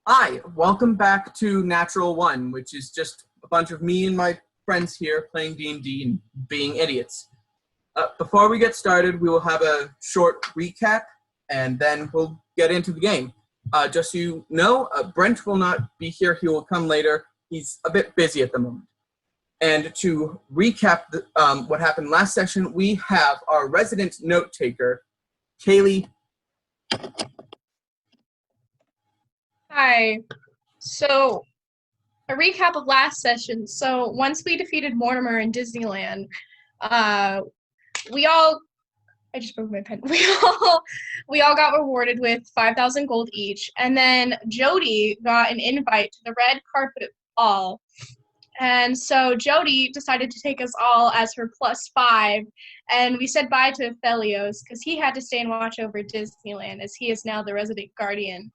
Hi, welcome back to Natural One, which is just a bunch of me and my friends here playing D&D and being idiots. Before we get started, we will have a short recap, and then we'll get into the game. Just so you know, Brent will not be here. He will come later. He's a bit busy at the moment. And to recap what happened last session, we have our resident note-taker, Kaylee. Hi. So, a recap of last session. So, once we defeated Mortimer in Disneyland, we all I just broke my pen. We all got rewarded with 5,000 gold each, and then Jody got an invite to the red carpet ball. And so Jody decided to take us all as her +5, and we said bye to Aphelios because he had to stay and watch over Disneyland as he is now the resident guardian.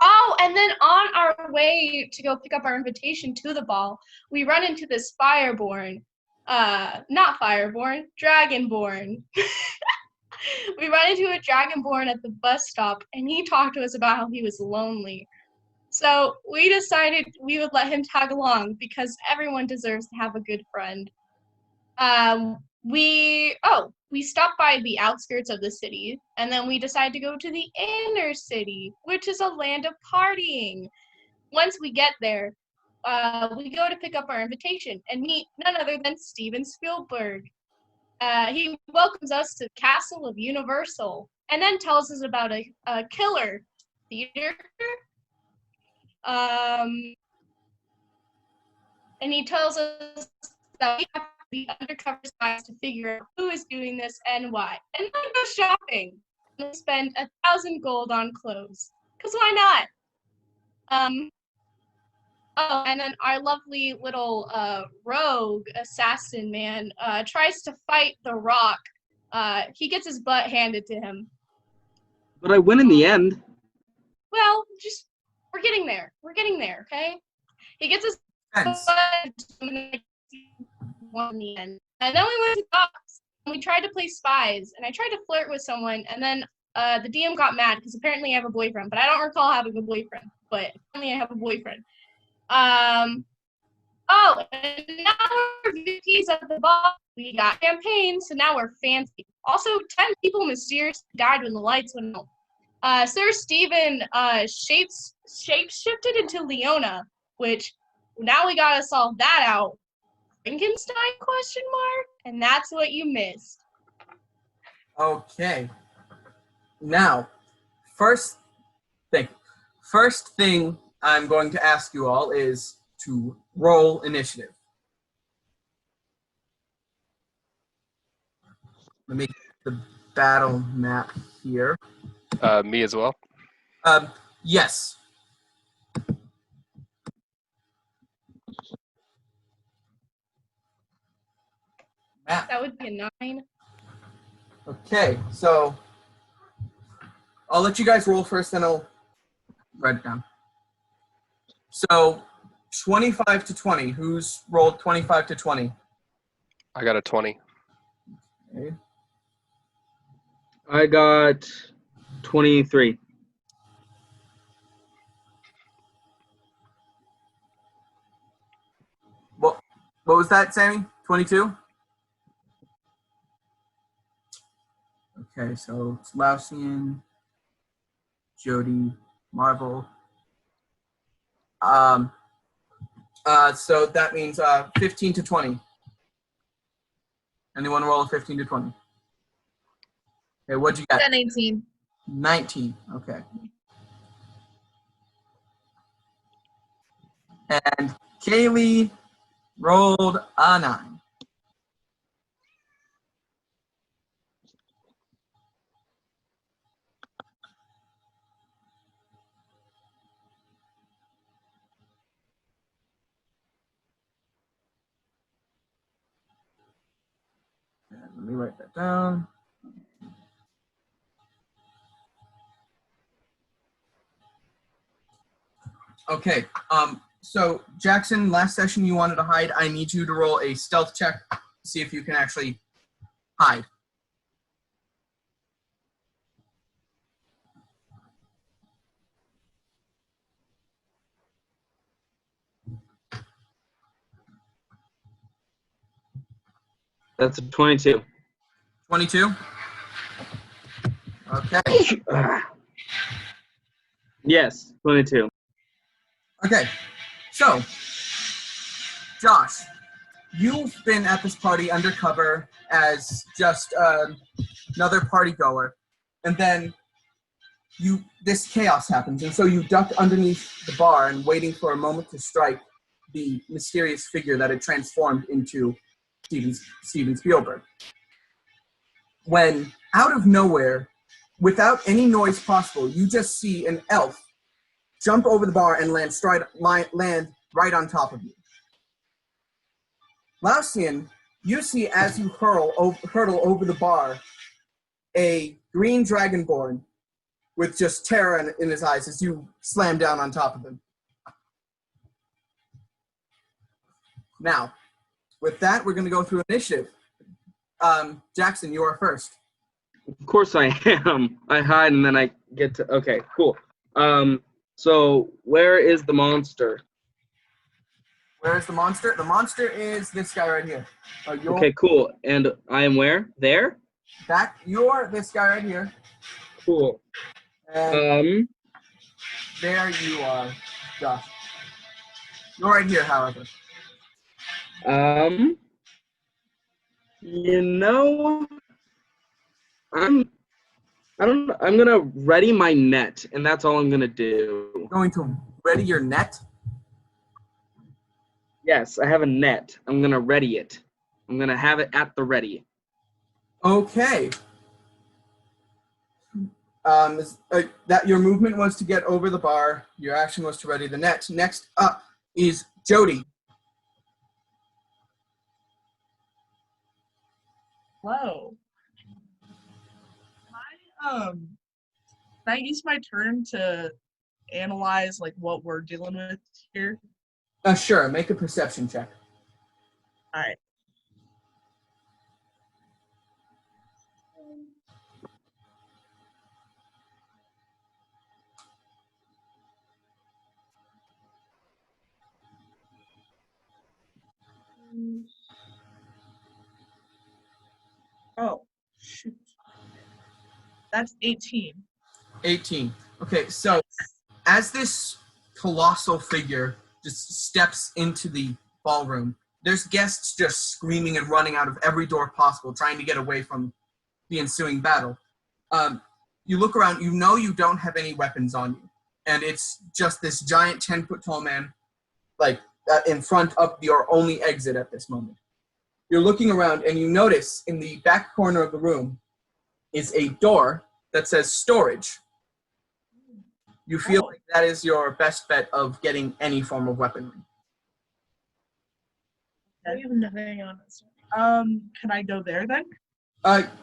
Oh, and then on our way to go pick up our invitation to the ball, we run into this Dragonborn. We run into a Dragonborn at the bus stop, and he talked to us about how he was lonely. So we decided we would let him tag along because everyone deserves to have a good friend. We stopped by the outskirts of the city, and then we decided to go to the inner city, which is a land of partying. Once we get there, we go to pick up our invitation and meet none other than Steven Spielberg. He welcomes us to the Castle of Universal, and then tells us about a killer theater. And he tells us that we have to be undercover spies to figure out who is doing this and why. And then go shopping. And we spend 1,000 gold on clothes. Because why not? Oh, and then our lovely little rogue assassin man tries to fight the Rock. He gets his butt handed to him. But I win in the end. Well, we're getting there. We're getting there, okay? He gets his butt in the end. And then we went to dogs, and we tried to play spies, and I tried to flirt with someone, and then the DM got mad because apparently I have a boyfriend, but I don't recall having a boyfriend, but apparently I have a boyfriend. And now we're VPs of the ball. We got champagne, so now we're fancy. Also, 10 people mysteriously died when the lights went out. Sir Stephen shape-shifted into Leona, which now we gotta solve that out. Frankenstein ? And that's what you missed. Okay. Now, first thing I'm going to ask you all is to roll initiative. Let me get the battle map here. Me as well? Yes. Map. That would be a 9. Okay, so I'll let you guys roll first, then I'll write it down. So 25 to 20. Who's rolled 25 to 20? I got a 20. Okay. I got 23. What was that, Sammy? 22? Okay, so it's Lausian, Jody, Marvel. So that means 15 to 20. Anyone roll a 15 to 20? Okay, what'd you get? 19. 19, okay. And Kaylee rolled a 9. Let me write that down. Okay, so Jackson, last session you wanted to hide. I need you to roll a stealth check to see if you can actually hide. That's a 22. 22? Okay. Yes, 22. Okay. So, Josh, you've been at this party undercover as just another party goer, and then this chaos happens, and so you duck underneath the bar and waiting for a moment to strike the mysterious figure that had transformed into Steven Spielberg. When out of nowhere, without any noise possible, you just see an elf jump over the bar and land right on top of you. Lausian, you see as you hurtle over the bar, a green dragonborn with just terror in his eyes as you slam down on top of him. Now, with that, we're going to go through initiative. Jackson, you are first. Of course I am. I hide and then I get to... Okay, cool. So where is the monster? Where is the monster? The monster is this guy right here. Okay, cool. And I am where? There? You're this guy right here. Cool. And there you are, Josh. You're right here, however. You know, I'm gonna ready my net, and that's all I'm gonna do. Going to ready your net? Yes, I have a net. I'm gonna ready it. I'm gonna have it at the ready. Okay. That your movement was to get over the bar. Your action was to ready the net. Next up is Jody. Hello. Can I use my turn to analyze like what we're dealing with here? Sure. Make a perception check. All right. Oh, shoot. That's 18. 18. Okay, so as this colossal figure just steps into the ballroom, there's guests just screaming and running out of every door possible, trying to get away from the ensuing battle. You look around, you know you don't have any weapons on you, and it's just this giant 10-foot tall man, in front of your only exit at this moment. You're looking around, and you notice in the back corner of the room is a door that says storage. You feel like that is your best bet of getting any form of weaponry. Can I go there then?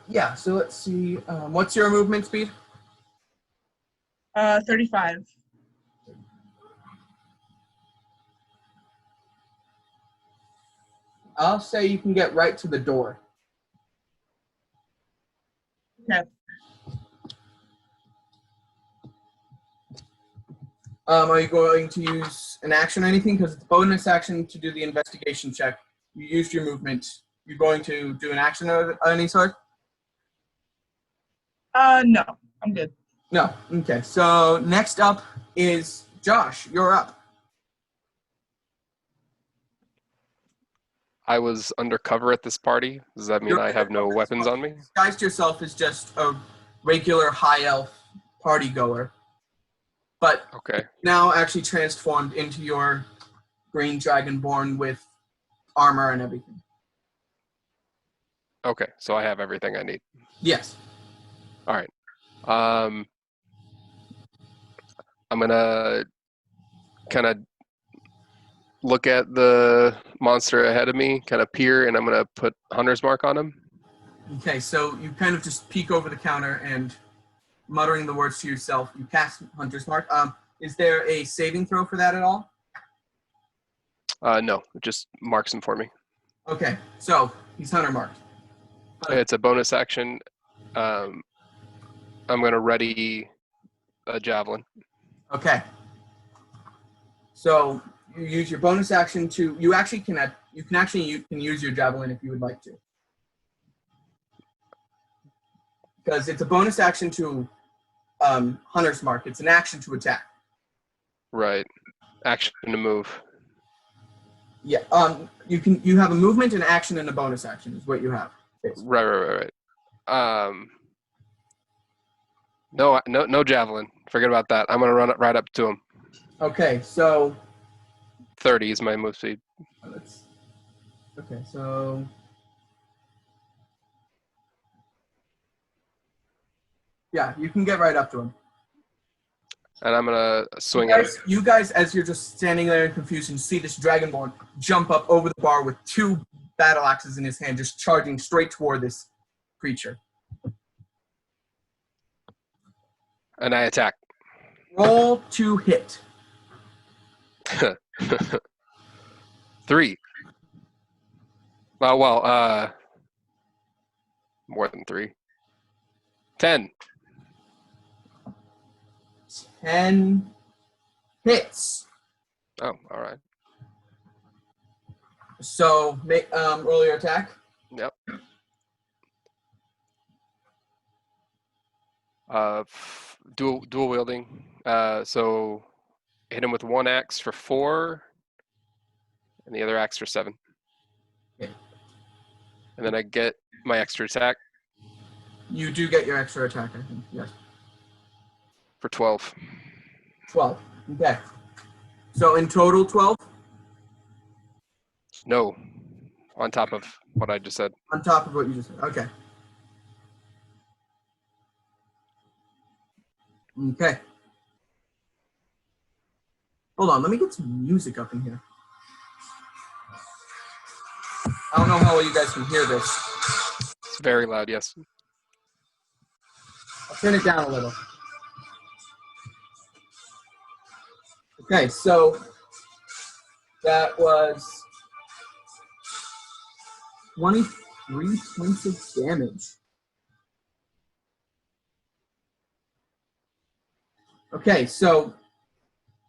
Yeah, so let's see. What's your movement speed? 35. I'll say you can get right to the door. Okay. Are you going to use an action or anything? Because it's a bonus action to do the investigation check. You used your movement. You're going to do an action of any sort? No, I'm good. No. Okay. So next up is Josh. You're up. I was undercover at this party. Does that mean I have no weapons on me? Disguised yourself as just a regular high elf party goer, but Okay. now actually transformed into your green dragonborn with armor and everything. Okay, so I have everything I need. Yes. All right. I'm gonna kind of look at the monster ahead of me, kind of peer, and I'm gonna put Hunter's Mark on him. Okay, so you kind of just peek over the counter and muttering the words to yourself, you cast Hunter's Mark. Is there a saving throw for that at all? No, it just marks him for me. Okay, so he's Hunter marked. It's a bonus action. I'm gonna ready a javelin. Okay. So you use your bonus action to. You can use your javelin if you would like to. because it's a bonus action to Hunter's Mark. It's an action to attack. Right. Action to move. Yeah. You have a movement, an action, and a bonus action is what you have. Basically. Right. No javelin. Forget about that. I'm gonna run right up to him. Okay, so 30 is my move speed. Okay, so yeah, you can get right up to him. And I'm gonna swing at him. You guys, as you're just standing there in confusion, see this dragonborn jump up over the bar with 2 battle axes in his hand, just charging straight toward this creature. And I attack. Roll to hit. 3. Well, more than 3. 10. 10 hits. Oh, all right. So roll your attack. Yep. Dual wielding. So hit him with 1 axe for 4, and the other axe for 7. Okay. And then I get my extra attack. You do get your extra attack, I think. Yes. For 12. 12. Okay. So in total, 12? No. On top of what I just said. On top of what you just said. Okay. Okay. Hold on, let me get some music up in here. I don't know how well you guys can hear this. It's very loud, yes. I'll turn it down a little. Okay, so that was 23 points of damage. Okay, so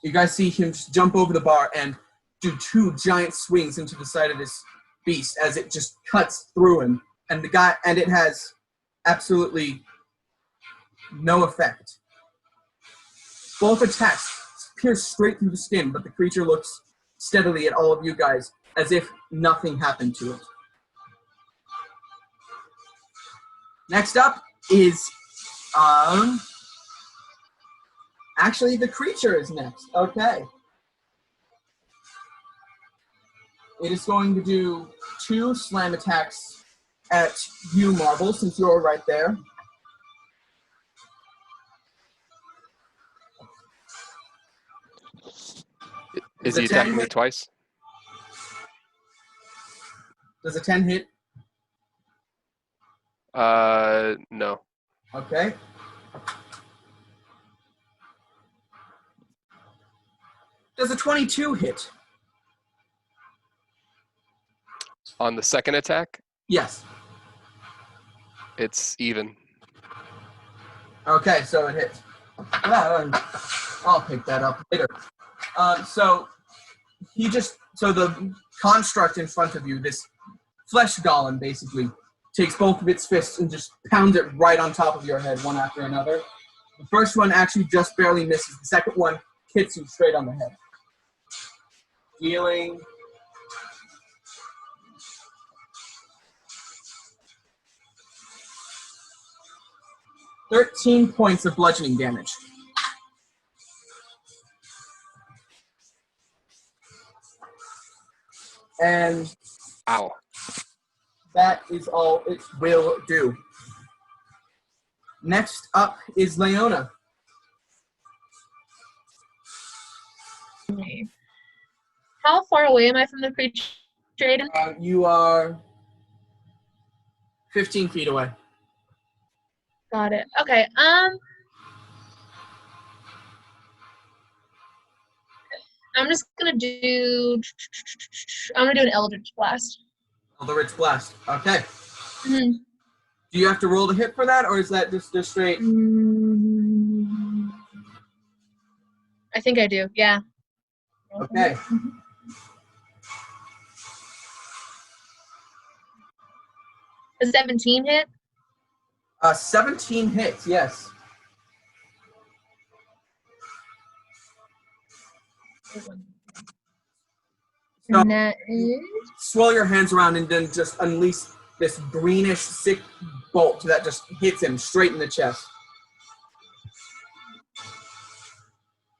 you guys see him just jump over the bar and do 2 giant swings into the side of this beast as it just cuts through him, and it has absolutely no effect. Both attacks pierce straight through the skin, but the creature looks steadily at all of you guys as if nothing happened to it. Next up is actually the creature is next. Okay. It is going to do 2 slam attacks at you, Marble, since you're right there. Is he attacking me twice? Does a 10 hit? No. Okay. Does a 22 hit? On the second attack, Yes. it's even. Okay, so it hits. I'll pick that up later. So the construct in front of you, this flesh golem, basically takes both of its fists and just pounds it right on top of your head, one after another. The first one actually just barely misses. The second one hits you straight on the head, dealing 13 points of bludgeoning damage. And Ow. that is all it will do. Next up is Leona. How far away am I from the creature, Aiden? You are 15 feet away. Got it. Okay. I'm just gonna do. I'm gonna do an Eldritch Blast. Eldritch Blast. Okay. Mm-hmm. Do you have to roll the hit for that, or is that just straight? I think I do. Yeah. Okay. A 17 hit? 17 hits, yes. So And that is swirl your hands around and then just unleash this greenish, sick bolt that just hits him straight in the chest.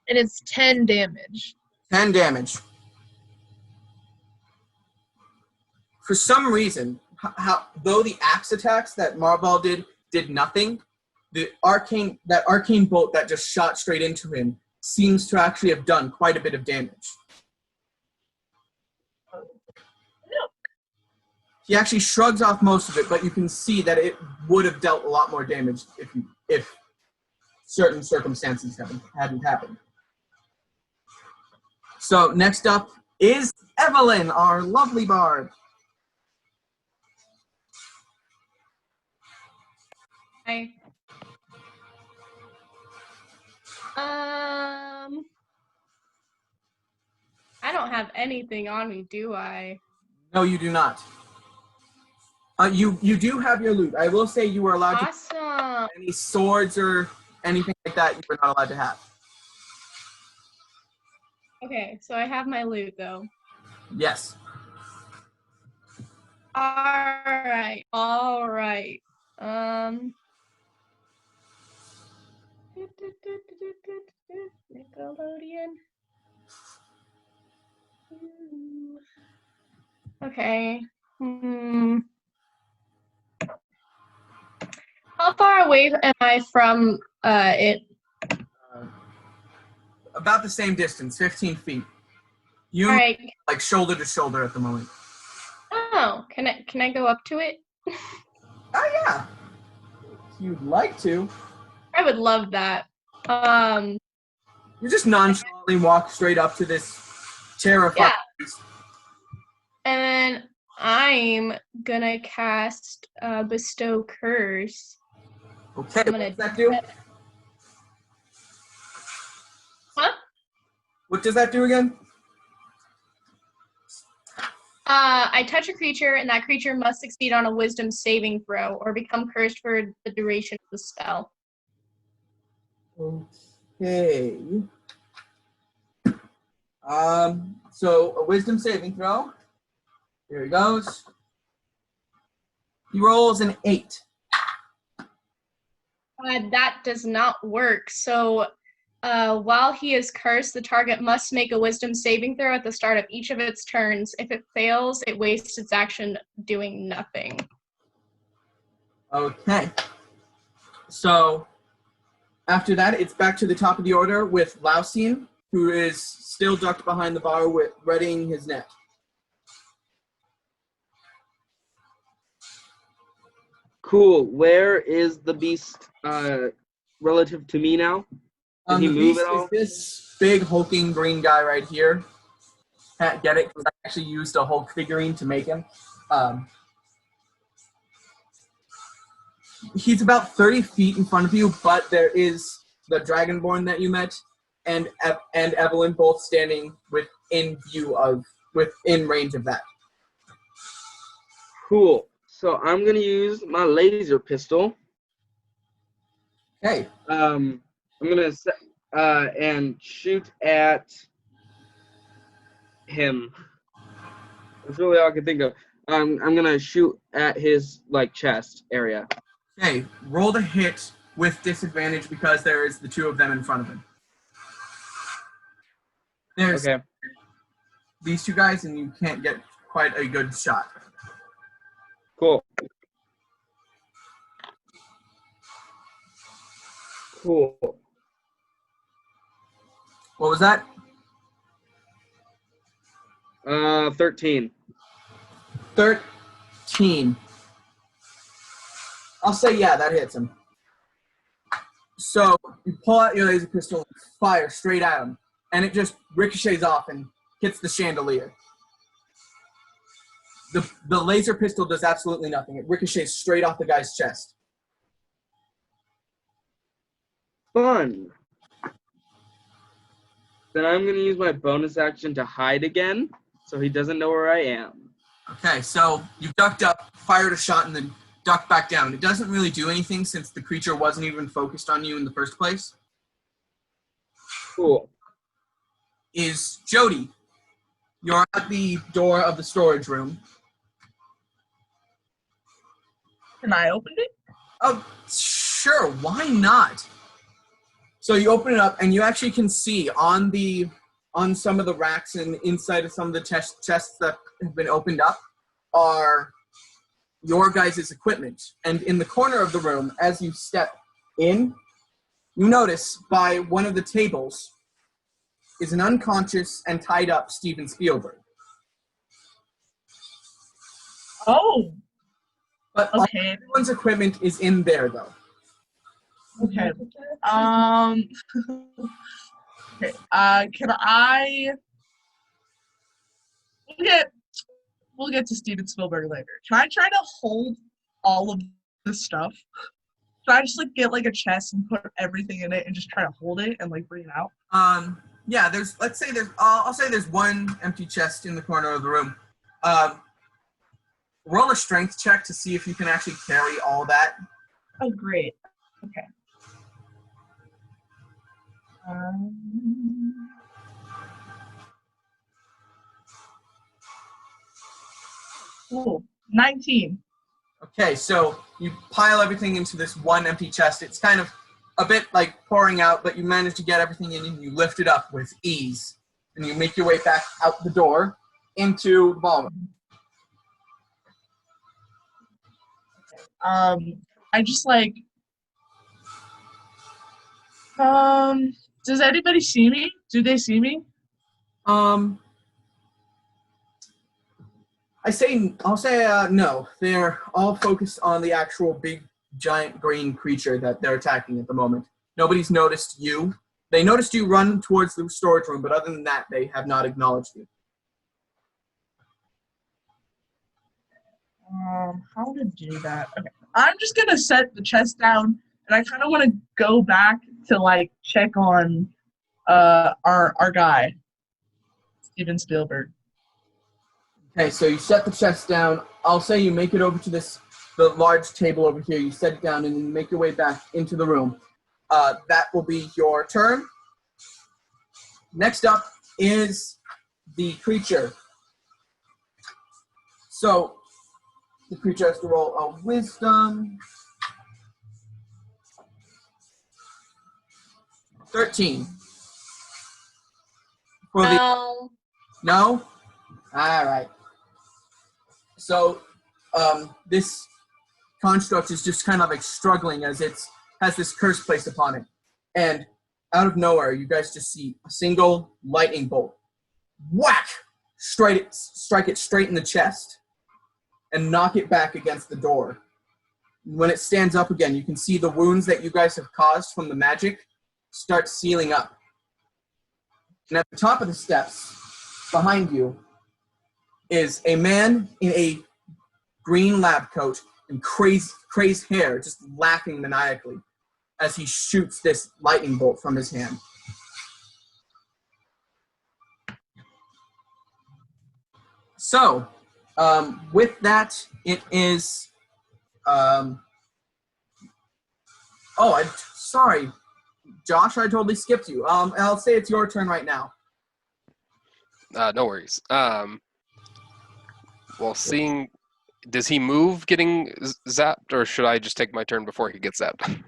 and it's 10 damage. 10 damage. For some reason, though the axe attacks that Marball did nothing, that arcane bolt that just shot straight into him seems to actually have done quite a bit of damage. He actually shrugs off most of it, but you can see that it would have dealt a lot more damage if certain circumstances hadn't happened. So next up is Evelyn, our lovely bard. Hi. I don't have anything on me, do I? No, you do not. You do have your loot. I will say you were allowed to Awesome. any swords or anything like that. You were not allowed to have. Okay, so I have my loot though. Yes. All right. Nickelodeon. Okay. How far away am I from it? About the same distance, 15 feet. You All right. like shoulder to shoulder at the moment. Oh, can I go up to it? Oh yeah. If you'd like to. I would love that. You just nonchalantly walk straight up to this terrifying beast. And then I'm gonna cast Bestow Curse. Okay, I'm what gonna does that do? Huh? What does that do again? I touch a creature, and that creature must succeed on a Wisdom saving throw or become cursed for the duration of the spell. Okay. So a Wisdom saving throw. Here he goes. He rolls an 8. That does not work. So while he is cursed, the target must make a Wisdom saving throw at the start of each of its turns. If it fails, it wastes its action doing nothing. Okay. So after that, it's back to the top of the order with Lausian, who is still ducked behind the bar with readying his net. Cool. Where is the beast relative to me now? Did he The move beast at all? is this big hulking green guy right here. Can't get it because I actually used a Hulk figurine to make him. He's about 30 feet in front of you, but there is the Dragonborn that you met and Evelyn both standing within range of that. Cool. So I'm gonna use my laser pistol. Okay. I'm gonna and shoot at him. That's really all I can think of. I'm gonna shoot at his chest area. Okay. Roll the hit with disadvantage because there is the two of them in front of him. There's Okay. these two guys, and you can't get quite a good shot. Cool. Cool. What was that? 13. 13. I'll say, yeah, that hits him. So you pull out your laser pistol and fire straight at him, and it just ricochets off and hits the chandelier. The laser pistol does absolutely nothing. It ricochets straight off the guy's chest. Fun. Then I'm going to use my bonus action to hide again, so he doesn't know where I am. Okay, so you ducked up, fired a shot, and then duck back down. It doesn't really do anything since the creature wasn't even focused on you in the first place. Cool. Is Jody. You're at the door of the storage room. Can I open it? Oh, sure. Why not? So you open it up, and you actually can see on some of the racks and inside of some of the chests that have been opened up are your guys' equipment. And in the corner of the room, as you step in, you notice by one of the tables is an unconscious and tied up Steven Spielberg. Oh, But okay. everyone's equipment is in there, though. Okay. Okay. Can I? We'll get to Steven Spielberg later. Can I try to hold all of this stuff? Can I just like get like a chest and put everything in it and just try to hold it and like bring it out? Yeah. I'll say there's one empty chest in the corner of the room. Roll a strength check to see if you can actually carry all that. Oh, great. Okay. Oh, 19. Okay, so you pile everything into this one empty chest. It's kind of a bit like pouring out, but you manage to get everything in and you lift it up with ease. And you make your way back out the door into the ballroom. I just like, does anybody see me? Do they see me? I'll say no. They're all focused on the actual big, giant green creature that they're attacking at the moment. Nobody's noticed you. They noticed you run towards the storage room, but other than that, they have not acknowledged you. How to do that? Okay, I'm just gonna set the chest down, and I kind of want to go back to like check on our guy, Steven Spielberg. Okay, so you set the chest down. I'll say you make it over to the large table over here. You set it down and then you make your way back into the room. That will be your turn. Next up is the creature. So the creature has to roll a wisdom. 13. For the no? All right. So this construct is just kind of like struggling as it has this curse placed upon it. And out of nowhere, you guys just see a single lightning bolt. Whack! Strike it straight in the chest and knock it back against the door. When it stands up again, you can see the wounds that you guys have caused from the magic start sealing up. And at the top of the steps, behind you, is a man in a green lab coat and crazed hair, just laughing maniacally as he shoots this lightning bolt from his hand. So, with that, it is... sorry, Josh, I totally skipped you. I'll say it's your turn right now. No worries. Well, does he move getting zapped, or should I just take my turn before he gets zapped?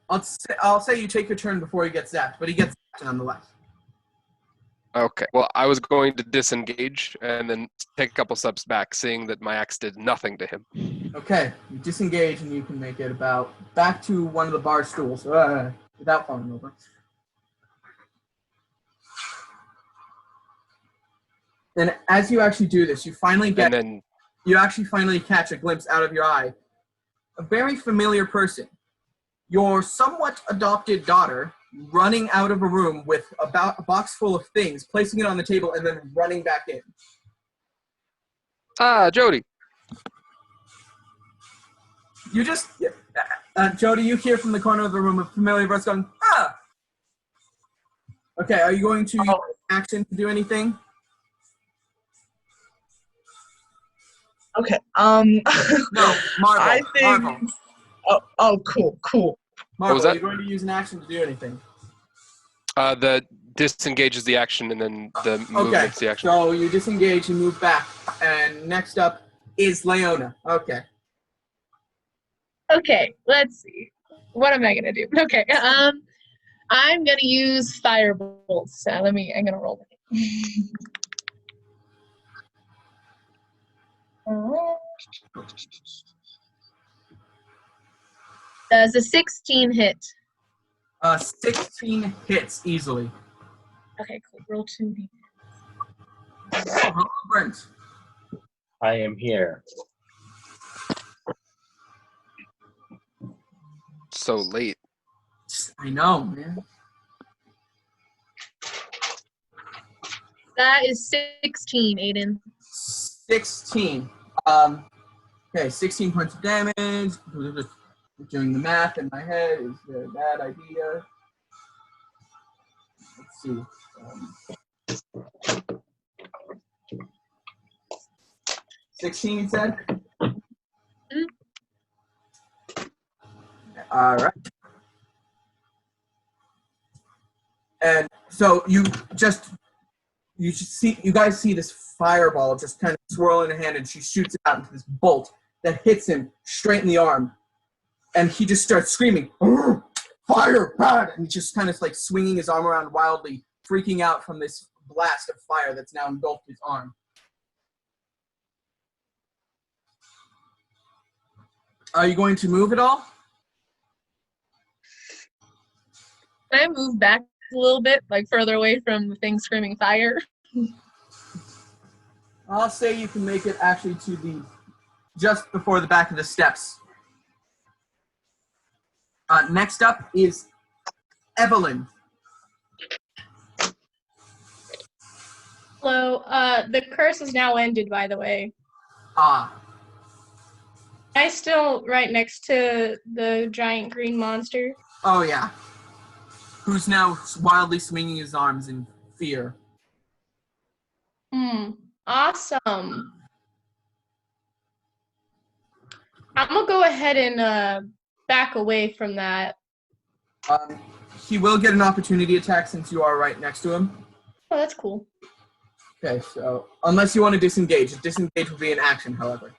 I'll say you take your turn before he gets zapped, but he gets zapped nonetheless. Okay. Well, I was going to disengage and then take a couple steps back, seeing that my axe did nothing to him. Okay, you disengage and you can make it about back to one of the bar stools without falling over. And as you actually do this, you finally catch a glimpse out of your eye. A very familiar person. Your somewhat adopted daughter running out of a room with a box full of things, placing it on the table, and then running back in. Jody. Jody, you hear from the corner of the room a familiar voice going, ah! Okay, are you going to use action to do anything? Okay. No, Marvel. I think. Marvel. Oh, cool. Marvel, was that? are you going to use an action to do anything? The disengage is the action, and then the Okay, movement's the action. so you disengage and move back. And next up is Leona. Okay. Okay, let's see. What am I gonna do? Okay, I'm gonna use firebolt. So I'm gonna roll with it. Does a 16 hit? 16 hits easily. Okay, cool. Roll 2d. Hello, Brent. I am here. So late. I know, man. That is 16, Aiden. 16. Okay, 16 points of damage. Doing the math in my head is a bad idea. Let's see. 16, you said? Mhm. All right. And so you guys see this fireball just kind of swirl in her hand, and she shoots it out into this bolt that hits him straight in the arm. And he just starts screaming, fire, bad! And he's just kind of like swinging his arm around wildly, freaking out from this blast of fire that's now engulfed his arm. Are you going to move at all? Can I move back a little bit, like further away from the thing screaming fire? I'll say you can make it actually to the just before the back of the steps. Next up is Evelyn. Hello. The curse is now ended, by the way. Ah, I still right next to the giant green monster. oh yeah. Who's now wildly swinging his arms in fear. Awesome. I'm gonna go ahead and back away from that. He will get an opportunity attack since you are right next to him. Oh, that's cool. Okay, so unless you want to disengage. Disengage will be an action, however.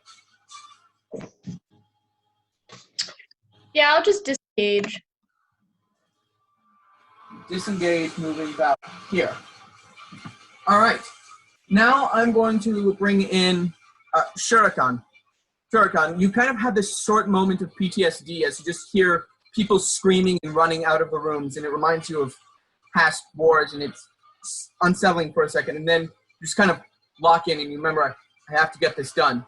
Yeah, I'll just disengage. Disengage, moving back here. All right. Now I'm going to bring in Shurikan. Shurikan, you kind of have this short moment of PTSD as you just hear people screaming and running out of the rooms, and it reminds you of past wars, and it's unsettling for a second, and then you just kind of lock in and you remember, I have to get this done.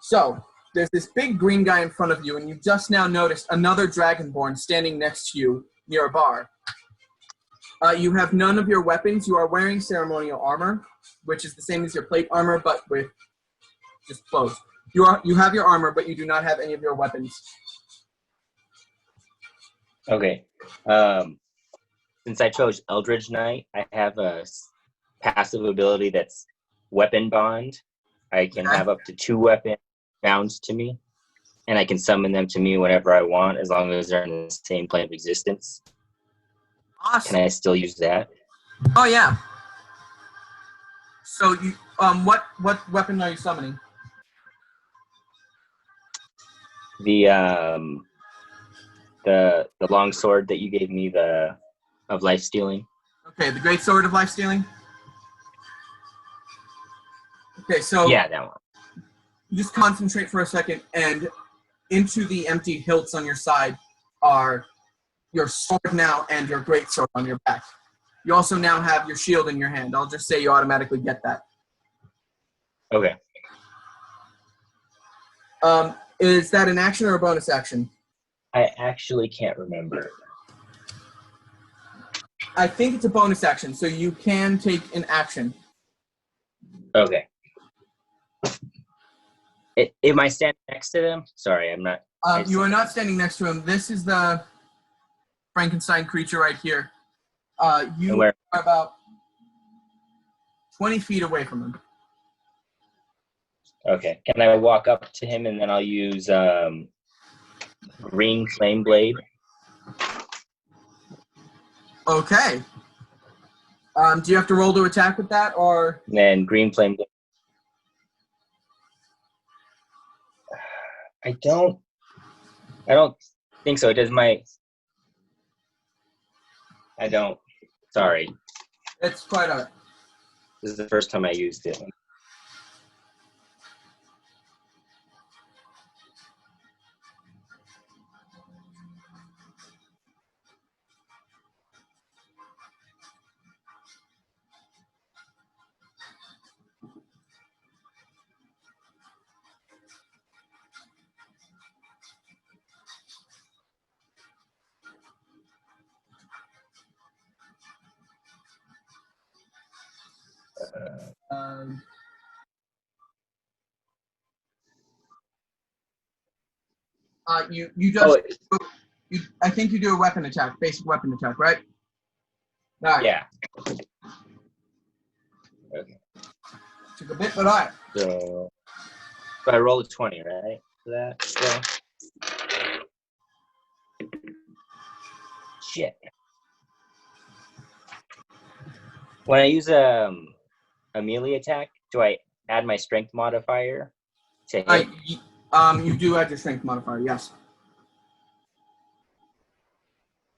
So there's this big green guy in front of you, and you just now noticed another Dragonborn standing next to you near a bar. You have none of your weapons. You are wearing ceremonial armor, which is the same as your plate armor, but with just clothes. You have your armor, but you do not have any of your weapons. Okay. Since I chose Eldridge Knight, I have a passive ability that's Weapon Bond. I can have up to 2 weapons bound to me, and I can summon them to me whenever I want, as long as they're in the same plane of existence. Awesome. Can I still use that? Oh yeah. So you what weapon are you summoning? The long sword that you gave me, of life stealing. Okay, the great sword of life stealing. Okay, so Yeah, that one. you just concentrate for a second, and into the empty hilts on your side are your sword now and your great sword on your back. You also now have your shield in your hand. I'll just say you automatically get that. Okay. Is that an action or a bonus action? I actually can't remember. I think it's a bonus action, so you can take an action. Okay. Am I standing next to them? Sorry, I'm not. You are not standing next to him. This is the Frankenstein creature right here. You are about 20 feet away from him. Okay. Can I walk up to him and then I'll use green flame blade? Okay. Do you have to roll to attack with that, or? And then green flame blade. I don't think so. I don't. Sorry. It's quite alright. This is the first time I used it. Um, you just I think you do a weapon attack, basic weapon attack, right? All right. Yeah. Okay. Took a bit, but all right. So I roll a 20, right? For that. So. Shit. When I use a melee attack, do I add my strength modifier to hit? You do add your strength modifier, yes.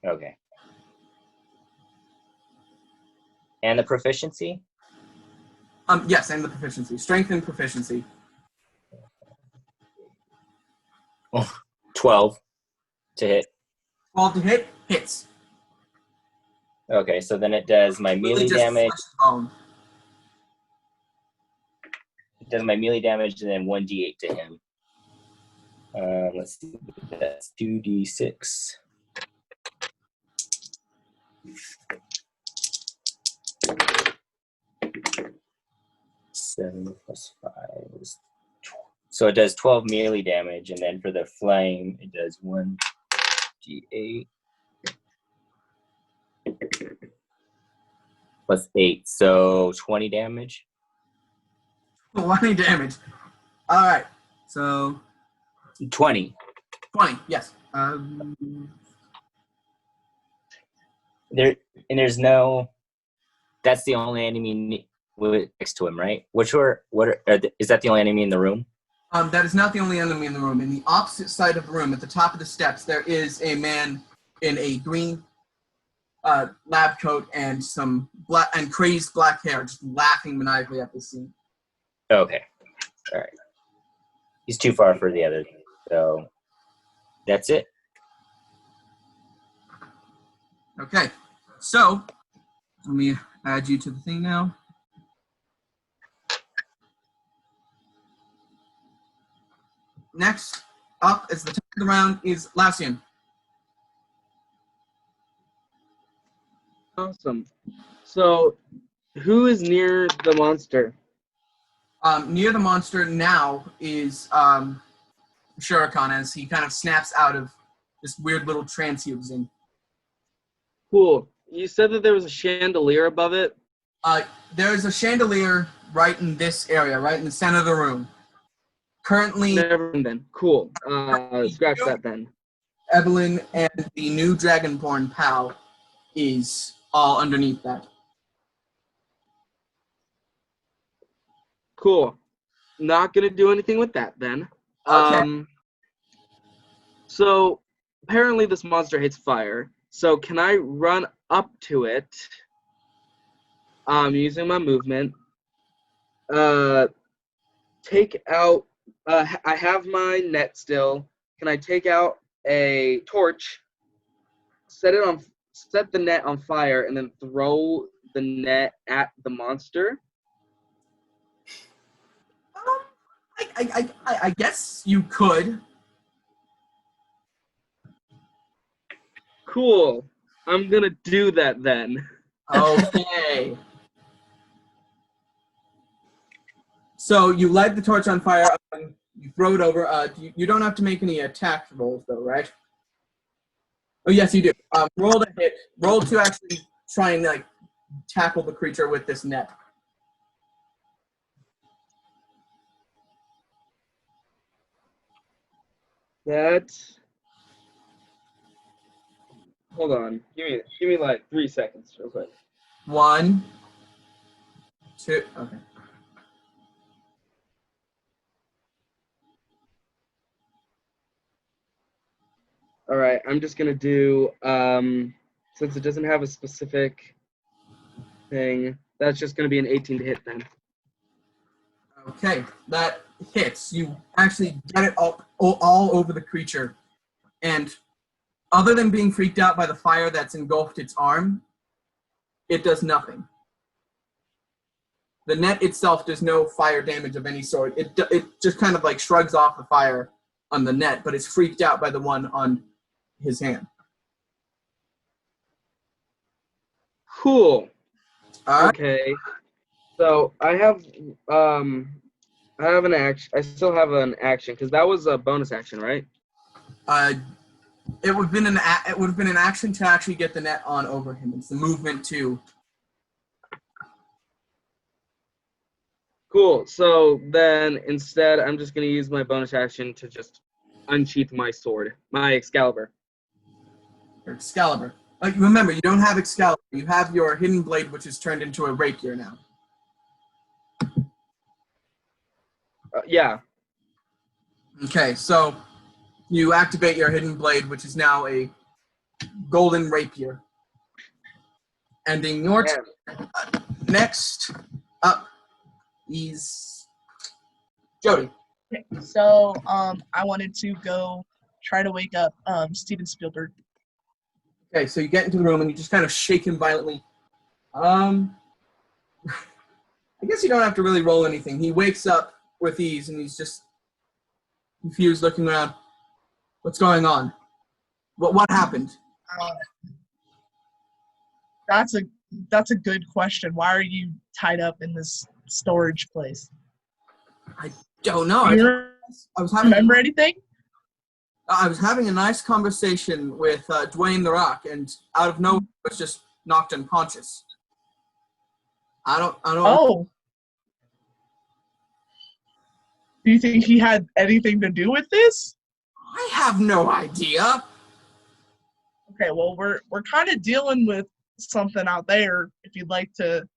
Okay. And the proficiency? Yes, and the proficiency. Strength and proficiency. 12 to hit. 12 to hit, hits. Okay, so then it does my melee damage. It does my melee damage and then 1d8 to him. Let's see. That's 2d6. 7 plus 5 is 12. So it does 12 melee damage, and then for the flame, it does 1d8 plus 8, so 20 damage. 20 damage. All right. So 20. 20. Yes. There's no. That's the only enemy next to him, right? Is that the only enemy in the room? That is not the only enemy in the room. In the opposite side of the room, at the top of the steps, there is a man in a green lab coat and some black and crazed black hair, just laughing maniacally at the scene. Okay. All right. He's too far for the other, so that's it. Okay. So let me add you to the thing now. Next up, as the top of the round, is Lausian. Awesome. So, who is near the monster? Near the monster now is Shuriken, as he kind of snaps out of this weird little trance he was in. Cool. You said that there was a chandelier above it? There's a chandelier right in this area, right in the center of the room. Currently, Never mind then. Cool. Scratch that then. Evelyn and the new Dragonborn pal is all underneath that. Cool. Not gonna do anything with that then. Okay. So apparently this monster hates fire. So can I run up to it? Using my movement. Take out. I have my net still. Can I take out a torch? Set the net on fire, and then throw the net at the monster? I guess you could. Cool. I'm gonna do that then. Okay. So you light the torch on fire, you throw it over. You don't have to make any attack rolls, though, right? Oh, yes, you do. Roll to hit. Roll to actually try and tackle the creature with this net. That. Hold on. Give me like 3 seconds, real quick. 1, 2. Okay. All right. I'm just gonna do since it doesn't have a specific thing. That's just gonna be an 18 to hit then. Okay, that hits. You actually get it all over the creature. And other than being freaked out by the fire that's engulfed its arm, it does nothing. The net itself does no fire damage of any sort. It just kind of like shrugs off the fire on the net, but it's freaked out by the one on his hand. Cool. All right. Okay. So I have an action. I still have an action because that was a bonus action, right? It would have been an action to actually get the net on over him. It's the movement too. Cool. So then instead, I'm just gonna use my bonus action to just unsheath my sword, my Excalibur. Or Excalibur. Like remember, you don't have Excalibur. You have your hidden blade, which is turned into a rapier now. Yeah. Okay, so you activate your hidden blade, which is now a golden rapier. Ending your turn. Next up is Jody. Okay, so I wanted to go try to wake up Steven Spielberg. Okay, so you get into the room and you just kind of shake him violently. I guess you don't have to really roll anything. He wakes up with ease and he's just confused, looking around. What's going on? What happened? That's a good question. Why are you tied up in this storage place? I don't know. Do you remember anything? I was having a nice conversation with Dwayne The Rock, and out of nowhere, I was just knocked unconscious. I don't. Oh. Do you think he had anything to do with this? I have no idea. Okay, well, we're kind of dealing with something out there. If you'd like to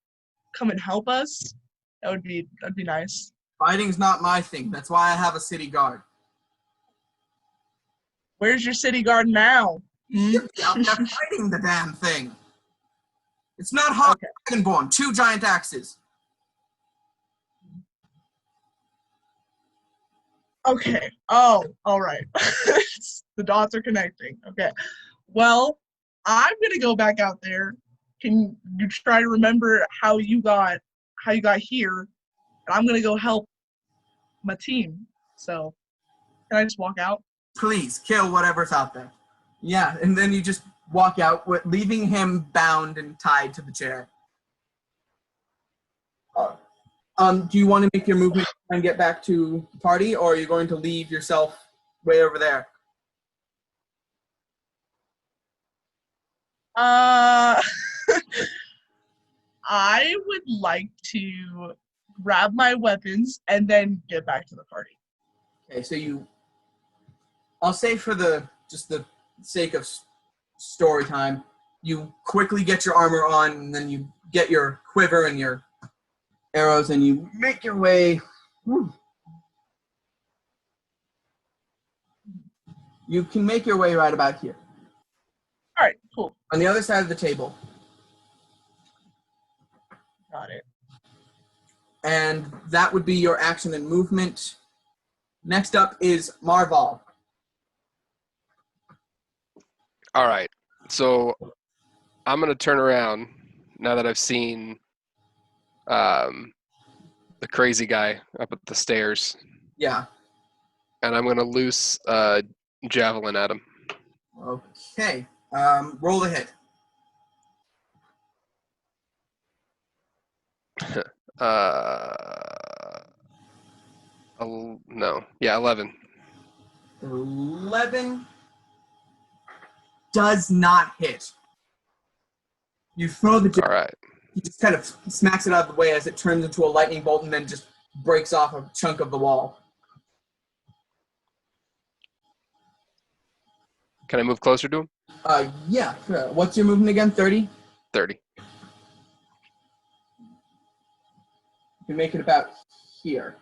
come and help us, that'd be nice. Fighting's not my thing. That's why I have a city guard. Where's your city guard now? He's out there fighting the damn thing. It's not hot. Okay. Dragonborn, 2 giant axes. Okay. Oh, all right. The dots are connecting. Okay. Well, I'm gonna go back out there. Can you try to remember how you got here? And I'm gonna go help my team. So, can I just walk out? Please kill whatever's out there. Yeah, and then you just walk out, leaving him bound and tied to the chair. Do you want to make your movement and get back to the party, or are you going to leave yourself way over there? I would like to grab my weapons and then get back to the party. Okay, so I'll say for the sake of story time, you quickly get your armor on, and then you get your quiver and your arrows, and you make your way. You can make your way right about here. All right, cool. On the other side of the table. Got it. And that would be your action and movement. Next up is Marval. All right. So I'm going to turn around now that I've seen the crazy guy up at the stairs. Yeah. And I'm going to loose javelin at him. Okay. Roll the hit. No. Yeah, 11. 11 does not hit. You throw the javelin. All right. He just kind of smacks it out of the way as it turns into a lightning bolt and then just breaks off a chunk of the wall. Can I move closer to him? Yeah, sure. What's your movement again? 30? 30. You can make it about here.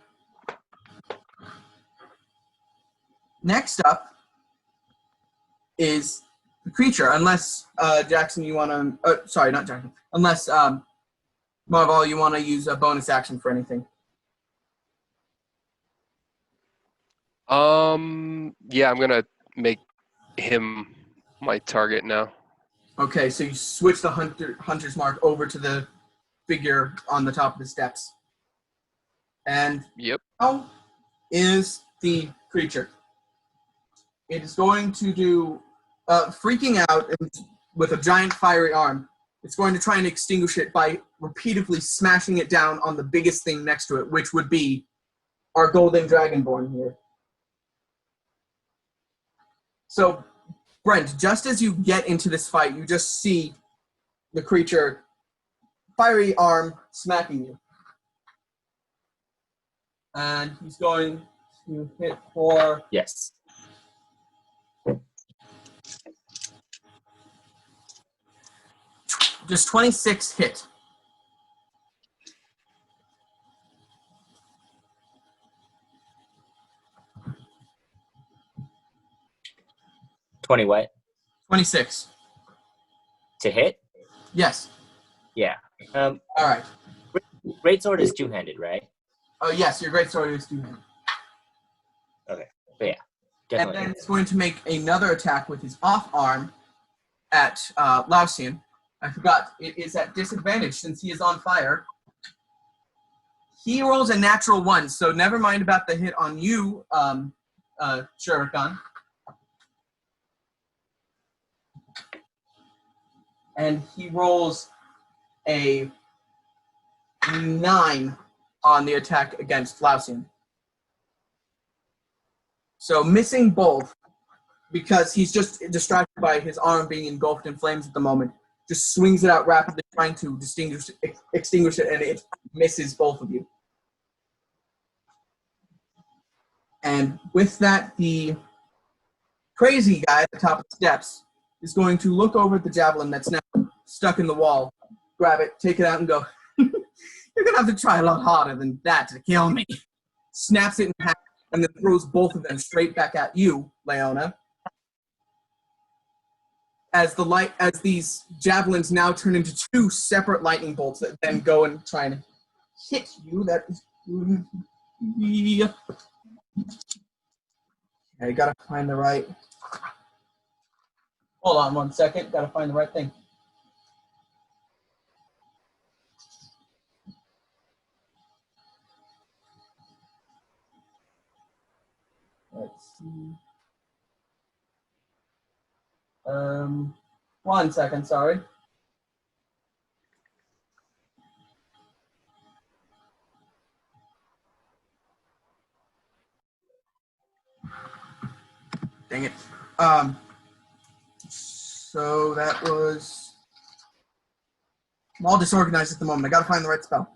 Next up is the creature, unless, Jackson, you want to... sorry, not Jackson. Unless, Marvel, you want to use a bonus action for anything. Yeah, I'm going to make him my target now. Okay, so you switch the hunter's mark over to the figure on the top of the steps. And Yep. now is the creature. It is going to do, freaking out and with a giant fiery arm. It's going to try and extinguish it by repeatedly smashing it down on the biggest thing next to it, which would be our golden dragonborn here. So, Brent, just as you get into this fight, you just see the creature, fiery arm, smacking you. And he's going to hit for... Yes. Just 26 hit. What? 26. To hit? Yes. Yeah. All right. Greatsword is two-handed, right? Oh, yes, your greatsword is two-handed. Okay. But yeah. And Definitely. then he's going to make another attack with his off arm at Lausian. I forgot, it is at disadvantage since he is on fire. He rolls a natural 1, so never mind about the hit on you, Shuriken. And he rolls a 9 on the attack against Lausian. So missing both, because he's just distracted by his arm being engulfed in flames at the moment, just swings it out rapidly, trying to extinguish it, and it misses both of you. And with that, the crazy guy at the top of the steps is going to look over at the javelin that's now stuck in the wall, grab it, take it out, and go, "You're going to have to try a lot harder than that to kill me." Snaps it in half, and then throws both of them straight back at you, Leona. As these javelins now turn into 2 separate lightning bolts that then go and try and hit you. That is... I gotta find the right... Hold on 1 second. Gotta find the right thing. Let's see. 1 second, sorry. Dang it. So that was... I'm all disorganized at the moment. I gotta find the right spell.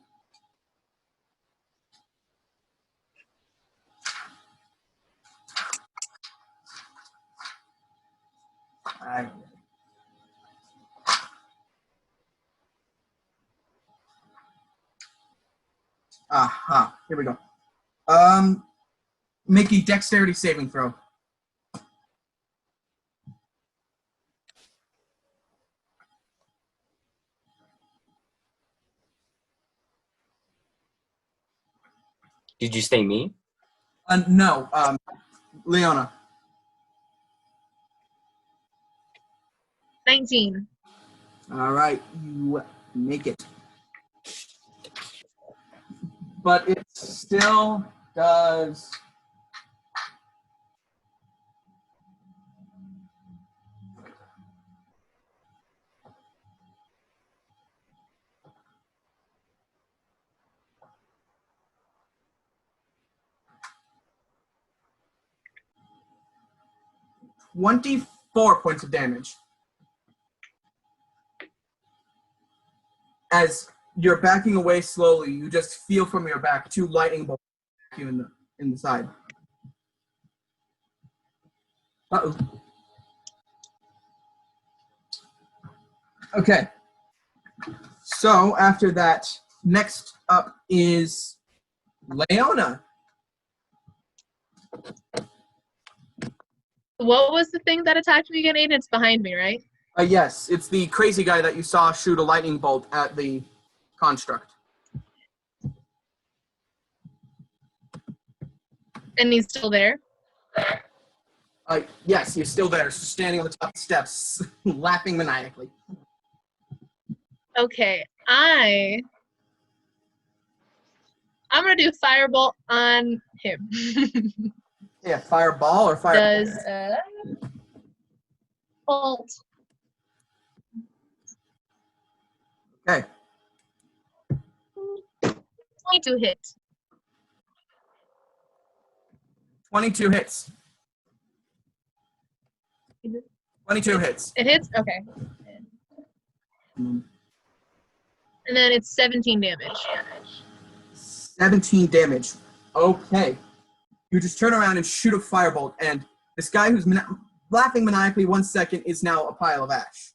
Aha, here we go. Make a dexterity saving throw. Did you say me? No, Leona. 19. All right, you make it. But it still does... $24 points of damage. As you're backing away slowly, you just feel from your back 2 lightning bolts back you in the side. Uh-oh. Okay. So after that, next up is Leona. What was the thing that attacked me again, Aiden? It's behind me, right? Yes, it's the crazy guy that you saw shoot a lightning bolt at the construct. And he's still there? Yes, he's still there, standing on the top of the steps, laughing maniacally. Okay, I'm gonna do firebolt on him. Yeah, fireball or fire. Does bolt. Okay. 22 hit. 22 hits. 22 hits. It hits? Okay. Mm. And then it's 17 damage. 17 damage. Okay. You just turn around and shoot a firebolt, and this guy who's laughing maniacally 1 second is now a pile of ash.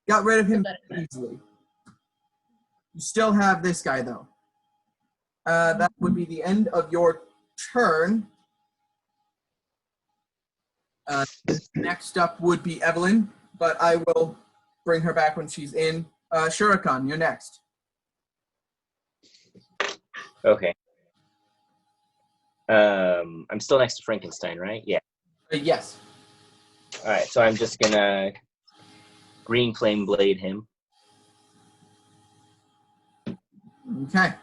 Got rid of him easily. You still have this guy, though. That would be the end of your turn. Next up would be Evelyn, but I will bring her back when she's in. Shurikan, you're next. Okay. I'm still next to Frankenstein, right? Yeah. Yes. All right. So I'm just gonna green flame blade him. Okay.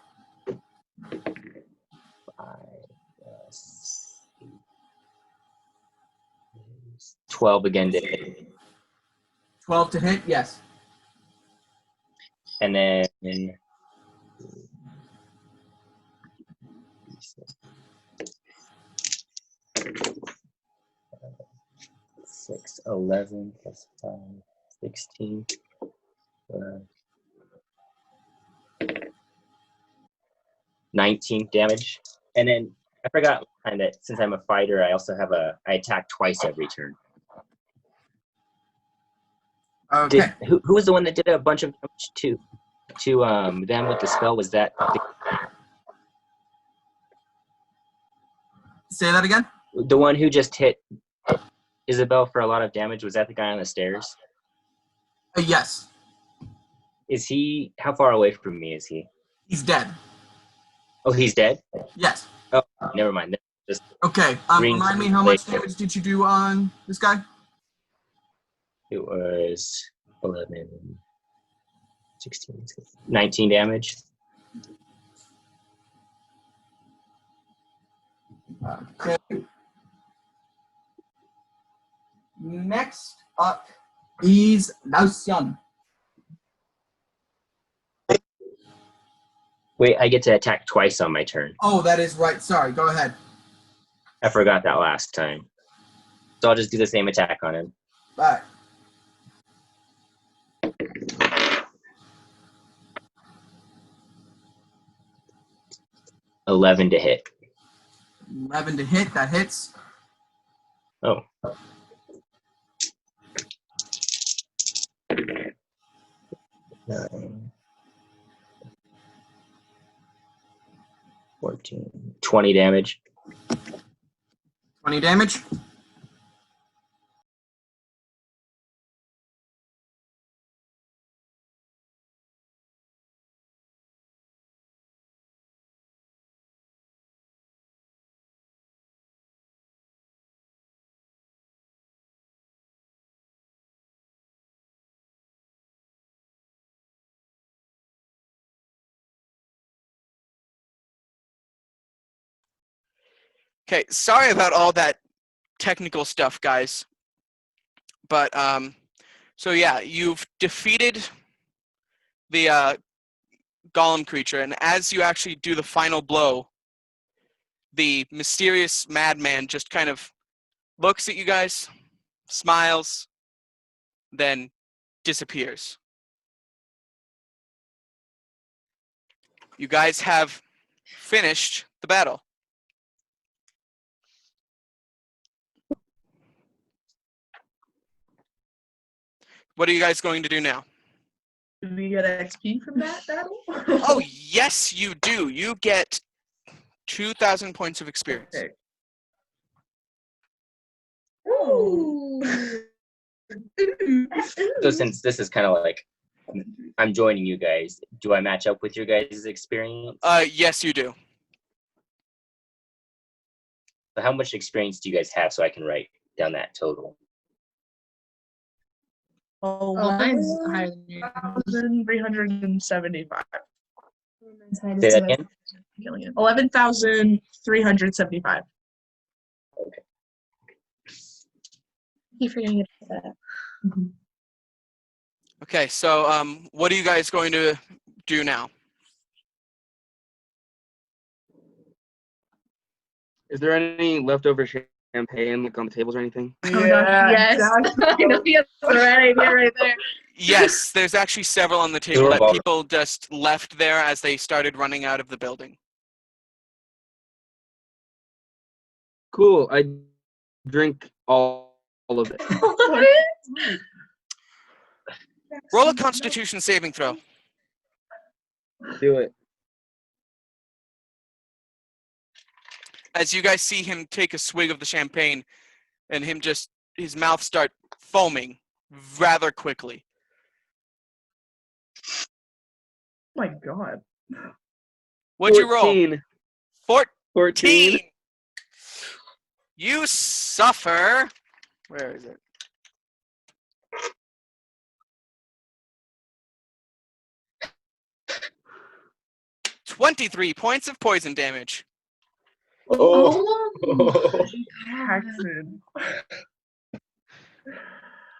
12 again to hit. 12 to hit, yes. And then 6, 11 plus 5, 16. 19 damage. And then I forgot that since I'm a fighter, I also have I attack twice every turn. Okay. Who was the one that did a bunch of damage to them with the spell? Was that Say that again? the one who just hit Isabel for a lot of damage? Was that the guy on the stairs? Yes. Is he, how far away from me is he? He's dead. Oh, he's dead? Yes. Oh, never mind. Just Okay. Remind me, how much damage did you do on this guy? It was 11, 16, 19 damage. Okay. Next up is Lausian. Wait, I get to attack twice on my turn. Oh, that is right. Sorry. Go ahead. I forgot that last time. So I'll just do the same attack on him. Bye. $11 to hit. 11 to hit. That hits. Oh. Nine, 14, 20 damage. 20 damage. Okay, sorry about all that technical stuff, guys. But so yeah, you've defeated the golem creature, and as you actually do the final blow, the mysterious madman just kind of looks at you guys, smiles, then disappears. You guys have finished the battle. What are you guys going to do now? Do we get XP from that battle? Oh, yes, you do. You get 2,000 points of experience. Okay. Ooh. So since this is kind of like I'm joining you guys, do I match up with your guys' experience? Yes, you do. So how much experience do you guys have so I can write down that total? Oh, mine's higher than yours. 11,375. Say that again? 11,375. Keep forgetting to put that. Okay, so what are you guys going to do now? Is there any leftover champagne like on the tables or anything? Oh my gosh, yes. I know he has the right idea right there. Yes, there's actually several on the table we're that ball- people just left there as they started running out of the building. Cool. I drink all of it. Roll a Constitution saving throw. Do it. As you guys see him take a swig of the champagne and his mouth start foaming rather quickly. Oh my god. What'd you roll? 14. 14. You suffer. Where is it? $23 points of poison damage. Oh. Jackson.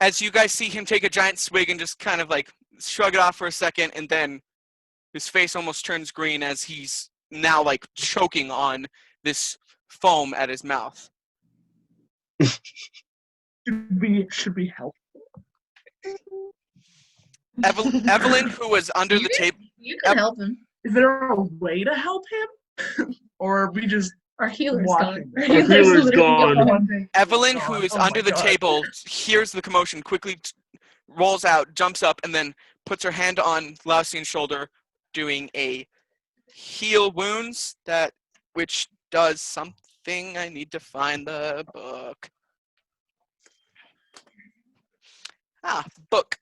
As you guys see him take a giant swig and just kind of like shrug it off for a second, and then his face almost turns green as he's now like choking on this foam at his mouth. Should we help? Evelyn, who was under the table. You can help him. Is there a way to help him? Or are we just Our healer's watching? gone. Our healer's gone. Evelyn, who is Oh my under the God. table, hears the commotion, quickly rolls out, jumps up, and then puts her hand on Lausian's shoulder, doing a heal wounds, which does something. I need to find the book. Book.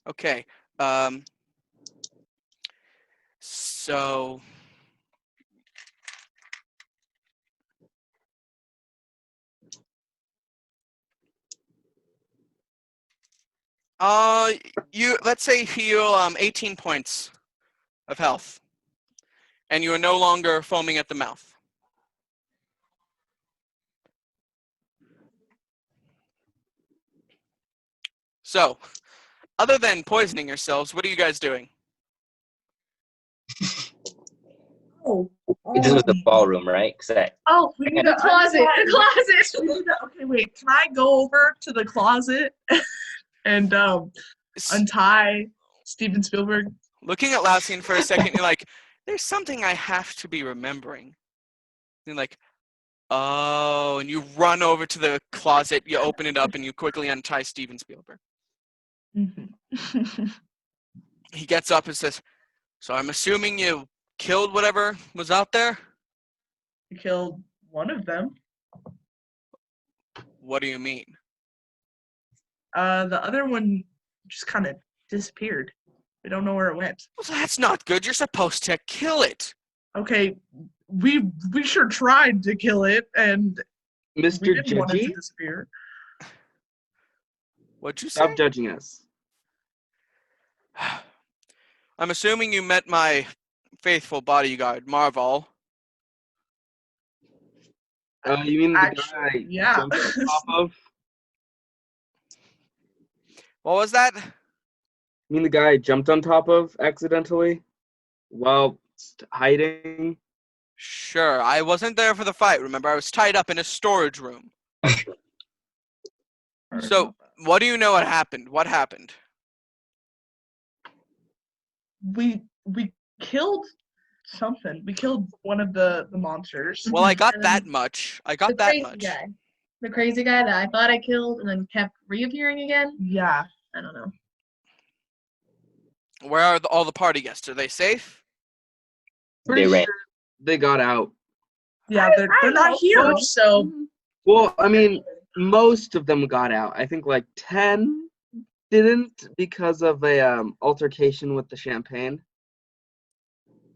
Okay. So let's say heal 18 points of health, and you are no longer foaming at the mouth. So, other than poisoning yourselves, what are you guys doing? This was the ballroom, right? Oh, we need The closet. The closet. Okay, wait. Can I go over to the closet and untie Steven Spielberg? Looking at Lausian for a second, you're like, there's something I have to be remembering. And you're like, oh, and you run over to the closet, you open it up, and you quickly untie Steven Spielberg. Mm-hmm. He gets up and says, so I'm assuming you killed whatever was out there? We killed one of them. What do you mean? The other one just kind of disappeared. We don't know where it went. Well, that's not good. You're supposed to kill it. Okay, we sure tried to kill it, and we Mr. didn't want it to Judgy, disappear. What'd you say? stop judging us. I'm assuming you met my faithful bodyguard, Marvel. You mean the Actually, guy yeah. jumped on top of? What was that? You mean the guy I jumped on top of accidentally while hiding? Sure, I wasn't there for the fight. Remember, I was tied up in a storage room. So, what do you know what happened? What happened? we killed something. We killed one of the monsters. Well, I got And that then much. I the got that crazy much. guy. The crazy guy that I thought I killed and then kept reappearing again. Yeah. I don't know. Where are all the party guests? Are they safe? Pretty They ran. sure they got out. Yeah, they're not hope here. so. Well, I mean, most of them got out. I think like 10 didn't because of a altercation with the champagne.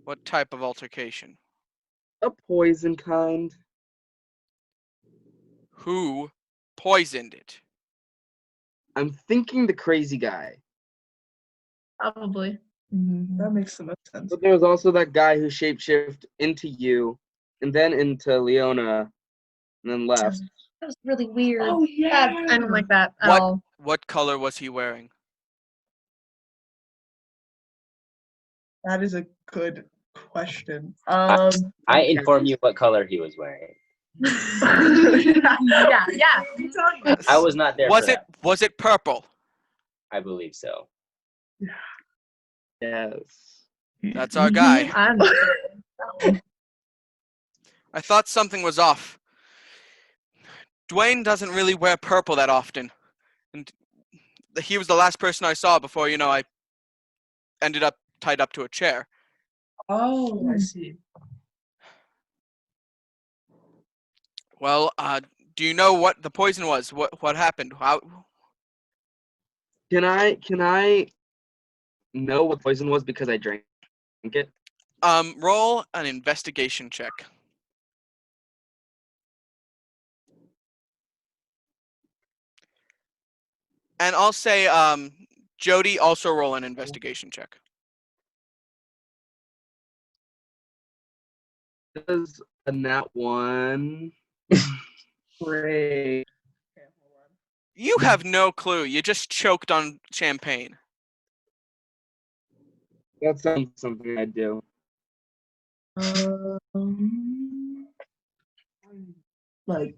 What type of altercation? A poison kind. Who poisoned it? I'm thinking the crazy guy. Probably. That makes the most sense. But there was also that guy who shapeshifted into you and then into Leona and then left. That was really weird. Oh yeah. I don't like that at all. What color was he wearing? That is a good question. I inform you what color he was wearing. yeah. You tell me. I was not there. Was for it that. was it purple? I believe so. Yes. That's our guy. I'm not sure. That one. I thought something was off. Dwayne doesn't really wear purple that often. And he was the last person I saw before, I ended up tied up to a chair. Oh, I see. Well, do you know what the poison was? What happened? How? Can I know what poison was because I drank it? Roll an investigation check. And I'll say, Jody, also roll an investigation check. Does a nat 1. Great. You have no clue. You just choked on champagne. That sounds something I do. Like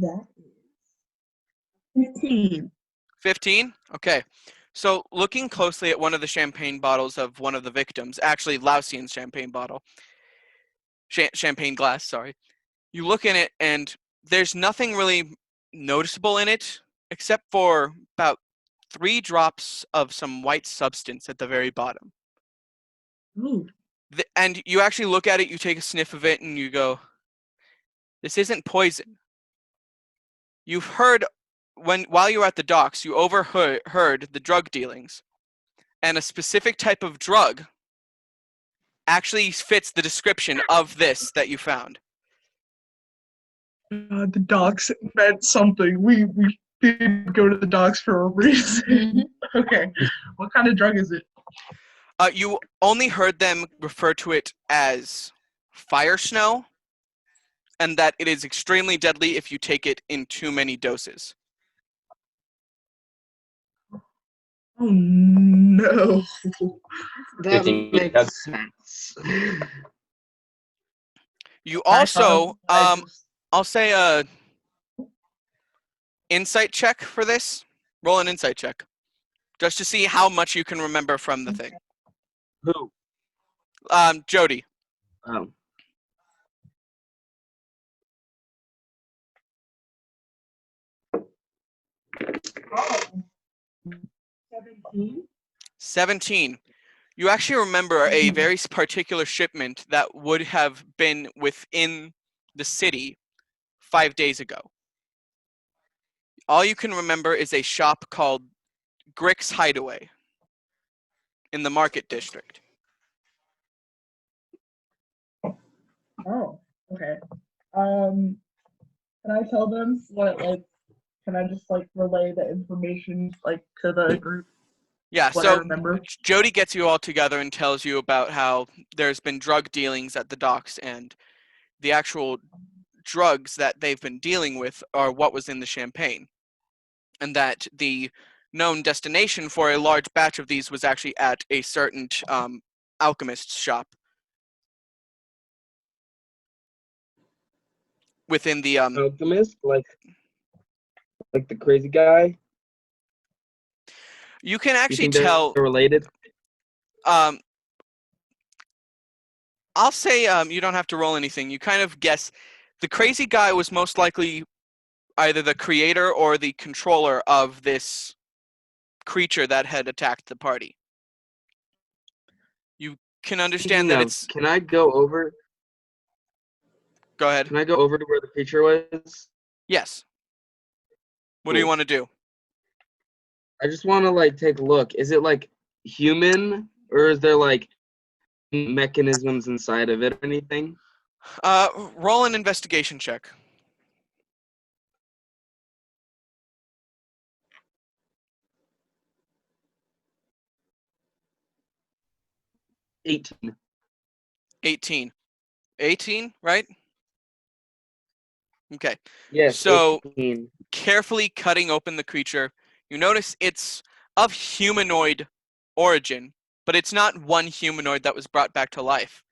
that is 15. 15? Okay. So looking closely at one of the champagne bottles of one of the victims, actually Laucian's champagne bottle, champagne glass, sorry. You look in it and there's nothing really noticeable in it except for about 3 drops of some white substance at the very bottom. Ooh. And you actually look at it, you take a sniff of it, and you go, this isn't poison. You've heard, while you were at the docks, you overheard the drug dealings. And a specific type of drug actually fits the description of this that you found. The docks meant something. We did go to the docks for a reason. Okay. What kind of drug is it? You only heard them refer to it as fire snow, and that it is extremely deadly if you take it in too many doses. Oh no. That 15 makes sense. You I also, thought I'll say a insight check for this. Roll an insight check, just to see how much you can remember from the thing. Who? Jody. Oh. Oh. 17? 17. You actually remember a very particular shipment that would have been within the city 5 days ago. All you can remember is a shop called Grick's Hideaway in the Market District. Oh, okay. Can I tell them what, like, can I just, like, relay the information, like, to the group? Yeah, What I so remember? Jody gets you all together and tells you about how there's been drug dealings at the docks, and the actual drugs that they've been dealing with are what was in the champagne. And that the known destination for a large batch of these was actually at a certain alchemist's shop within the Alchemist? Like the crazy guy? You can You actually think they're tell. related? Um, I'll say you don't have to roll anything. You kind of guess. The crazy guy was most likely either the creator or the controller of this creature that had attacked the party. You can understand Speaking that of, it's. can I go over? Go ahead. Can I go over to where the creature was? Yes. What do you Cool. want to do? I just want to like take a look. Is it like human, or is there like mechanisms inside of it or anything? Roll an investigation check. 18. 18. 18, right? Okay. Yes, So 18. carefully cutting open the creature, you notice it's of humanoid origin, but it's not one humanoid that was brought back to life.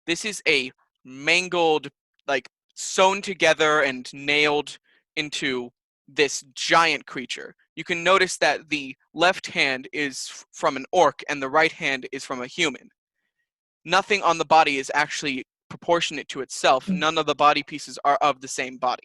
This is a mangled, like sewn together and nailed into this giant creature. You can notice that the left hand is from an orc and the right hand is from a human. Nothing on the body is actually proportionate to itself. None of the body pieces are of the same body.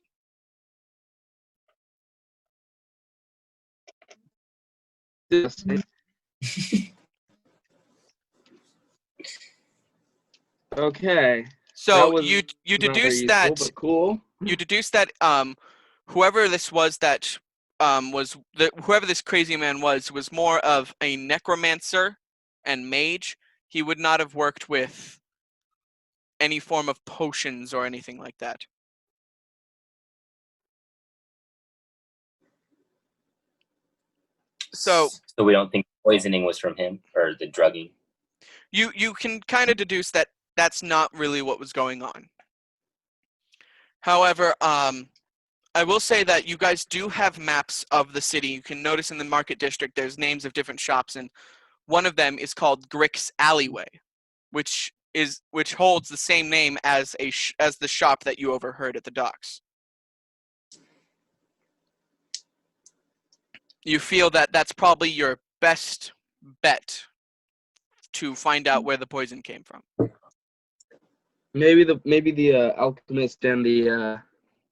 Okay. So That was you not very deduce useful, that but cool. whoever this was that whoever this crazy man was more of a necromancer and mage. He would not have worked with any form of potions or anything like that. So So we don't think poisoning was from him or the drugging. you can kind of deduce that that's not really what was going on. However, I will say that you guys do have maps of the city. You can notice in the market district there's names of different shops, and one of them is called Grick's Alleyway, which holds the same name as as the shop that you overheard at the docks. You feel that that's probably your best bet to find out where the poison came from. Maybe the alchemist and the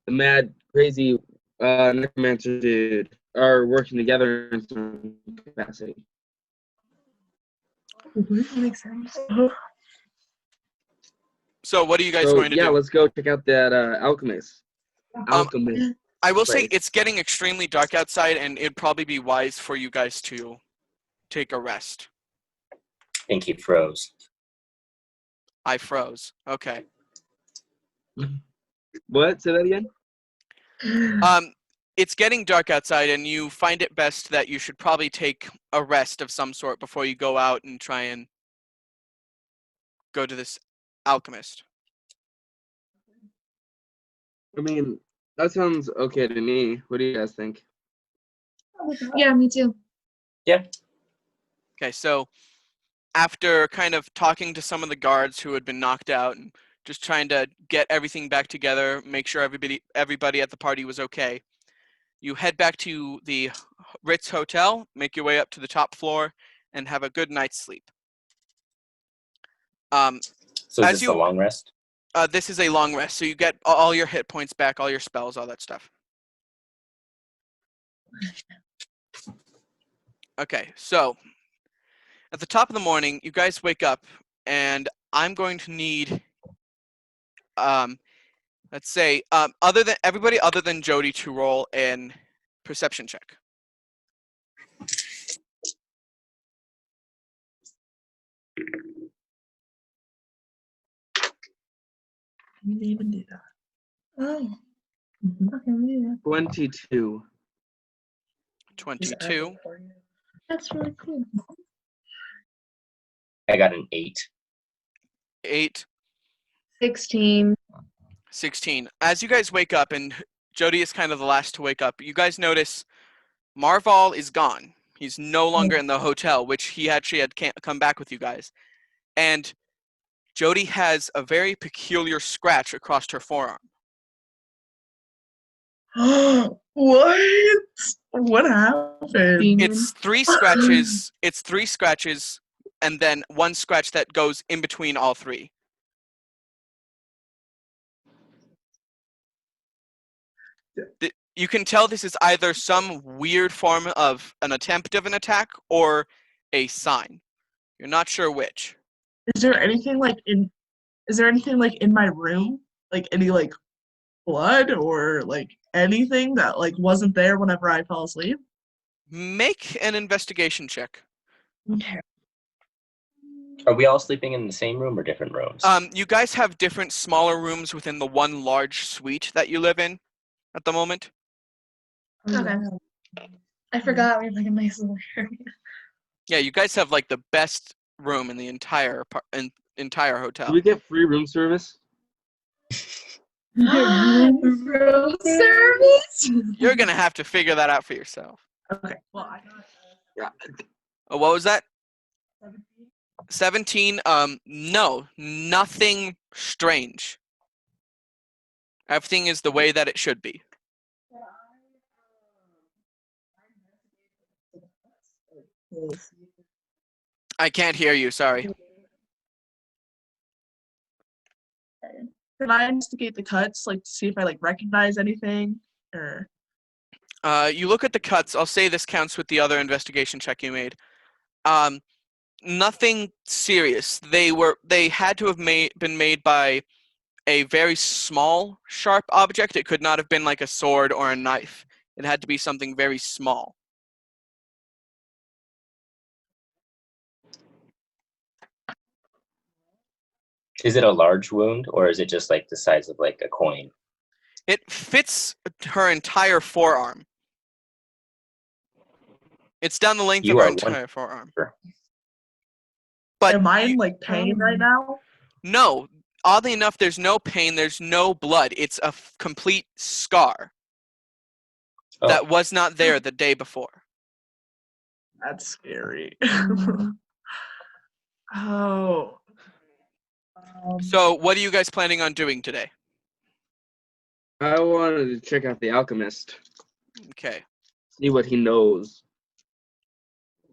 mad crazy necromancer dude are working together in some capacity. That makes sense. So what are you guys So going to yeah, do? let's go check out that alchemist. Um, Alchemist. I will say place. it's getting extremely dark outside, and it'd probably be wise for you guys to take a rest. I think he froze. I froze. Okay. What? Say that again? It's getting dark outside, and you find it best that you should probably take a rest of some sort before you go out and try and go to this alchemist. I mean, that sounds okay to me. What do you guys think? Yeah, me too. Yeah. Okay, so after kind of talking to some of the guards who had been knocked out and just trying to get everything back together, make sure everybody at the party was okay, you head back to the Ritz Hotel, make your way up to the top floor, and have a good night's sleep. So is As this a long rest? this is a long rest, so you get all your hit points back, all your spells, all that stuff. Okay, so at the top of the morning, you guys wake up, and I'm going to need, let's say, everybody other than Jody to roll an perception check. You didn't even do that. Oh, Mhm. okay, we do that. 22. 22. That's really cool. I got an 8. 8. 16. 16. As you guys wake up, and Jody is kind of the last to wake up, you guys notice Marval is gone. He's no longer in the hotel, which he actually had come back with you guys. And Jody has a very peculiar scratch across her forearm. What? What happened? It's 3 scratches. It's 3 scratches, and then 1 scratch that goes in between all 3. You can tell this is either some weird form of an attempt of an attack or a sign. You're not sure which. Is there anything like in? Is there anything like in my room? Like any like blood or like anything that like wasn't there whenever I fell asleep? Make an investigation check. Okay. Are we all sleeping in the same room or different rooms? You guys have different smaller rooms within the one large suite that you live in at the moment. Okay. I forgot we have like a nice little area. Yeah, you guys have like the best room in the entire entire hotel. Do we get free room service? Room service? You're gonna have to figure that out for yourself. Okay. Well, I got Yeah. Oh, what was that? 17. No, nothing strange. Everything is the way that it should be. I can't hear you. Sorry. Can I investigate the cuts, like to see if I like recognize anything, or? You look at the cuts. I'll say this counts with the other investigation check you made. Nothing serious. They had to have been made by a very small, sharp object. It could not have been like a sword or a knife. It had to be something very small. Is it a large wound, or is it just like the size of like a coin? It fits her entire forearm. It's down the length You of her are one. entire forearm. But Am I in like pain right now? no, oddly enough, there's no pain. There's no blood. It's a complete scar Oh. that was not there the day before. That's scary. Oh. So, what are you guys planning on doing today? I wanted to check out the alchemist, Okay. see what he knows.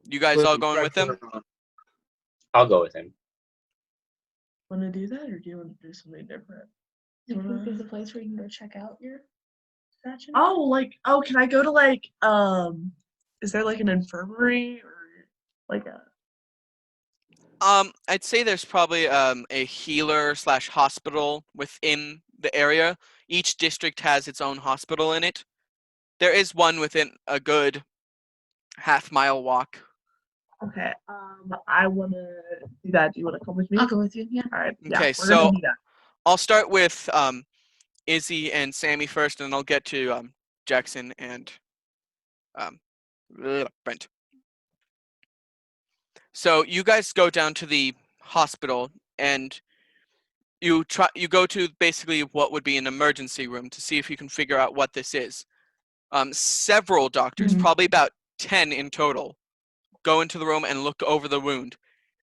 You guys all going with him? I'll go with him. Want to do that, or do you want to do something different? There's a place where you can go check out your statue. Oh, can I go to like is there like an infirmary or like a? I'd say there's probably a healer / hospital within the area. Each district has its own hospital in it. There is one within a good half-mile walk. Okay. I want to do that. Do you want to come with me? I'll go with you. Yeah. All right. Okay, Yeah, we're so gonna do that. I'll start with Izzy and Sammy first, and I'll get to Jackson and Brent. So you guys go down to the hospital, and you go to basically what would be an emergency room to see if you can figure out what this is. Several doctors, probably about 10 in total, go into the room and look over the wound,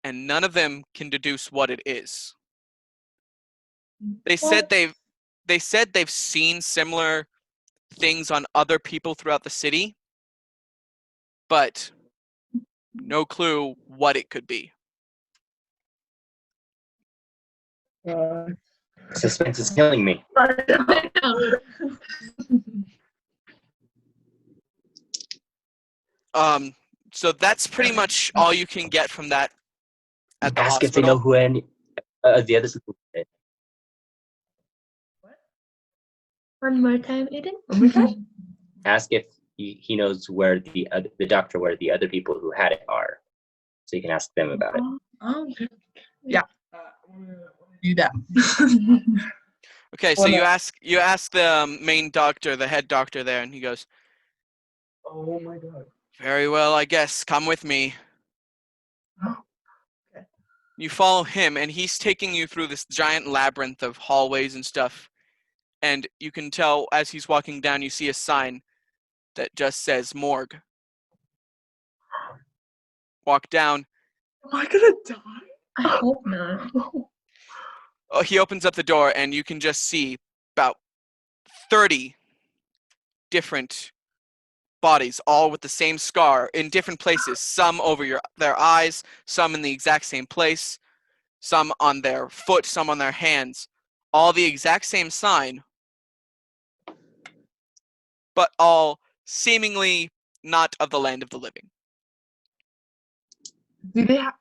and none of them can deduce what it is. They said they've seen similar things on other people throughout the city, but no clue what it could be. Suspense is killing me. So that's pretty much all you can get from that at the Ask if they know hospital. who any the others. One more time, Aiden. Ask if he knows where the doctor where the other people who had it are, so you can ask them about it. Oh. Yeah. Do that. Okay, so you ask the main doctor, the head doctor there, and he goes, Oh my god. "Very well, I guess. Come with me." Okay. You follow him, and he's taking you through this giant labyrinth of hallways and stuff. And you can tell as he's walking down, you see a sign that just says morgue. Walk down. Am I gonna die? I hope not. Oh, he opens up the door, and you can just see about 30 different bodies, all with the same scar in different places. Some over their eyes, some in the exact same place, some on their foot, some on their hands. All the exact same sign, but all seemingly not of the land of the living. Do they have?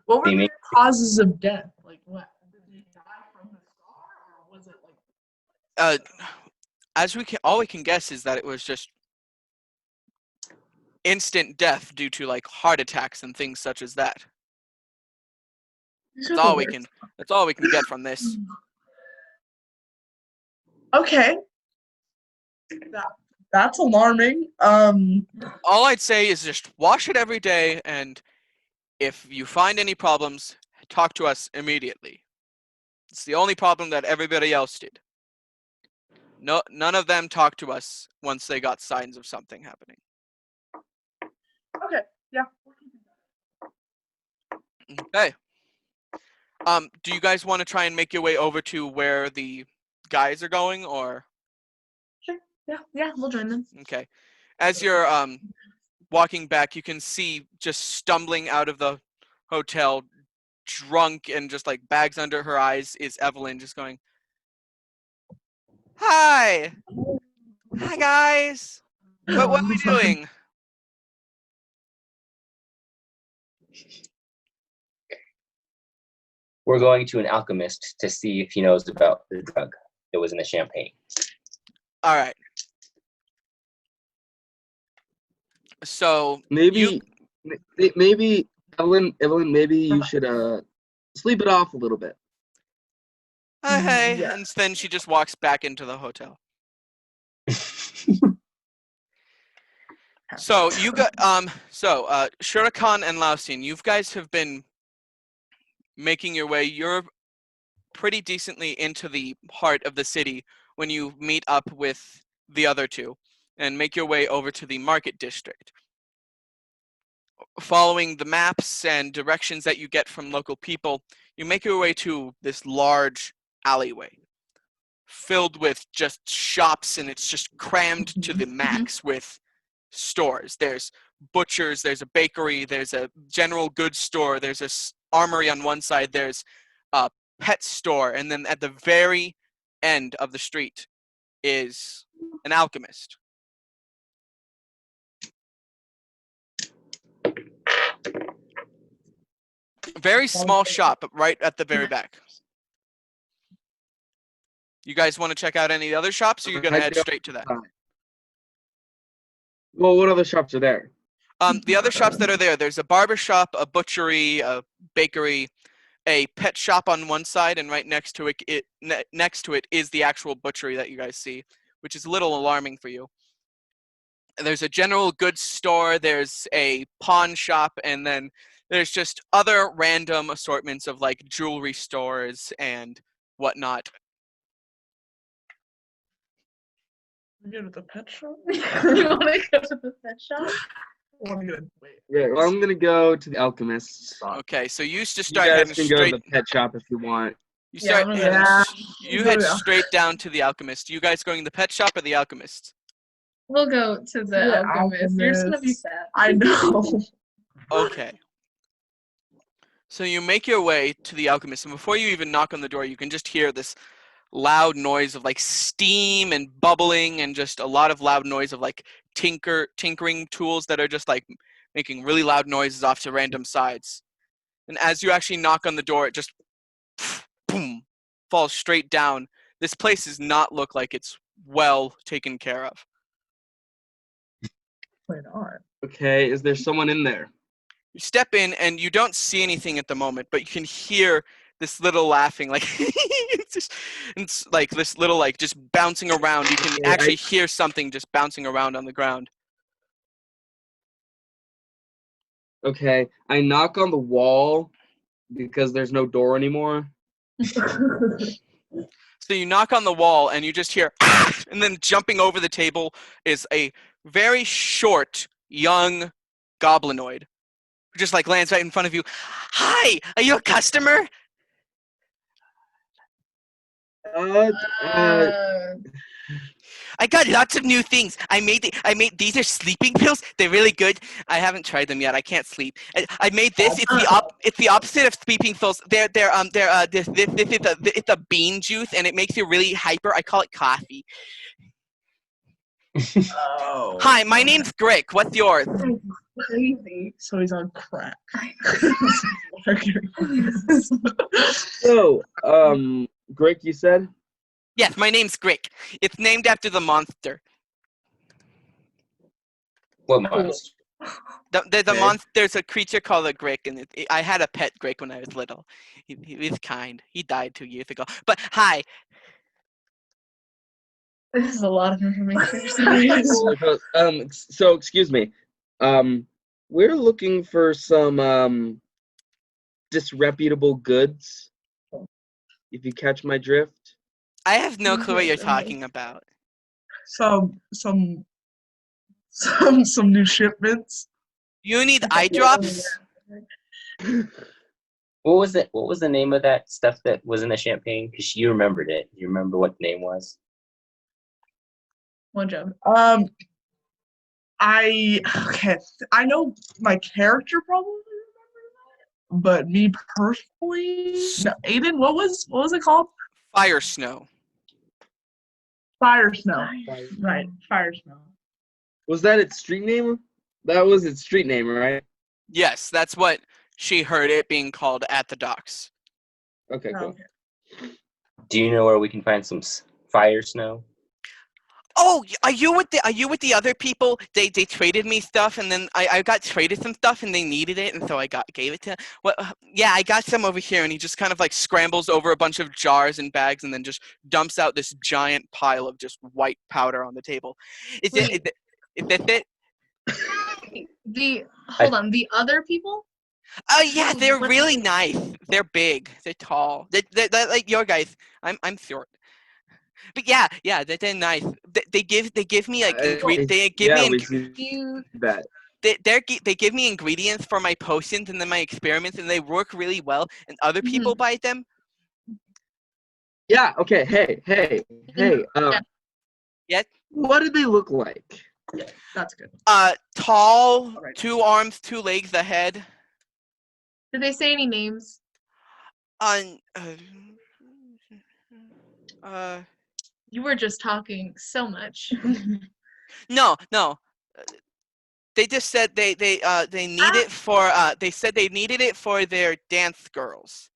What were They the make- causes of death? Like what? Did they die from the scar, or was it like? All we can guess is that it was just instant death due to like heart attacks and things such as that. These That's are the all we worst. can. That's all we can get from this. Okay. That's alarming. All I'd say is just wash it every day, and if you find any problems, talk to us immediately. It's the only problem that everybody else did. No, none of them talked to us once they got signs of something happening. Okay. Yeah. Okay. Do you guys want to try and make your way over to where the guys are going, or? Sure. Yeah. We'll join them. Okay. As you're walking back, you can see just stumbling out of the hotel, drunk and just like bags under her eyes, is Evelyn, just going, "Hi, hi guys. What are we doing?" We're going to an alchemist to see if he knows about the drug that was in the champagne. All right. So Maybe Evelyn, maybe you should sleep it off a little bit. hey, Yeah. and then she just walks back into the hotel. So you got Shurikan and Lausin, you guys have been making your way. You're pretty decently into the heart of the city when you meet up with the other two and make your way over to the market district. Following the maps and directions that you get from local people, you make your way to this large alleyway filled with just shops, and it's just crammed to the max with stores. There's butchers, there's a bakery, there's a general goods store, there's a armory on one side, there's a pet store, and then at the very end of the street is an alchemist. Very small shop, but right at the very back. You guys want to check out any other shops, or you're gonna head straight to that? Well, what other shops are there? The other shops that are there, there's a barber shop, a butchery, a bakery, a pet shop on one side, and right next to it is the actual butchery that you guys see, which is a little alarming for you. There's a general goods store, there's a pawn shop, and then there's just other random assortments of like jewelry stores and whatnot. We go to the pet shop. You want to go to the pet shop? Yeah, well, I'm gonna go to the alchemist. Okay, so you just You start guys heading can go straight. to the pet shop if you want. You Yeah, start I'm heading, gonna- you Go head to- straight down to the alchemist. You guys going to the pet shop or the alchemist? We'll go to the alchemist. You're just gonna be Alchemist. sad. I know. Okay. So you make your way to the alchemist, and before you even knock on the door, you can just hear this loud noise of like steam and bubbling, and just a lot of loud noise of like tinkering tools that are just like making really loud noises off to random sides. And as you actually knock on the door, it just boom falls straight down. This place does not look like it's well taken care of. Wait, alright. Okay, is there someone in there? You step in and you don't see anything at the moment, but you can hear this little laughing, like it's like this little like just bouncing around. You can Okay, actually hear something just bouncing around on the ground. Okay, I knock on the wall because there's no door anymore. So you knock on the wall and you just hear, and then jumping over the table is a very short, young goblinoid who just like lands right in front of you. Hi, are you a customer? I got lots of new things. I made these are sleeping pills. They're really good. I haven't tried them yet. I can't sleep. I made this. It's the opposite of sleeping pills. It's a bean juice and it makes you really hyper. I call it coffee. Oh. Hi, my name's Greg. What's yours? Crazy. So he's on crack. So, Greg, you said? Yes, my name's Greg. It's named after the monster. What monster? There's a creature called a Greg, and I had a pet Greg when I was little. He was kind. He died 2 years ago. But hi. This is a lot of information. So excuse me. We're looking for some disreputable goods. If you catch my drift. I have no clue what you're talking about. Some new shipments. You need eye drops? What was it? What was the name of that stuff that was in the champagne? Because you remembered it. You remember what the name was? One job. I know my character probably remembers that, but me personally, no. Aiden, what was it called? Fire snow. Fire snow. Right, fire snow. Was that its street name? That was its street name, right? Yes, that's what she heard it being called at the docks. Okay, cool. Okay. Do you know where we can find some fire snow? Oh, are you with the other people? They traded me stuff, and then I got traded some stuff, and they needed it, and so I gave it to. Well, yeah, I got some over here, and he just kind of like scrambles over a bunch of jars and bags, and then just dumps out this giant pile of just white powder on the table. Is this it? Hold on, the other people? Oh yeah, they're really nice. They're big. They're tall. They're like your guys. I'm short. But yeah, they're nice. They give me like they give me we see that. they give me ingredients for my potions and then my experiments, and they work really well. And other people buy them. Yeah. Okay. Hey. Yes. What do they look like? That's good. Tall, Alright. 2 arms, 2 legs, a head. Did they say any names? You were just talking so much. No. They just said they need it for they said they needed it for their dance girls.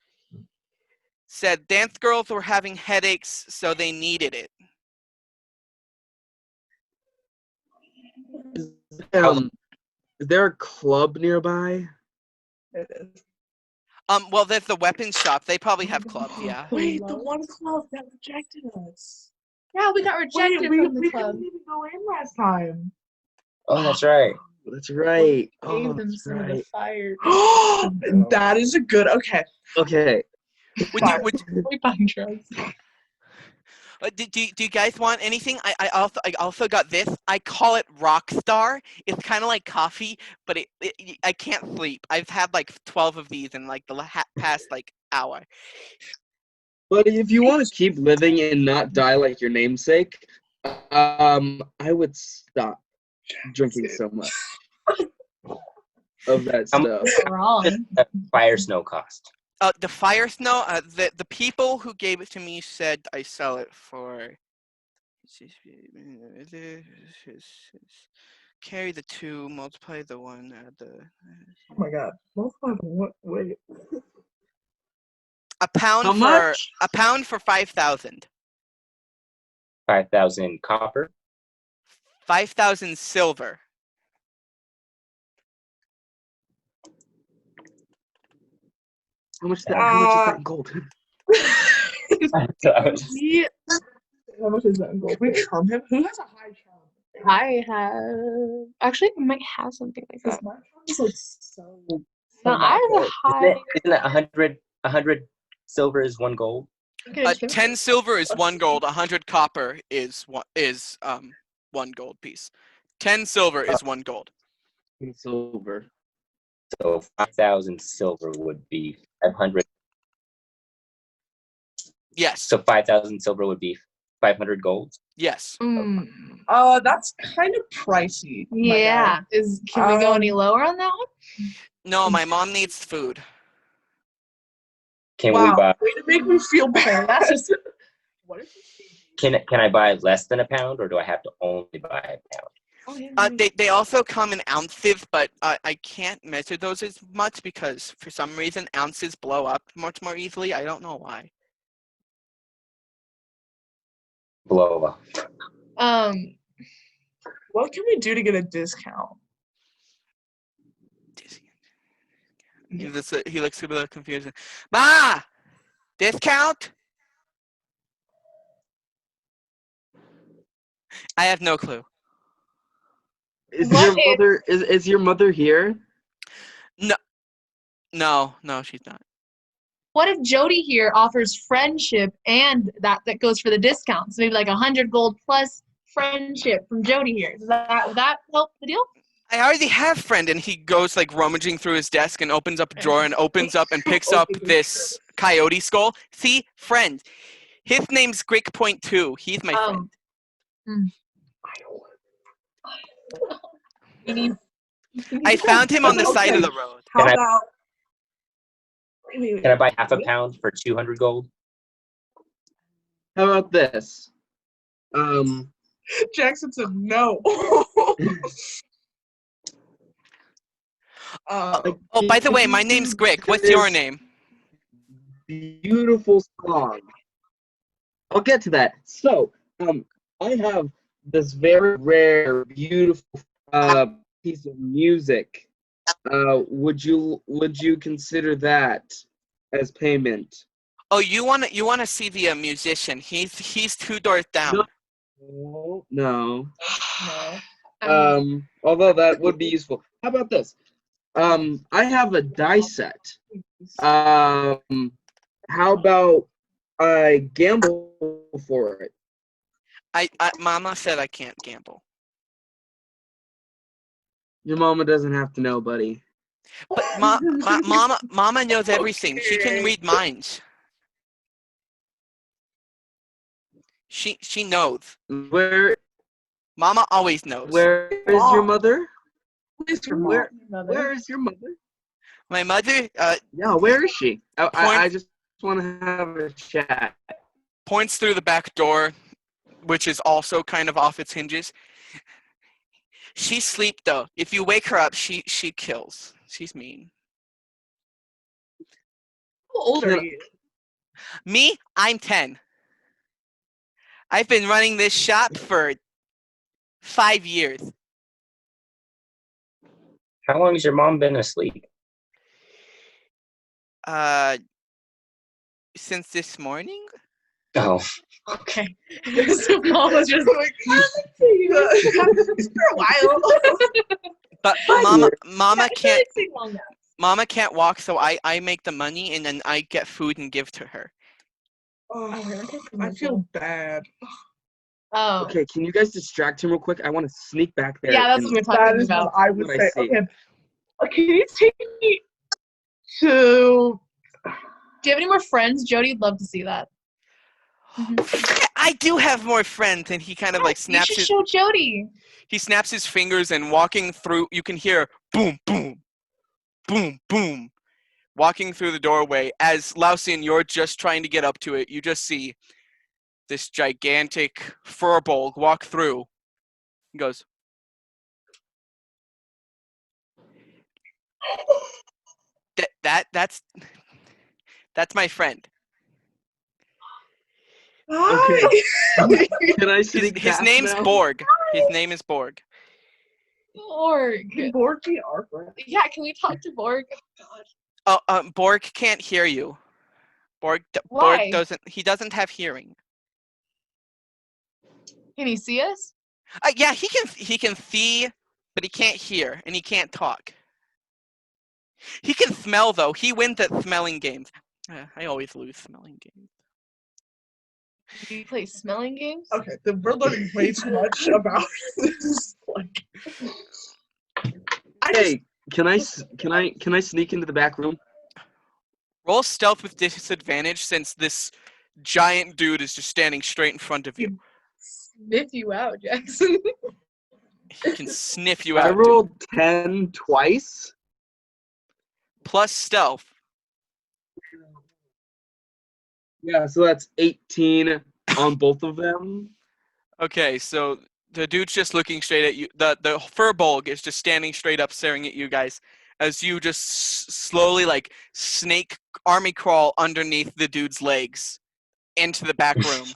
Said dance girls were having headaches, so they needed it. Is there a club nearby? It is. Well, there's the weapons shop. They probably have clubs, yeah. Wait, the one club that rejected us. Yeah, we got rejected from the we club. couldn't even go in last time. Oh, that's right. That's right. Gave them some of the fire. That is a good. Okay. Would We buying drugs. do you guys want anything? I also got this. I call it Rockstar. It's kind of like coffee, but I can't sleep. I've had like 12 of these in like the past like hour. But if you want to keep living and not die like your namesake, I would stop drinking so much of that stuff. Wrong. Fire snow cost. The fire snow. The people who gave it to me said I sell it for. Carry the 2, multiply the 1, add the. Oh my god. What? Wait. A pound How for much? a pound for 5,000. 5,000 copper. 5,000 silver. How much is that in gold? How much is that in gold? Can we charm him? Who has a high charm? I have. Actually, I might have something like that. My charm is like so. No, I have a high. Isn't it 100 silver is 1 gold? 10 silver is 1 gold. 100 copper is 1 gold piece. 10 silver is 1 gold. Silver. So 5,000 silver would be 500. Yes. So 5,000 silver would be 500 gold. Yes. That's kind of pricey. my Yeah. guy. Can we go any lower on that one? No, my mom needs food. Can we Wow, buy? way to make me feel bad. That's just What if Can I buy less than a pound, or do I have to only buy a pound? They also come in ounces, but I can't measure those as much because for some reason ounces blow up much more easily. I don't know why. Blow up. what can we do to get a discount? He looks a little confused. Ma, discount? I have no clue. Is What your if- mother is your mother here? No, she's not. What if Jody here offers friendship and that goes for the discounts? Maybe like 100 gold plus friendship from Jody here. Would that help the deal? I already have friend, and he goes like rummaging through his desk and opens up a drawer and opens up and picks up this coyote skull. See, friend. His name's Grick.2. He's my friend. I found him on the side of the road. How Can I- about? Wait. Can I buy half a pound for 200 gold? How about this? Jackson said no. Oh, by the way, my name's Grick. What's your name? Beautiful song. I'll get to that. So, I have this very rare, beautiful piece of music. Would you consider that as payment? Oh, you wanna see the musician? He's 2 doors down. No. No. Although that would be useful. How about this? I have a die set. How about I gamble for it? Mama said I can't gamble. Your mama doesn't have to know, buddy. But Mama knows everything. She can read minds. She knows. Where Mama always knows. is your mother? Where's your Where mother? where is your mother? My mother Yeah, where is she? I Point- just want to have a chat. points through the back door, which is also kind of off its hinges. She's asleep though. If you wake her up, she kills. She's mean. How old are you? Me, I'm 10. I've been running this shop for 5 years. How long has your mom been asleep? Since this morning? Oh, Okay. So mom was just like, For a while. But Mama can't Mama can't walk, so I make the money and then I get food and give to her. I feel bad. Oh. Okay, can you guys distract him real quick? I want to sneak back there. Yeah, that's and- what we're That talking is about. what I would What I say. see. Okay. Can you take me to? Do you have any more friends? Jody'd love to see that. I do have more friends, and he kind of like You snaps should his show Jody. he snaps his fingers, and walking through you can hear boom boom boom boom walking through the doorway. As Lausian, you're just trying to get up to it, you just see this gigantic furbolg walk through. He goes, that's my friend. Okay. Can I sneak His past name's now? Borg. His name is Borg. Borg. Can Borg be our friend? Yeah, can we talk to Borg? Oh, Borg can't hear you. Borg Why? doesn't have hearing. Can he see us? Yeah, he can see, but he can't hear and he can't talk. He can smell though. He wins at smelling games. I always lose smelling games. Do you play smelling games? Okay, then we're learning way too much about this. Like, Hey, can I sneak into the back room? Roll stealth with disadvantage since this giant dude is just standing straight in front of you. Sniff you out, Jackson. He can sniff you I out. rolled 10 twice. Plus stealth. Yeah, so that's 18 on both of them. Okay, so the dude's just looking straight at you. The furbolg is just standing straight up, staring at you guys, as you just slowly like snake army crawl underneath the dude's legs into the back room.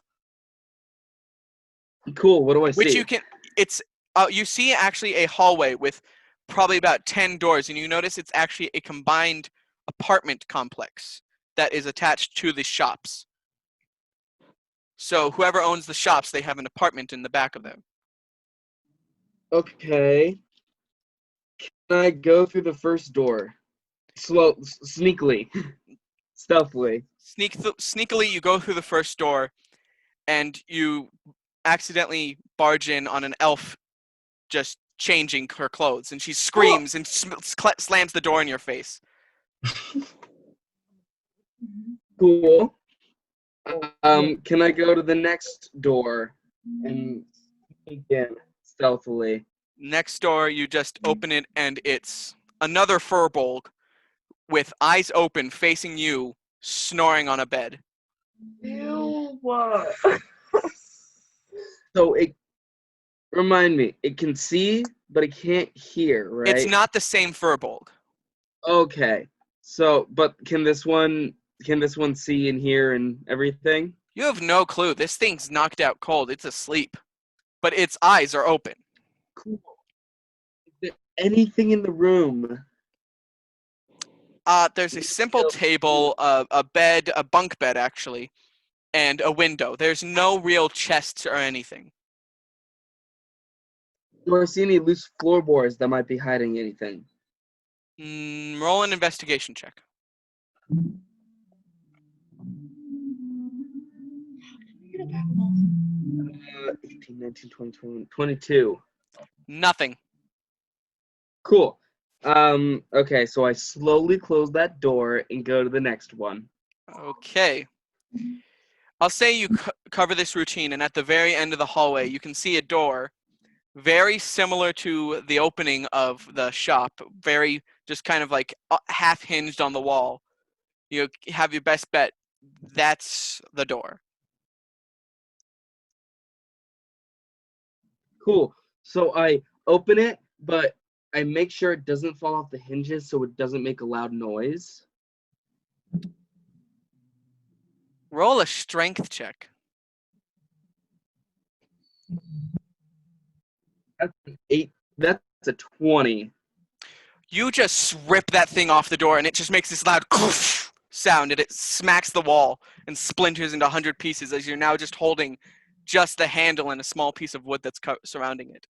Cool. What do I Which see? you can. It's you see actually a hallway with probably about 10 doors, and you notice it's actually a combined apartment complex that is attached to the shops. So whoever owns the shops, they have an apartment in the back of them. Okay. Can I go through the first door? Sneakily. Stealthily. Sneakily, you go through the first door, and you accidentally barge in on an elf just changing her clothes, and she screams and slams the door in your face. Cool. Can I go to the next door and sneak in stealthily? Next door, you just open it, and it's another furbolg with eyes open, facing you, snoring on a bed. Ew. So remind me, it can see, but it can't hear, right? It's not the same furbolg. Okay. So, but can this one see and hear and everything? You have no clue. This thing's knocked out cold. It's asleep. But its eyes are open. Cool. Is there anything in the room? There's a simple table, a bed, a bunk bed actually, and a window. There's no real chests or anything. Do I see any loose floorboards that might be hiding anything? Roll an investigation check. 18, 19, 20, 22. Nothing. Cool. Okay, so I slowly close that door and go to the next one. Okay. I'll say you cover this routine, and at the very end of the hallway, you can see a door very similar to the opening of the shop, very just kind of like half hinged on the wall. You have your best bet. That's the door. Cool. So I open it, but I make sure it doesn't fall off the hinges so it doesn't make a loud noise. Roll a strength check. That's an 8. That's a 20. You just rip that thing off the door, and it just makes this loud sound, and it smacks the wall and splinters into 100 pieces as you're now just holding just the handle and a small piece of wood that's surrounding it.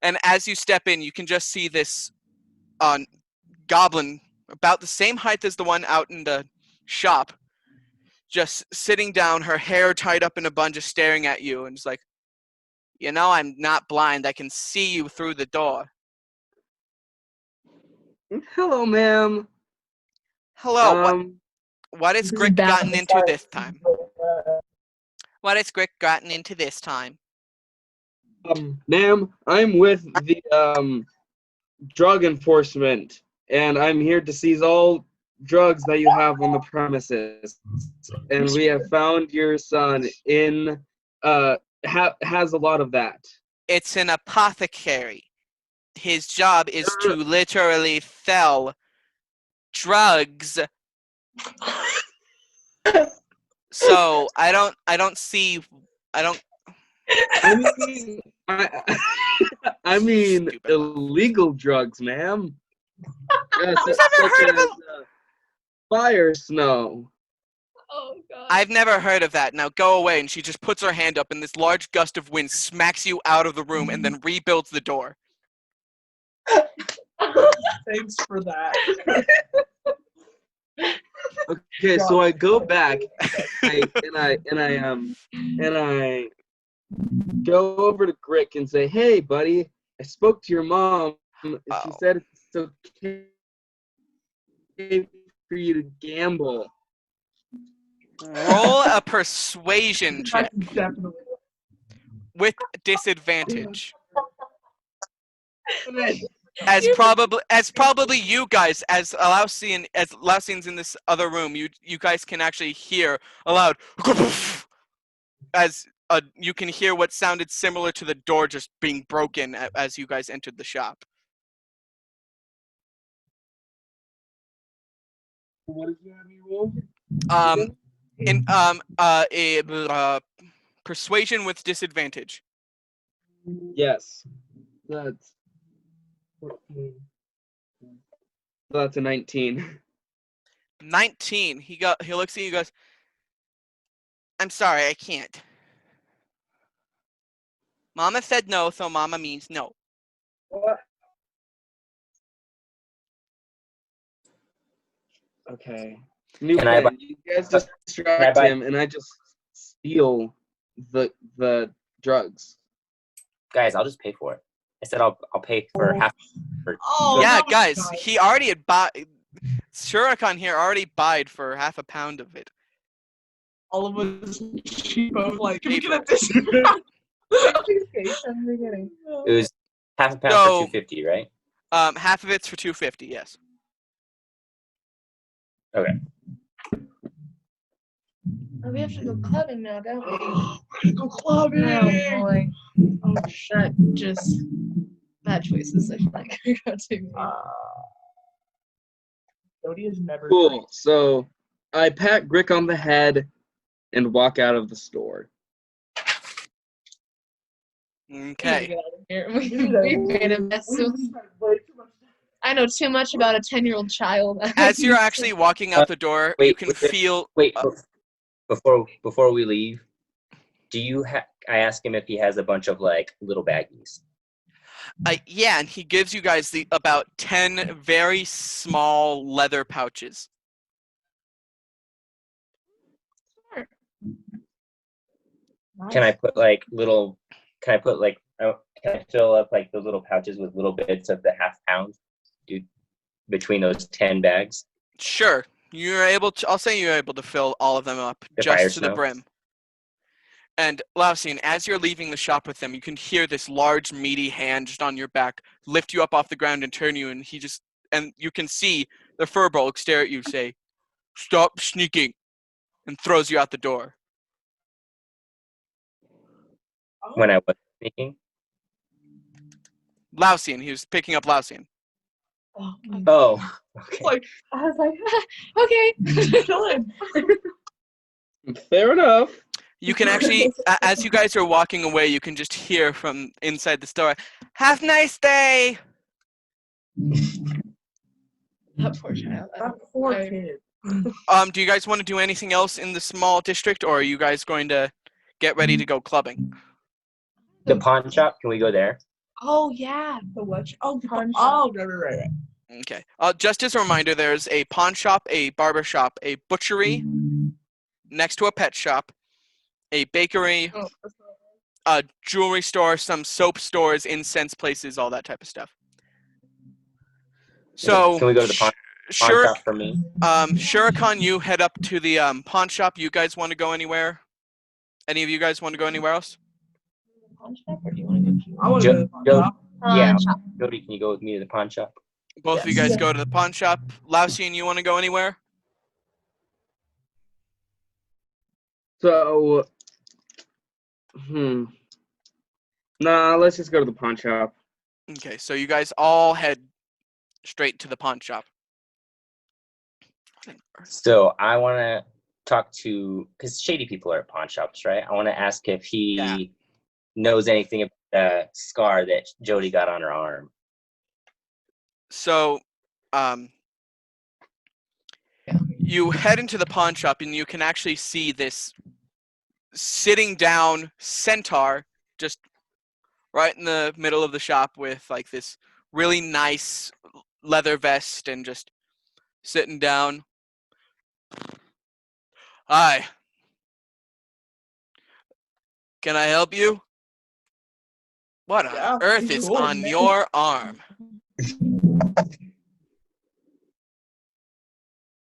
And as you step in, you can just see this goblin about the same height as the one out in the shop, just sitting down, her hair tied up in a bun, just staring at you, and just like, you know, I'm not blind. I can see you through the door. Hello, ma'am. Hello, what has Grick gotten into this time? What has Grick gotten into this time? Ma'am, I'm with the drug enforcement, and I'm here to seize all drugs that you have on the premises. And we have found your son in has a lot of that. It's an apothecary. His job is to literally sell drugs. So I don't see. I mean Stupid. illegal drugs, ma'am. I've never heard of a. Fire snow. Oh god. I've never heard of that. Now go away. And she just puts her hand up, and this large gust of wind smacks you out of the room, and then rebuilds the door. Thanks for that. Okay, so I go back, and I go over to Grick and say, "Hey, buddy, I spoke to your mom. And she said it's okay for you to gamble." Roll a persuasion check That's definitely. with disadvantage. Good. As probably you guys, as Lausian's in this other room, you guys can actually hear a loud as you can hear what sounded similar to the door just being broken as you guys entered the shop. What does that mean, roll? Persuasion with disadvantage. Yes. That's 14. That's a 19. 19. He looks at you and goes, I'm sorry, I can't. Mama said no, so mama means no. What? Okay. New Can I plan. You guys distract him, and I just steal the drugs. Guys, I'll just pay for it. I said I'll pay for half. Oh, Yeah, that was guys, nice. he already had bought. Shurikan here already buyed for half a pound of it. All of us cheapo, like, can we Cheapo. get this? It was half a pound So- for $2.50, right? Half of it's for $2.50. Yes. Okay. Oh, we have to go clubbing now, don't we? Go clubbing. Oh boy. Oh shit. Just bad choices. I feel like we got to. Jody is never Cool. So I pat Grick on the head and walk out of the store. Okay. We made a mess. I know too much about a 10-year-old child. As you're actually walking out the door, you can feel. Wait. Before we leave, do you I ask him if he has a bunch of like little baggies. Yeah, and he gives you guys about 10 very small leather pouches. Can I put like little? Can I put like? Can I fill up like the little pouches with little bits of the half pound, dude, between those 10 bags? Sure. You're able to. I'll say you're able to fill all of them up The fire just to the snow? brim. And Lausian, as you're leaving the shop with them, you can hear this large, meaty hand just on your back lift you up off the ground and turn you. And you can see the furball stare at you, say, "Stop sneaking," and throws you out the door. When I was sneaking. Lausian, he was picking up Lausian. Oh. Okay. Like, I was like, okay. Dylan. Fair enough. You can actually, as you guys are walking away, you can just hear from inside the store, "Have a nice day." That poor child. That poor kid. Do you guys want to do anything else in the small district, or are you guys going to get ready to go clubbing? The pawn shop. Can we go there? Oh yeah. The what? Oh, Pawn oh, right. Okay. Just as a reminder, there's a pawn shop, a barber shop, a butchery next to a pet shop, a bakery, a jewelry store, some soap stores, incense places, all that type of stuff. So, Can we go to the pawn shop for me? Shurikan, you head up to the pawn shop. You guys want to go anywhere? Any of you guys want to go anywhere else? Pawn shop, or do you want to go? I want to go to the pawn shop. Yeah. Pawn shop. Jody, can you go with me to the pawn shop? Both of you guys go to the pawn shop. Lausian, you want to go anywhere? So, nah, let's just go to the pawn shop. Okay, so you guys all head straight to the pawn shop. So I want to talk to, because shady people are at pawn shops, right? I want to ask if he knows anything about the scar that Jody got on her arm. So, you head into the pawn shop and you can actually see this sitting down centaur just right in the middle of the shop with like this really nice leather vest and just sitting down. "Hi. Can I help you? What on earth is on your arm?"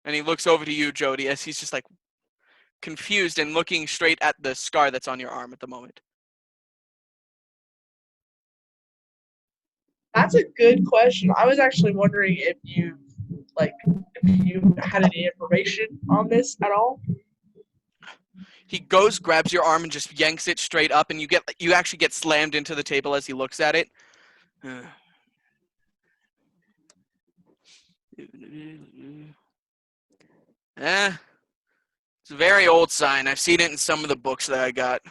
And he looks over to you, Jody, as he's just like, confused and looking straight at the scar that's on your arm at the moment. That's a good question. I was actually wondering if you had any information on this at all. He goes, grabs your arm, and just yanks it straight up, and you actually get slammed into the table as he looks at it. It's a very old sign. I've seen it in some of the books that I got.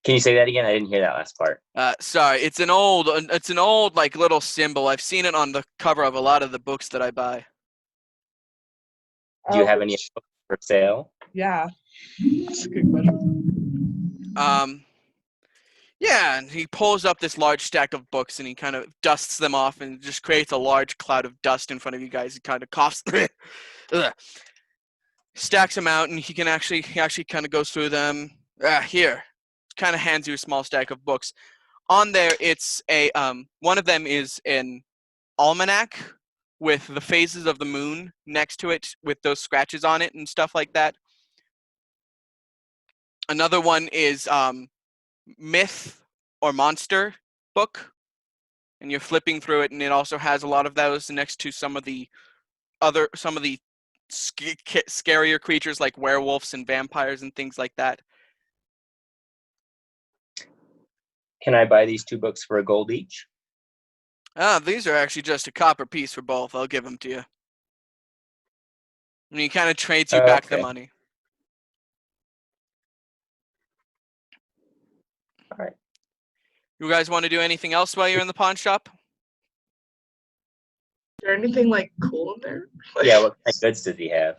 Can you say that again? I didn't hear that last part. Sorry, it's an old like little symbol. I've seen it on the cover of a lot of the books that I buy. Do you have any books for sale? Yeah, that's a good question. Yeah, and he pulls up this large stack of books and he kind of dusts them off and just creates a large cloud of dust in front of you guys. He kind of coughs, stacks them out, and he actually kind of goes through them. Here, kind of hands you a small stack of books. On there, it's a one of them is an almanac with the phases of the moon next to it with those scratches on it and stuff like that. Another one is myth or monster book, and you're flipping through it, and it also has a lot of those next to some of the scarier creatures like werewolves and vampires and things like that. Can I buy these 2 books for $1 each? These are actually just a copper piece for both. I'll give them to you. And he kind of trades you back the money. All right. You guys want to do anything else while you're in the pawn shop? Is there anything like cool in there? Yeah, what kind of goods does he have?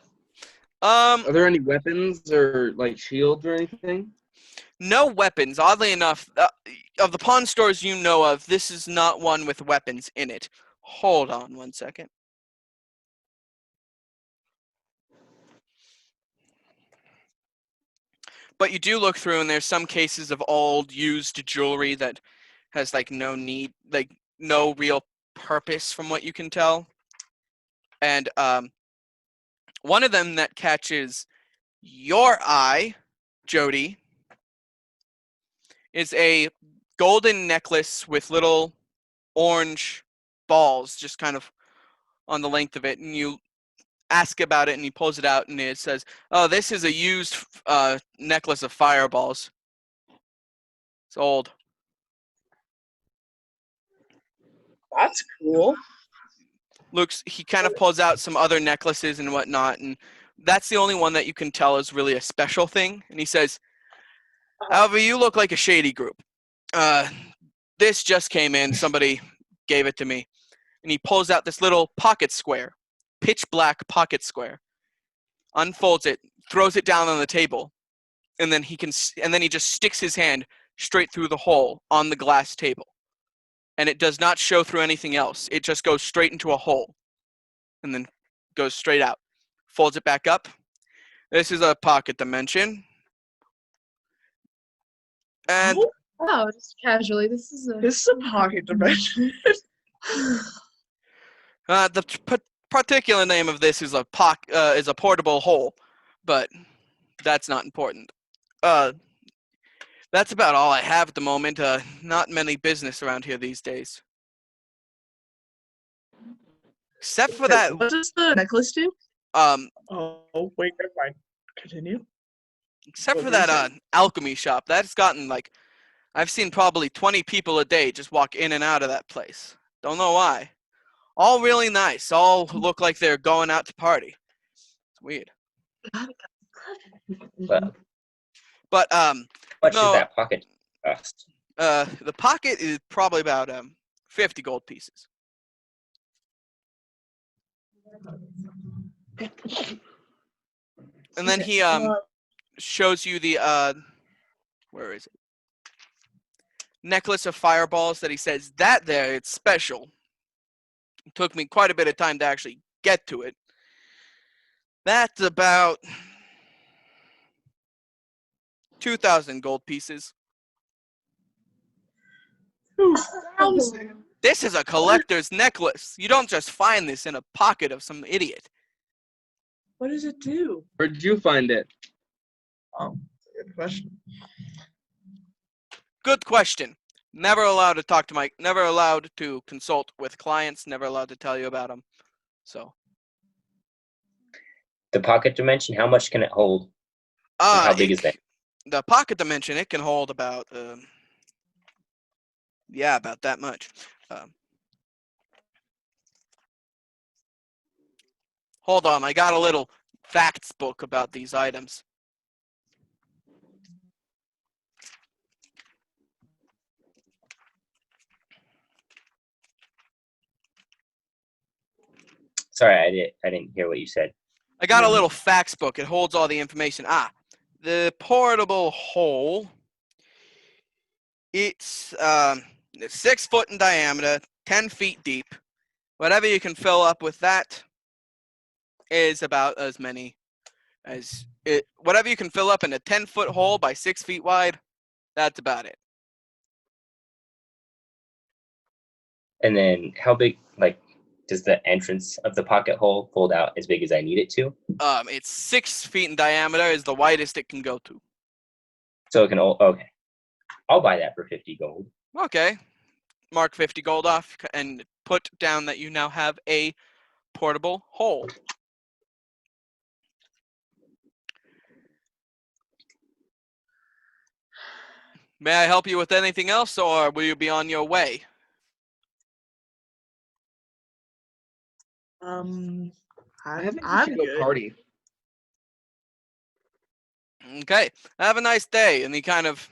Are there any weapons or like shields or anything? No weapons. Oddly enough, of the pawn stores you know of, this is not one with weapons in it. Hold on one second. But you do look through, and there's some cases of old, used jewelry that has like no real purpose, from what you can tell. And one of them that catches your eye, Jody, is a golden necklace with little orange balls just kind of on the length of it, and you ask about it, and he pulls it out, and it says, "Oh, this is a used necklace of fireballs. It's old." That's cool. He kind of pulls out some other necklaces and whatnot, and that's the only one that you can tell is really a special thing. And he says, "However, you look like a shady group. This just came in. Somebody gave it to me." And he pulls out this little pocket square, pitch black pocket square, unfolds it, throws it down on the table, and then he just sticks his hand straight through the hole on the glass table. And it does not show through anything else. It just goes straight into a hole and then goes straight out. Folds it back up. This is a pocket dimension. And Oh, just casually. This is a pocket dimension. the particular name of this is a portable hole, but that's not important. That's about all I have at the moment. Not many business around here these days. Except for that. What does the necklace do? Oh, wait, never mind. Continue. Except for that alchemy shop. That's gotten I've seen probably 20 people a day just walk in and out of that place. Don't know why. All really nice. All look like they're going out to party. It's weird. Well, but how much does that pocket cost? The pocket is probably about 50 gold pieces. And then he shows you the where is it? Necklace of fireballs that he says that there it's special. It took me quite a bit of time to actually get to it. That's about 2,000 gold pieces. 2,000. This is a collector's necklace. You don't just find this in a pocket of some idiot. What does it do? Where'd you find it? Oh, good question. Good question. Never allowed to talk to never allowed to consult with clients, never allowed to tell you about them. So. The pocket dimension, how much can it hold? And how big is that? The pocket dimension, it can hold about, about that much. Hold on, I got a little facts book about these items. Sorry, I didn't hear what you said. I got a little facts book. It holds all the information. The portable hole. It's 6 foot in diameter, 10 feet deep. Whatever you can fill up with that is about as many as it. Whatever you can fill up in a 10-foot hole by 6 feet wide, that's about it. And then how big, like, does the entrance of the pocket hole fold out as big as I need it to? It's 6 feet in diameter is the widest it can go to. So it can, okay. I'll buy that for 50 gold. Okay. Mark 50 gold off and put down that you now have a portable hole. May I help you with anything else, or will you be on your way? I think we I'm should go good. party. Okay. Have a nice day. And he kind of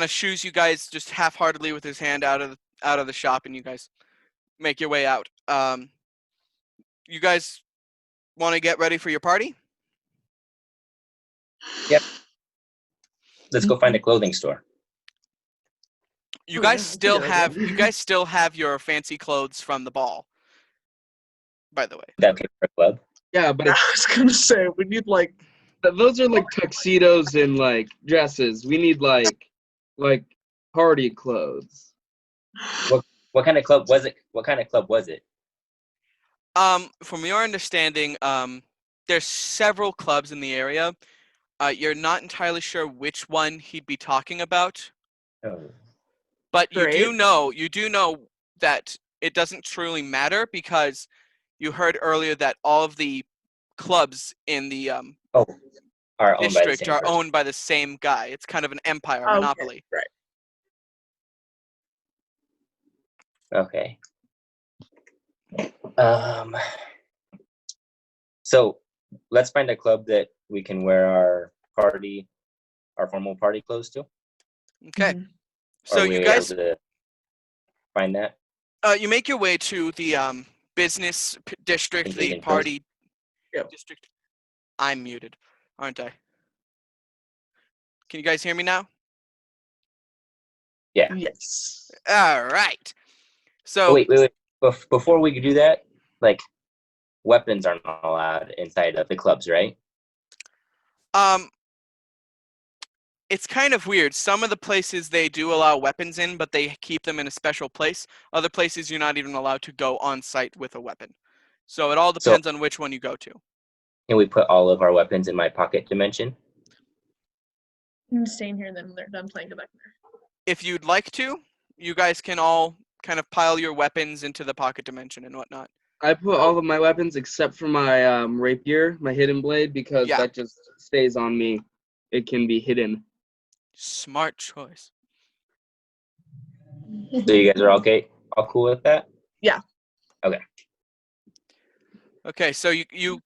shoos you guys just half-heartedly with his hand out of the shop, and you guys make your way out. You guys want to get ready for your party? Yep. Let's go find a clothing store. You guys still have your fancy clothes from the ball. By the way. That okay for a club? Yeah, but I was gonna say we need like those are like tuxedos and like dresses. We need like party clothes. What kind of club was it? What kind of club was it? From your understanding, there's several clubs in the area. You're not entirely sure which one he'd be talking about. Oh. But you Great. do know that it doesn't truly matter because you heard earlier that all of the clubs in the Are owned by the district same are person. owned by the same guy. It's kind of an empire, Okay, monopoly. right. Okay. So let's find a club that we can wear our formal party clothes to. Okay. Mhm. So Are we you guys, able to find that? you make your way to the business district, the Convenient party Yep. district. I'm muted, aren't I? Can you guys hear me now? Yeah. Yes. All right. So Oh, wait. Before we could do that, like, weapons are not allowed inside of the clubs, right? it's kind of weird. Some of the places they do allow weapons in, but they keep them in a special place. Other places you're not even allowed to go on site with a weapon. So it all depends on which one you go to. Can we put all of our weapons in my pocket dimension? I'm staying here, then when they're done playing, go back there. If you'd like to, you guys can all kind of pile your weapons into the pocket dimension and whatnot. I put all of my weapons except for my rapier, my hidden blade, because that just stays on me. It can be hidden. Smart choice. So you guys are all cool with that? Yeah. Okay. Okay, so you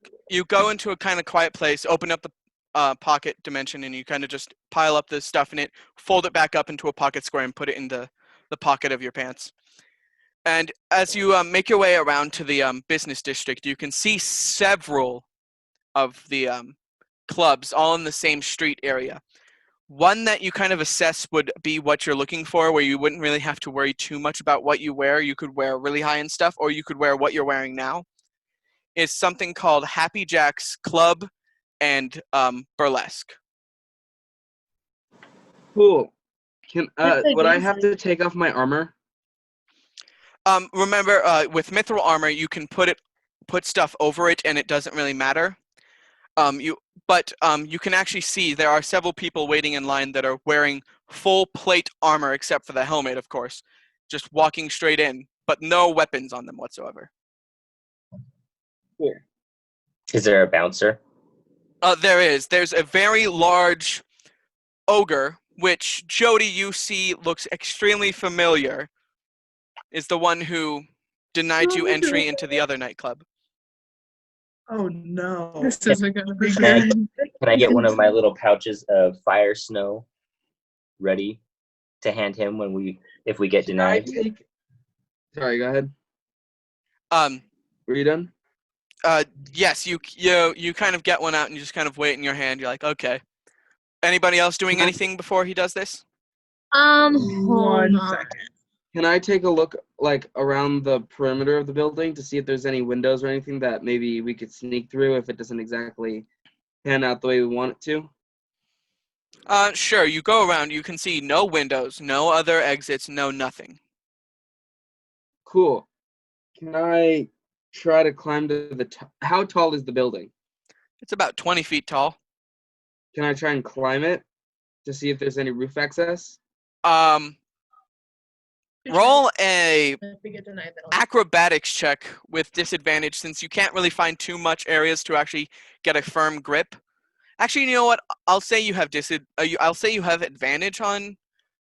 go into a kind of quiet place, open up the pocket dimension, and you kind of just pile up the stuff in it, fold it back up into a pocket square, and put it in the pocket of your pants. And as you make your way around to the business district, you can see several of the clubs all in the same street area. One that you kind of assess would be what you're looking for, where you wouldn't really have to worry too much about what you wear. You could wear really high-end stuff, or you could wear what you're wearing now. Is something called Happy Jack's Club and Burlesque. Cool. Can Yes, I would I do have see. to take off my armor? Remember, with mithril armor, you can put stuff over it, and it doesn't really matter. You can actually see there are several people waiting in line that are wearing full plate armor, except for the helmet, of course, just walking straight in, but no weapons on them whatsoever. Cool. Is there a bouncer? There's a very large ogre, which Jody, you see, looks extremely familiar. Is the one who denied you entry into the other nightclub. Oh no. This isn't gonna be Can I, good. can I get one of my little pouches of fire snow ready to hand him if we get Can I denied? take? Sorry, go ahead. Were you done? Yes, you kind of get one out and you just kind of wait in your hand. You're like, okay. Anybody else doing anything before he does this? Hold One on. second. Can I take a look around the perimeter of the building to see if there's any windows or anything that maybe we could sneak through if it doesn't exactly pan out the way we want it to? Sure. You go around. You can see no windows, no other exits, no nothing. Cool. Can I try to climb to the top? How tall is the building? It's about 20 feet tall. Can I try and climb it to see if there's any roof access? Roll a If we get denied, then acrobatics check with disadvantage, since you can't really find too much areas to actually get a firm grip. Actually, you know what? I'll say you have advantage on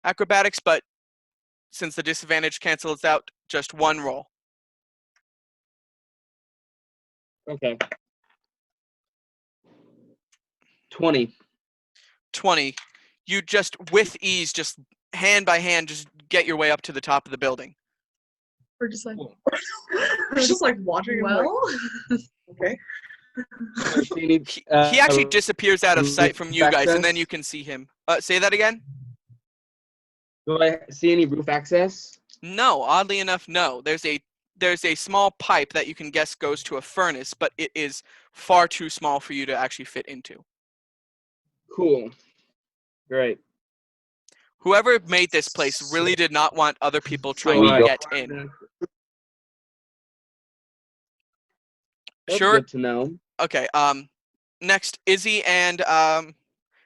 acrobatics, but since the disadvantage cancels out, just one roll. Okay. 20. 20. You just, with ease, just hand by hand, just get your way up to the top of the building. we're just like, We're just like watching him well, okay. He actually disappears out of sight from you guys, and then you can see him. Say that again? Do I see any roof access? No, oddly enough, no. There's a small pipe that you can guess goes to a furnace, but it is far too small for you to actually fit into. Cool. Great. Whoever made this place really did not want other people trying we to go- get in. That's Sure. good to know. Okay. Next, Izzy and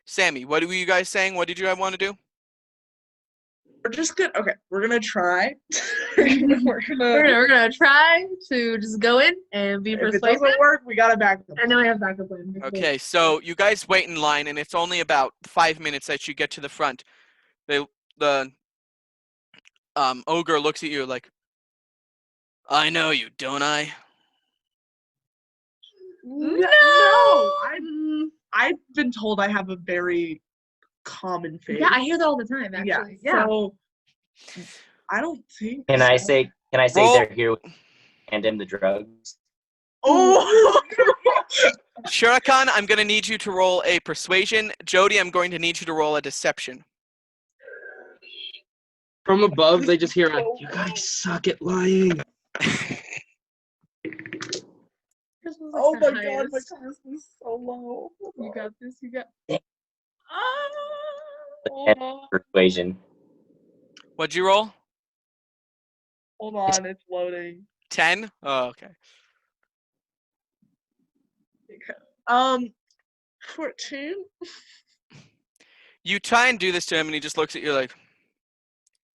Sammy. What were you guys saying? What did you want to do? We're just good. Okay, we're gonna try. we're gonna try to just go in and be If it persuasive, doesn't work, we gotta back them. and then we have backup plan. Okay, so you guys wait in line, and it's only about 5 minutes that you get to the front. The ogre looks at you like, I know you, don't I? No, I've been told I have a very common face. Yeah, I hear that all the time. Actually, yeah. So I don't think. Can I say Roll. they're here with hand him the drugs? Oh. Shuriken, I'm going to need you to roll a persuasion. Jody, I'm going to need you to roll a deception. From above, they just hear like, you guys suck at lying. Oh my god, my class is so low. You got this. You got. Persuasion. What'd you roll? Hold on, it's loading. 10? Oh, okay. 14. You try and do this to him, and he just looks at you like,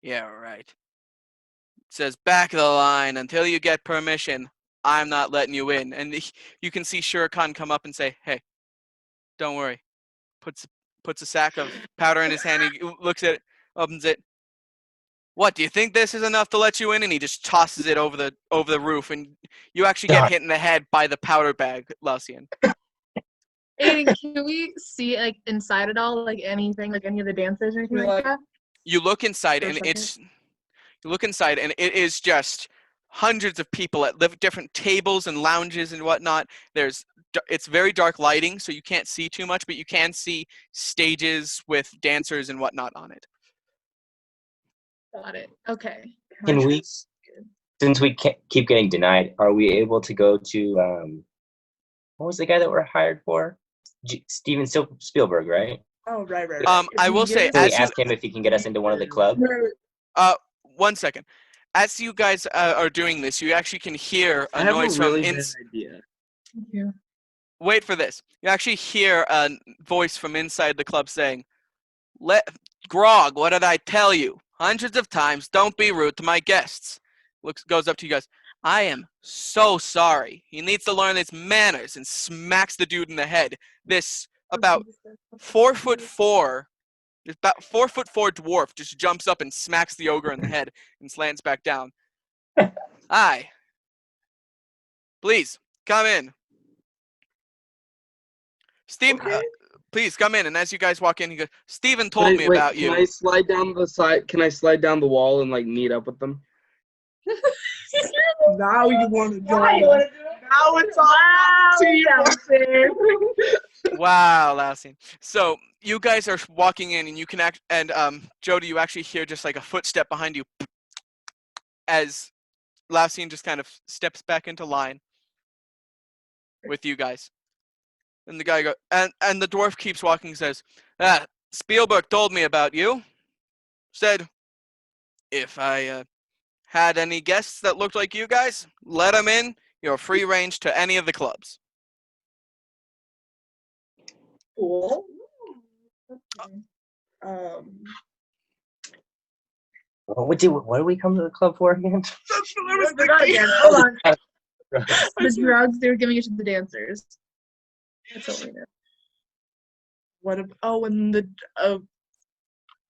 yeah, right. It says, back of the line, until you get permission, I'm not letting you in. And you can see Shuriken come up and say, hey, don't worry. Puts a sack of powder in his hand. He looks at it, opens it. What, do you think this is enough to let you in? And he just tosses it over the roof, and you actually get hit in the head by the powder bag, Lucian. Aiden, can we see like inside it all, like anything, like any of the dancers or anything like that? You look inside, For a and second. it is just hundreds of people at different tables and lounges and whatnot. It's very dark lighting, so you can't see too much, but you can see stages with dancers and whatnot on it. Got it. Okay. Can we, since we keep getting denied, are we able to go to what was the guy that we're hired for? Steven Spielberg, right? Oh, right. I will say, Can we ask him if he can get us into one of the clubs? 1 second. as you guys are doing this, you actually can hear I a have noise a really from bad idea. Yeah. Wait for this. You actually hear a voice from inside the club saying, Grog, what did I tell you? Hundreds of times, don't be rude to my guests. Goes up to you guys. I am so sorry. He needs to learn his manners, and smacks the dude in the head. This about 4'4", this about 4'4" dwarf just jumps up and smacks the ogre in the head and slants back down. Aye. Please, come in. Steve, Okay. please come in. And as you guys walk in, he goes, Steven told me about you. Can I slide down the side? Can I slide down the wall and like meet up with them? Now you want to Now join. you wanna do Now it's all to you, Wow, Lassie. So you guys are walking in, and you can Jody, you actually hear just like a footstep behind you, as Lassie just kind of steps back into line with you guys. And the guy goes, and the dwarf keeps walking, and says, Spielberg told me about you. Said, if I had any guests that looked like you guys, let them in. You're free range to any of the clubs. Cool. What do we come to the club for again? That's what I was Forgot thinking. again. Hold on. Right. The drugs, they were giving it to the dancers. That's what we know. What? And the.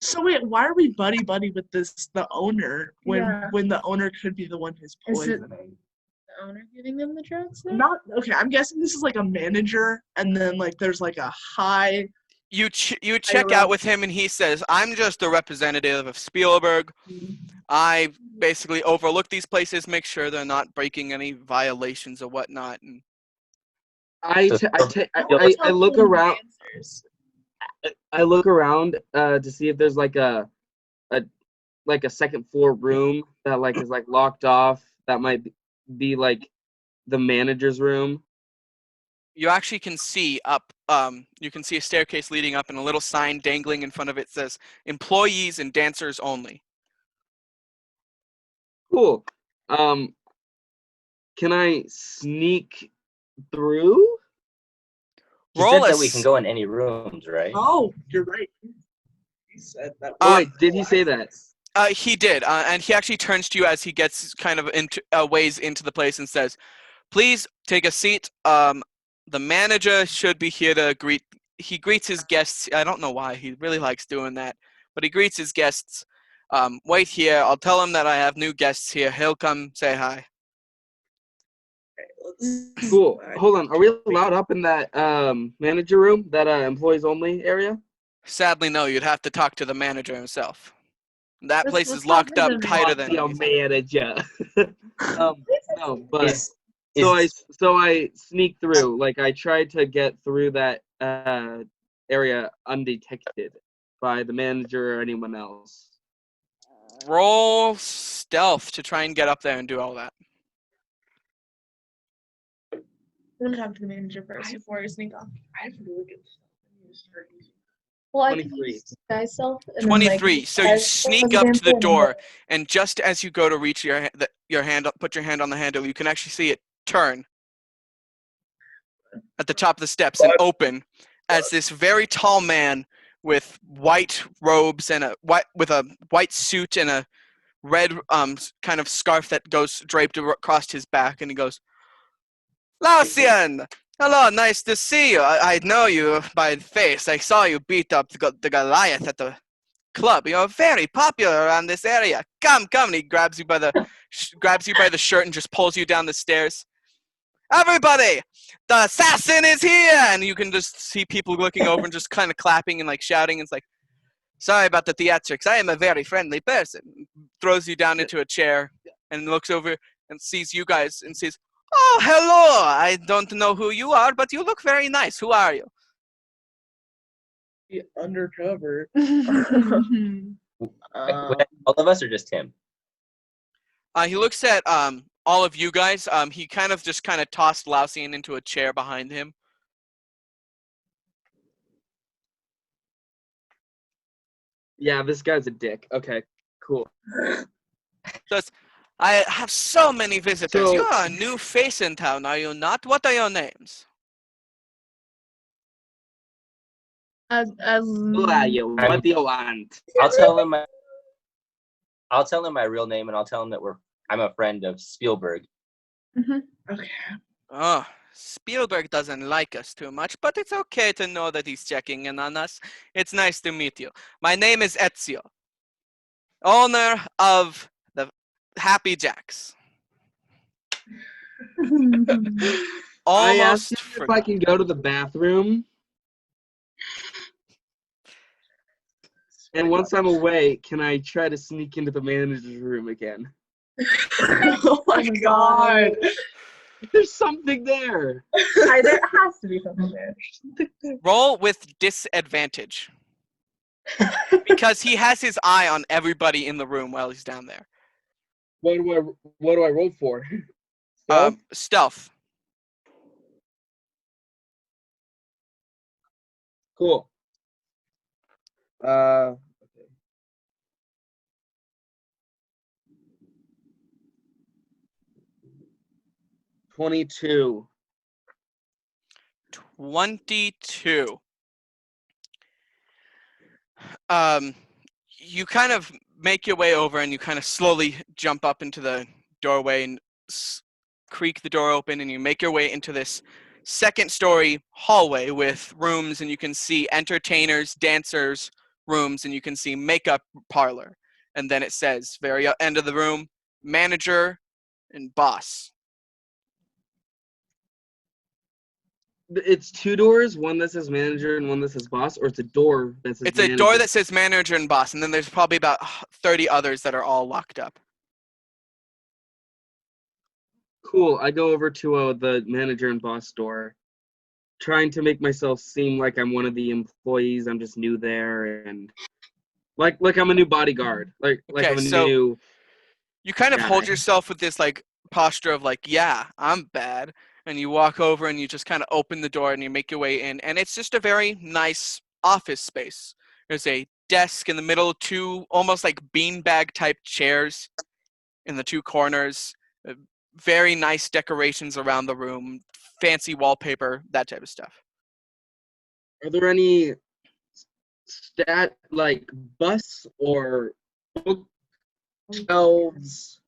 So wait, why are we buddy with the owner when the owner could be the one who's Is it- poisoning? The owner giving them the drugs? Then? Not okay. I'm guessing this is like a manager, and then like there's like a high. You check out with him, and he says, I'm just a representative of Spielberg. I basically overlook these places, make sure they're not breaking any violations or whatnot. And I look around. I look around to see if there's like a second floor room that like is like locked off. That might be like the manager's room. you actually can see up, you can see a staircase leading up, and a little sign dangling in front of it says, employees and dancers only. Cool. Can I sneak through? He said that we can go in any rooms, right? Oh, you're right. He said that. Oh, wait, did he say that? He did, and he actually turns to you as he gets kind of into ways into the place and says, please take a seat. The manager should be here to greet. He greets his guests. I don't know why. He really likes doing that. But he greets his guests. Wait here. I'll tell him that I have new guests here. He'll come say hi. Cool. Hold on. Are we allowed up in that manager room, that employees only area? Sadly, no. You'd have to talk to the manager himself. That place is let's locked not up bring him tighter up. than Your anything. manager. No, but Is- so I sneak through. Like I tried to get through that area undetected by the manager or anyone else. Roll stealth to try and get up there and do all that. I'm gonna talk to the manager first before you sneak off. I have to look at stuff. Well, I can 23. use disguise self. And then, 23. So you sneak up to the door, and just as you go to reach your hand, put your hand on the handle, you can actually see it turn at the top of the steps and open, as this very tall man with white robes and a white suit and a red kind of scarf that goes draped across his back, and he goes, Lausian! Hello, nice to see you. I know you by face. I saw you beat up the Goliath at the club. You're very popular around this area. Come. And he grabs you by the shirt and just pulls you down the stairs. Everybody, the assassin is here! And you can just see people looking over and just kind of clapping and like shouting. It's like, sorry about the theatrics. I am a very friendly person. Throws you down into a chair and looks over and sees you guys and says, oh, hello. I don't know who you are, but you look very nice. Who are you? Undercover. all of us or just him? He looks at all of you guys. He kind of tossed Lausian into a chair behind him. Yeah, this guy's a dick. Okay, cool. Says, I have so many visitors. So- You are a new face in town, are you not? What are your names? Who are you? What do you want? I'll tell him my real name, and I'll tell him that I'm a friend of Spielberg. Okay. Oh, Spielberg doesn't like us too much, but it's okay to know that he's checking in on us. It's nice to meet you. My name is Ezio, owner of the Happy Jacks. I asked Almost him if I forgot. can go to the bathroom. And once I'm away, can I try to sneak into the manager's room again? Oh my god. There's something there. There has to be something there. Roll with disadvantage. Because he has his eye on everybody in the room while he's down there. What do I roll for? Stealth? Stealth. Cool. Okay. 22. 22. You kind of make your way over and you kind of slowly jump up into the doorway and creak the door open, and you make your way into this second story hallway with rooms, and you can see entertainers, dancers rooms, and you can see makeup parlor. And then it says, very end of the room, manager and boss. It's two doors, one that says manager and one that says boss, or it's a door that says It's manager? a door that says manager and boss, and then there's probably about 30 others that are all locked up. Cool. I go over to the manager and boss door, trying to make myself seem like I'm one of the employees. I'm just new there, and like I'm a new bodyguard. Like Okay, I'm a so new. you kind of hold guy. yourself with this like posture of like, yeah, I'm bad. And you walk over and you just kind of open the door and you make your way in. And it's just a very nice office space. There's a desk in the middle, two almost like beanbag type chairs in the two corners. Very nice decorations around the room, fancy wallpaper, that type of stuff. Are there any busts or bookshelves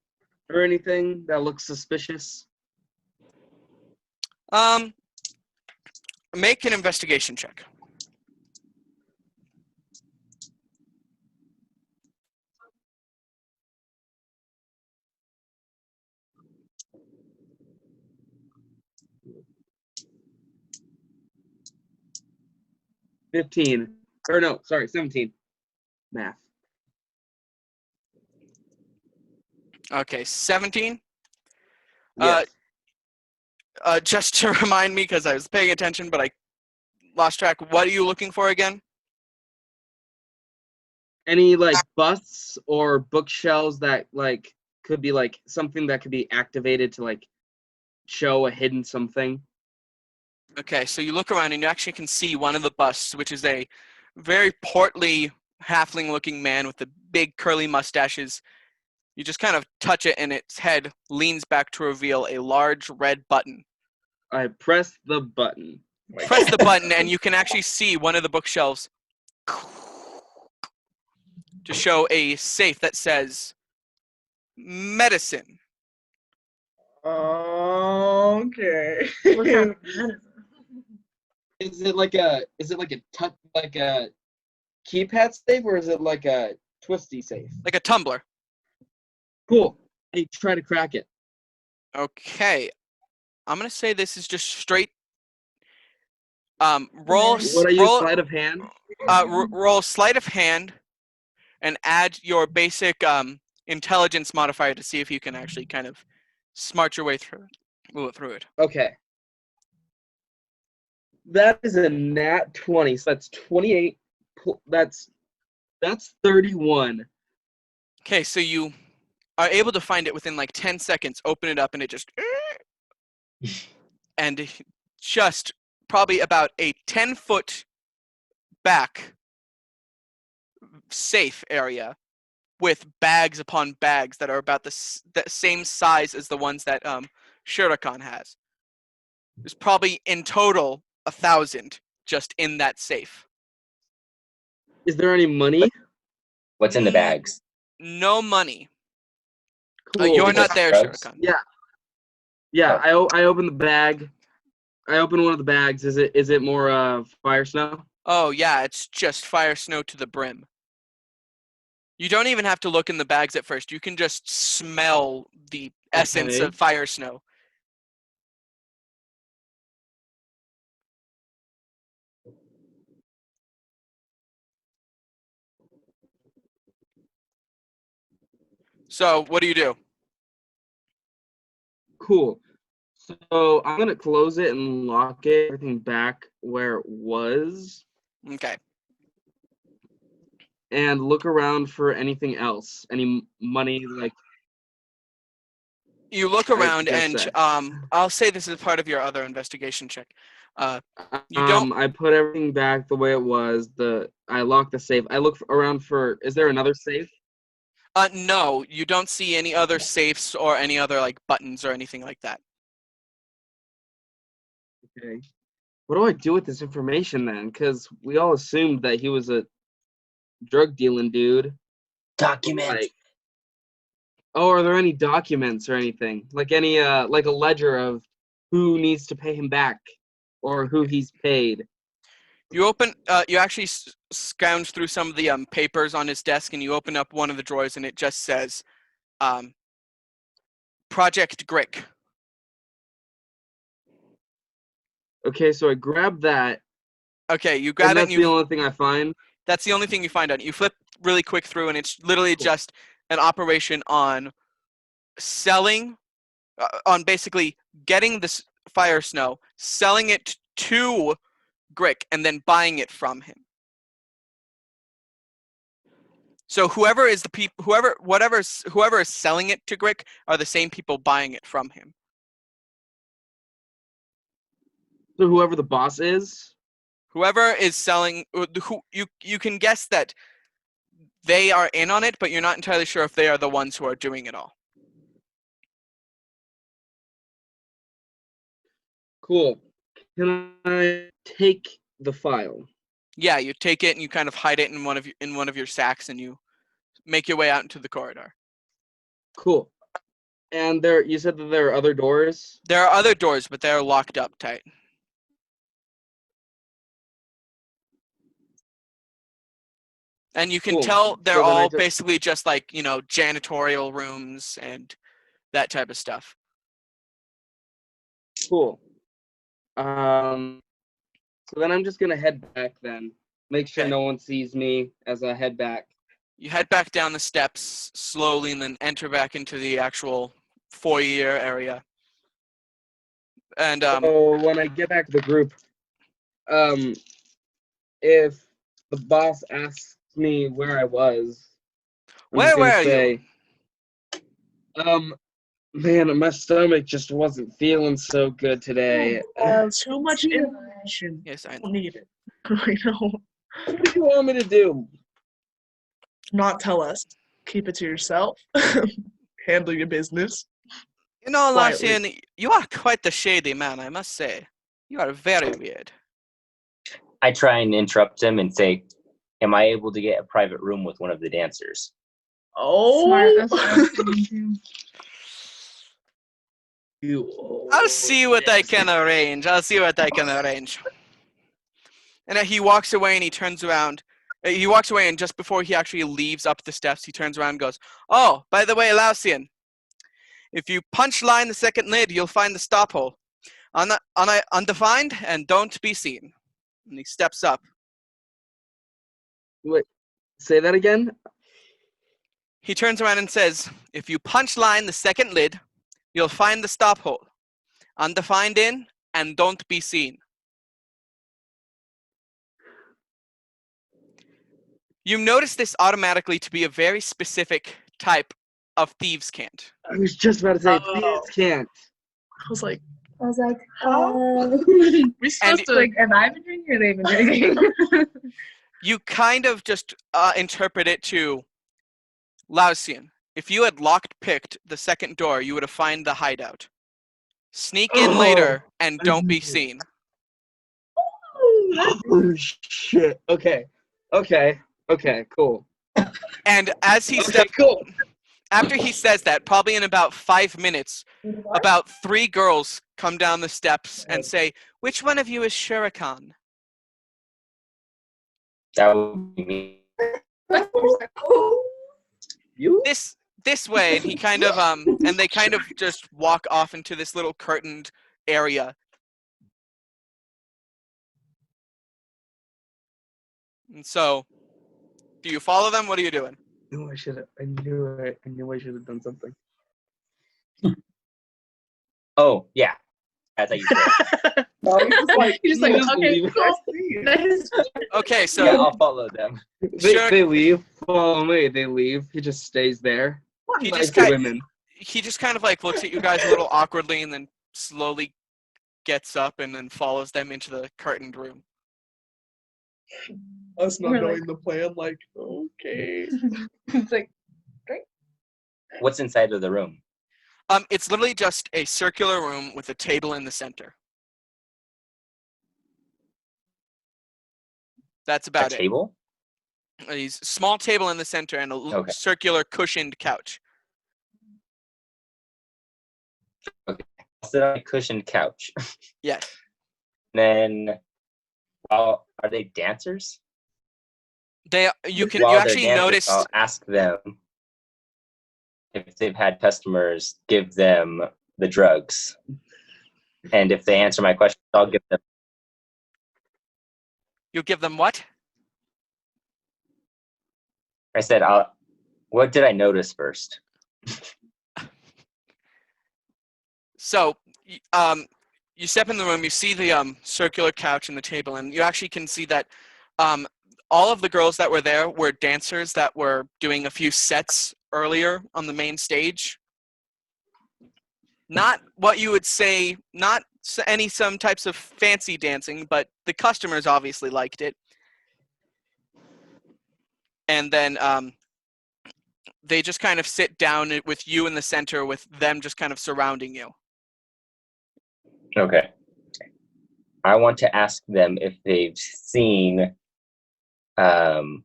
or anything that looks suspicious? Make an investigation check. $15. Or no, sorry, 17. Math. Okay, 17. Yes. Just to remind me, because I was paying attention, but I lost track. What are you looking for again? Any busts or bookshelves that could be something that could be activated to show a hidden something? Okay, so you look around and you actually can see one of the busts, which is a very portly, halfling-looking man with the big curly mustaches. You just kind of touch it, and its head leans back to reveal a large red button. I press the button. Press the button, and you can actually see one of the bookshelves to show a safe that says medicine. Okay. What kind of medicine? Is it like a keypad safe, or is it like a twisty safe? Like a tumbler. Cool. Hey, try to crack it. Okay. I'm going to say this is just straight roll What I use, sleight of hand? roll sleight of hand and add your basic intelligence modifier to see if you can actually kind of smart your way through it. Okay. That is a nat 20, so that's 28. That's 31. Okay, so you are able to find it within like 10 seconds, open it up, and it just and just probably about a 10-foot back safe area with bags upon bags that are about the same size as the ones that Shurikan has. There's probably in total 1,000 just in that safe. Is there any money? What's in the bags? No money. Cool. You're Is it not there, drugs? Shurikan. Yeah. I open the bag. I open one of the bags. Is it more fire snow? Oh yeah, it's just fire snow to the brim. You don't even have to look in the bags at first. You can just smell the essence Okay. of fire snow. So what do you do? Cool. So I'm gonna close it and lock it, everything back where it was, Okay. and look around for anything else, any money, like You look I around just and said. I'll say this is part of your other investigation check. You don't. I put everything back the way it was. I locked the safe. I look around for. Is there another safe? No, you don't see any other safes or any other like buttons or anything like that. Okay. What do I do with this information then? Because we all assumed that he was a drug dealing dude. Documents. Like, oh, are there any documents or anything? Like any like a ledger of who needs to pay him back or who he's paid? You open. You actually scounge through some of the papers on his desk, and you open up one of the drawers, and it just says, "Project Grick." Okay, so I grab that, Okay, you and grab it, that's and the only thing I find. that's the only thing you find on it. You flip really quick through, and it's literally Cool. just an operation on selling, on basically getting this fire snow, selling it to Grick, and then buying it from him. So whoever is the people, whoever is selling it to Grick are the same people buying it from him. So whoever the boss is. Whoever is selling, who you can guess that they are in on it, but you're not entirely sure if they are the ones who are doing it all. Cool. Can I take the file? Yeah, you take it and you kind of hide it in one of your sacks, and you make your way out into the corridor. Cool. And you said that there are other doors? There are other doors, but they are locked up tight. And you can Cool. tell they're So then all basically just like, janitorial rooms and that type of stuff. Cool. So then I'm just gonna head back then. Make sure Okay. no one sees me as I head back. You head back down the steps slowly and then enter back into the actual foyer area. And So when I get back to the group, if the boss asks me where I was, I'm where just gonna were say, you? Man, my stomach just wasn't feeling so good today. Too much information. Yes, I Don't need it. I know. What do you want me to do? Not tell us. Keep it to yourself. Handle your business. Quietly. Larsen, you are quite the shady man, I must say. You are very weird. I try and interrupt him and say, "Am I able to get a private room with one of the dancers?" Oh. Smart. That's what I was thinking too. I'll see what I can arrange. And he walks away and he turns around. He walks away, and just before he actually leaves up the steps, he turns around and goes, "Oh, by the way, Lausian, if you punch line the second lid, you'll find the stop hole. Undefined and don't be seen." And he steps up. Wait, say that again? He turns around and says, "If you punch line the second lid, you'll find the stop hole. Undefined in and don't be seen." You notice this automatically to be a very specific type of thieves' cant. I was just about to say, Oh. thieves can't. I was like, how? we supposed to Like, have I been drinking or they've been drinking? You kind of just interpret it to, Lausian, if you had locked-picked the second door, you would have found the hideout. Sneak in later and don't be seen. Oh shit. Okay, cool. And as he Okay, cool. after he says that, probably in about 5 minutes, about 3 girls come down the steps and say, "Which one of you is Shurikan?" That would be me. You? This way, and he kind of and they kind of just walk off into this little curtained area. And so, do you follow them? What are you doing? No, I should have. I knew I should have done something. Oh, yeah. I thought you said. No, he's just like, okay, leave. cool. Nice. Okay, so Yeah, I'll follow them. They leave. Follow me. They leave. He just stays there. he Like just the kind women. he just kind of like looks at you guys a little awkwardly and then slowly gets up and then follows them into the curtained room. Us not We're knowing like- the plan, like, okay. It's like, What's inside of the room? It's literally just a circular room with a table in the center. That's A about it. table? A small table in the center and a Okay. circular cushioned couch. I'll sit on a cushioned couch. Yes. Then, are they dancers? You While they're actually dancers, noticed. I'll ask them if they've had customers give them the drugs. And if they answer my question, I'll give them. You give them what? I said, what did I notice first? So, you step in the room, you see the circular couch and the table, and you actually can see that all of the girls that were there were dancers that were doing a few sets earlier on the main stage. Not what you would say, not some types of fancy dancing, but the customers obviously liked it. And then they just kind of sit down with you in the center with them just kind of surrounding you. Okay. I want to ask them if they've seen, if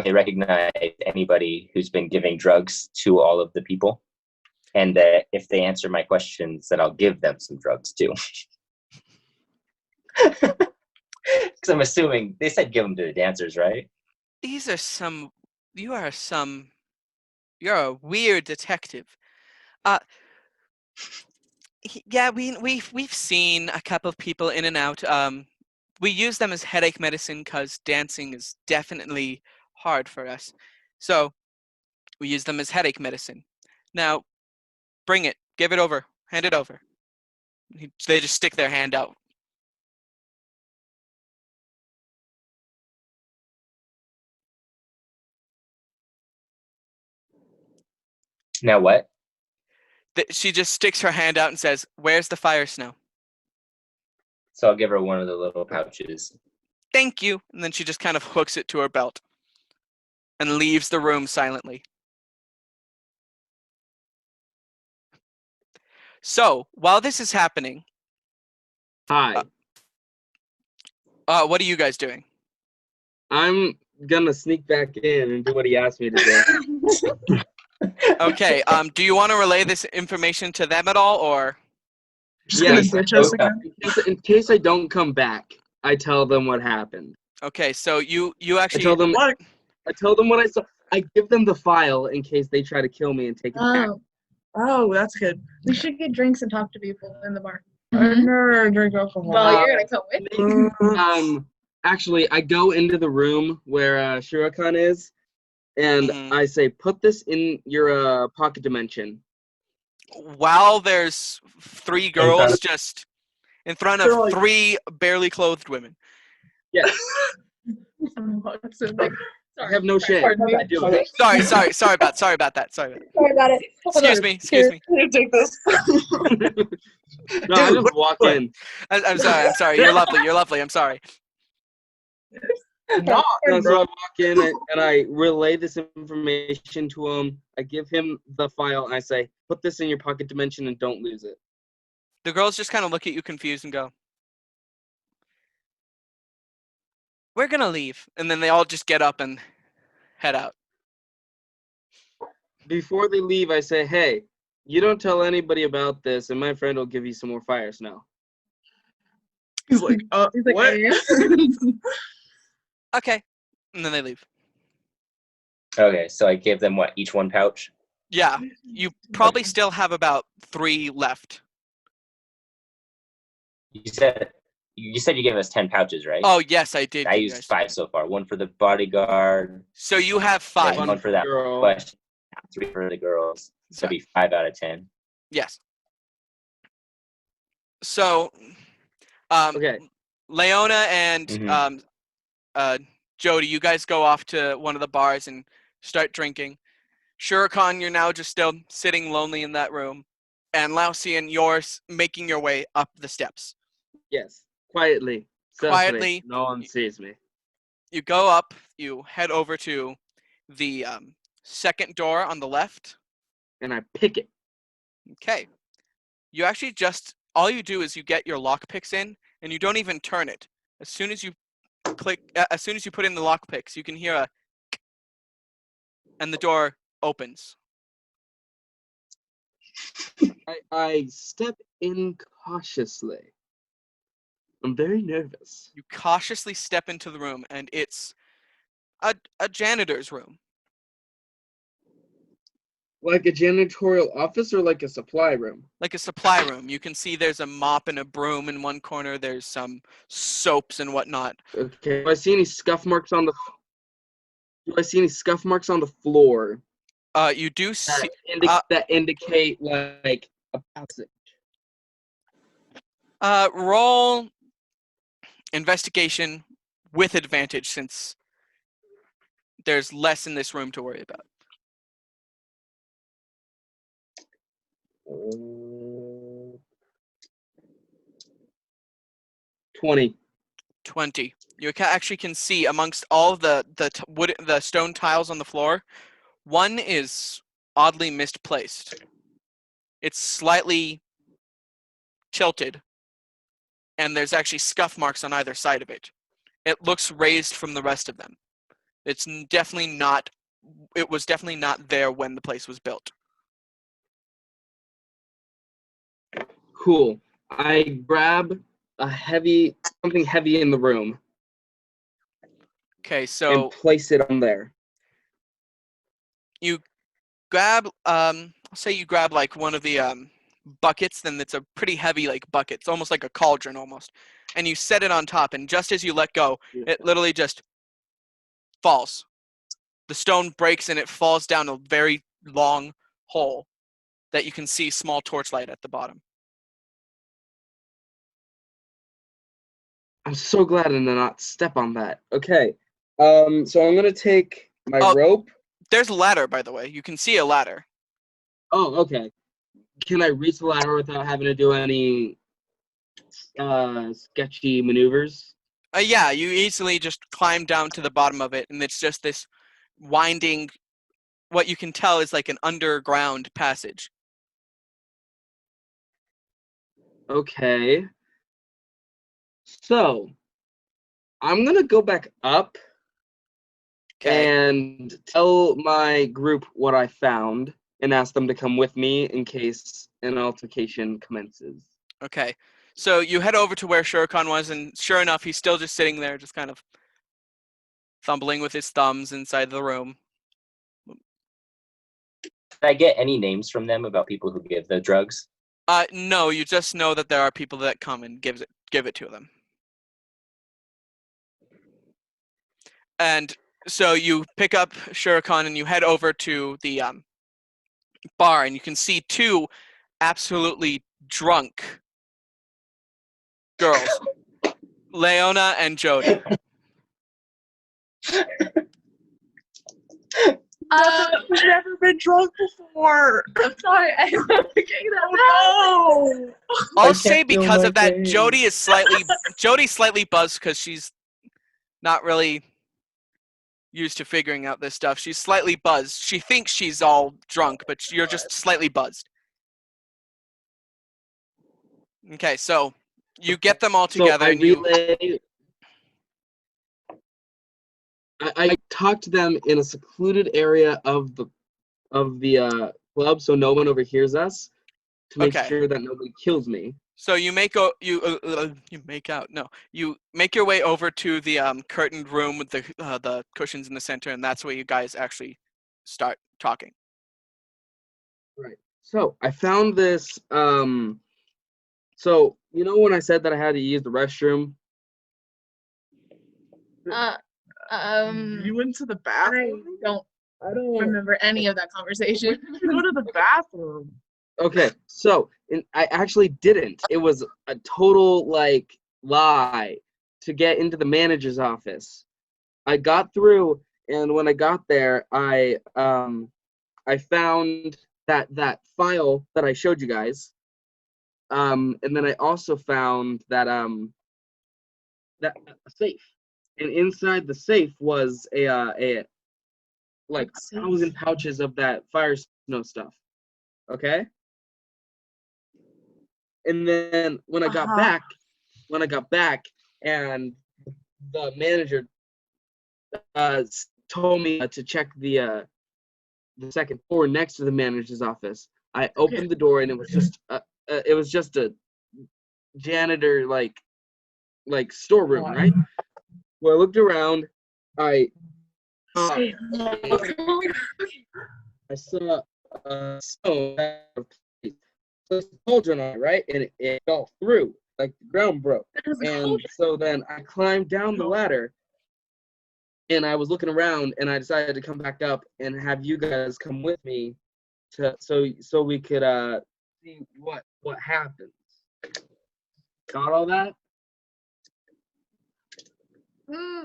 they recognize anybody who's been giving drugs to all of the people. And that if they answer my questions, then I'll give them some drugs too. Because I'm assuming they said give them to the dancers, right? You're a weird detective. Yeah, we've seen a couple of people in and out. We use them as headache medicine because dancing is definitely hard for us. So we use them as headache medicine. Now, bring it. Give it over. Hand it over. They just stick their hand out. Now what? She just sticks her hand out and says, "Where's the fire snow?" So I'll give her one of the little pouches. Thank you. And then she just kind of hooks it to her belt and leaves the room silently. So while this is happening, Hi. what are you guys doing? I'm gonna sneak back in and do what he asked me to do. Okay. Do you want to relay this information to them at all, or? Just Yeah, gonna ditch us okay. again. In case I don't come back, I tell them what happened. Okay. So you I actually. tell them. What? I tell them what I saw. I give them the file in case they try to kill me and take it back. Oh, that's good. we should get drinks and talk to people in the bar. I never drink alcohol. Well, you're gonna come with. Actually, I go into the room where Shurikan is, and Mhm. I say, "Put this in your pocket dimension." While there's 3 front girls of- just in front They're of like- 3 barely clothed women. Yes, So, like, I have no shame. Pardon me. I do it. Sorry about that. Sorry about it. Excuse me. Here, take this. No, I just walk in. I'm sorry. You're lovely. I'm sorry. Not, And so I bro. walk in and I relay this information to him. I give him the file and I say, put this in your pocket dimension and don't lose it. The girls just kind of look at you confused and go, "We're gonna leave," and then they all just get up and head out. Before they leave, I say, hey, you don't tell anybody about this and my friend will give you some more fires now. He's like, what? Okay, and then they leave. Okay, so I gave them what, each one pouch? Yeah, you probably still have about 3 left. You said you gave us 10 pouches, right? Oh yes, I did. I give you used guys 5 so far. 1 for the bodyguard. So you have and 5. one for that girl. question. 3 for the girls. So it'd be 5 out of 10. Yes. So, Okay. Leona and Mhm. Jody, you guys go off to one of the bars and start drinking. Shurikan, you're now just still sitting lonely in that room. And Lausian, you're making your way up the steps. Yes. Quietly. Quietly. No one sees me. You go up, you head over to the second door on the left. And I pick it. Okay. You actually just, all you do is you get your lockpicks in, and you don't even turn it. As soon as you as soon as you put in the lockpicks, you can hear a and the door opens. I step in cautiously. I'm very nervous. You cautiously step into the room, and it's a janitor's room. Like a janitorial office or like a supply room? Like a supply room. You can see there's a mop and a broom in one corner. There's some soaps and whatnot. Okay. Do I see any scuff marks on the floor You do that, see. that indicate like a passage? Roll investigation with advantage since there's less in this room to worry about. 20. 20. You actually can see amongst all of the stone tiles on the floor, one is oddly misplaced. It's slightly tilted, and there's actually scuff marks on either side of it. It looks raised from the rest of them. It was definitely not there when the place was built. Cool. I grab something heavy in the room. Okay, so and place it on there. You grab say you grab like one of the buckets, then it's a pretty heavy like bucket. It's almost like a cauldron almost. And you set it on top, and just as you let go, it literally just falls. The stone breaks and it falls down a very long hole that you can see small torchlight at the bottom. I'm so glad I did not step on that. Okay. So I'm gonna take my rope. There's a ladder, by the way. You can see a ladder. Oh, okay. Can I reach the ladder without having to do any sketchy maneuvers? Yeah, you easily just climb down to the bottom of it, and it's just this winding, what you can tell is like an underground passage. Okay. So, I'm going to go back up and tell my group what I found and ask them to come with me in case an altercation commences. Okay. So you head over to where Shurikan was, and sure enough, he's still just sitting there, just kind of fumbling with his thumbs inside the room. Did I get any names from them about people who give the drugs? No, you just know that there are people that come and give it to them. And so you pick up Shurikan and you head over to the bar, and you can see 2 absolutely drunk girls, Leona and Jody. I've never been drunk before. I'm sorry. I'm thinking that. No. I'll say because of that, Jody's slightly buzzed because she's not really used to figuring out this stuff. She's slightly buzzed. She thinks she's all drunk, but you're just slightly buzzed. Okay, so you get them all together, So I and you. relay. I talk to them in a secluded area of the club, so no one overhears us, to make Okay. sure that nobody kills me. So you make your way over to the curtained room with the cushions in the center, and that's where you guys actually start talking. Right. So I found this. So you know when I said that I had to use the restroom? You went to the I bathroom? don't I don't remember any of that conversation. You go to the bathroom. Okay, so I actually didn't. It was a total lie to get into the manager's office. I got through, and when I got there, I found that file that I showed you guys, and then I also found that that a safe, and inside the safe was a like 1,000 pouches of that fire snow stuff. Okay. And then when I got back, and the manager told me to check the second floor next to the manager's office. I opened the door, and it was just a janitor storeroom, right? Where I looked around, I saw a stone with cauldron on it, right? And it fell through, like the ground broke. And so then I climbed down the ladder, and I was looking around, and I decided to come back up and have you guys come with me so we could see what happens. Got all that?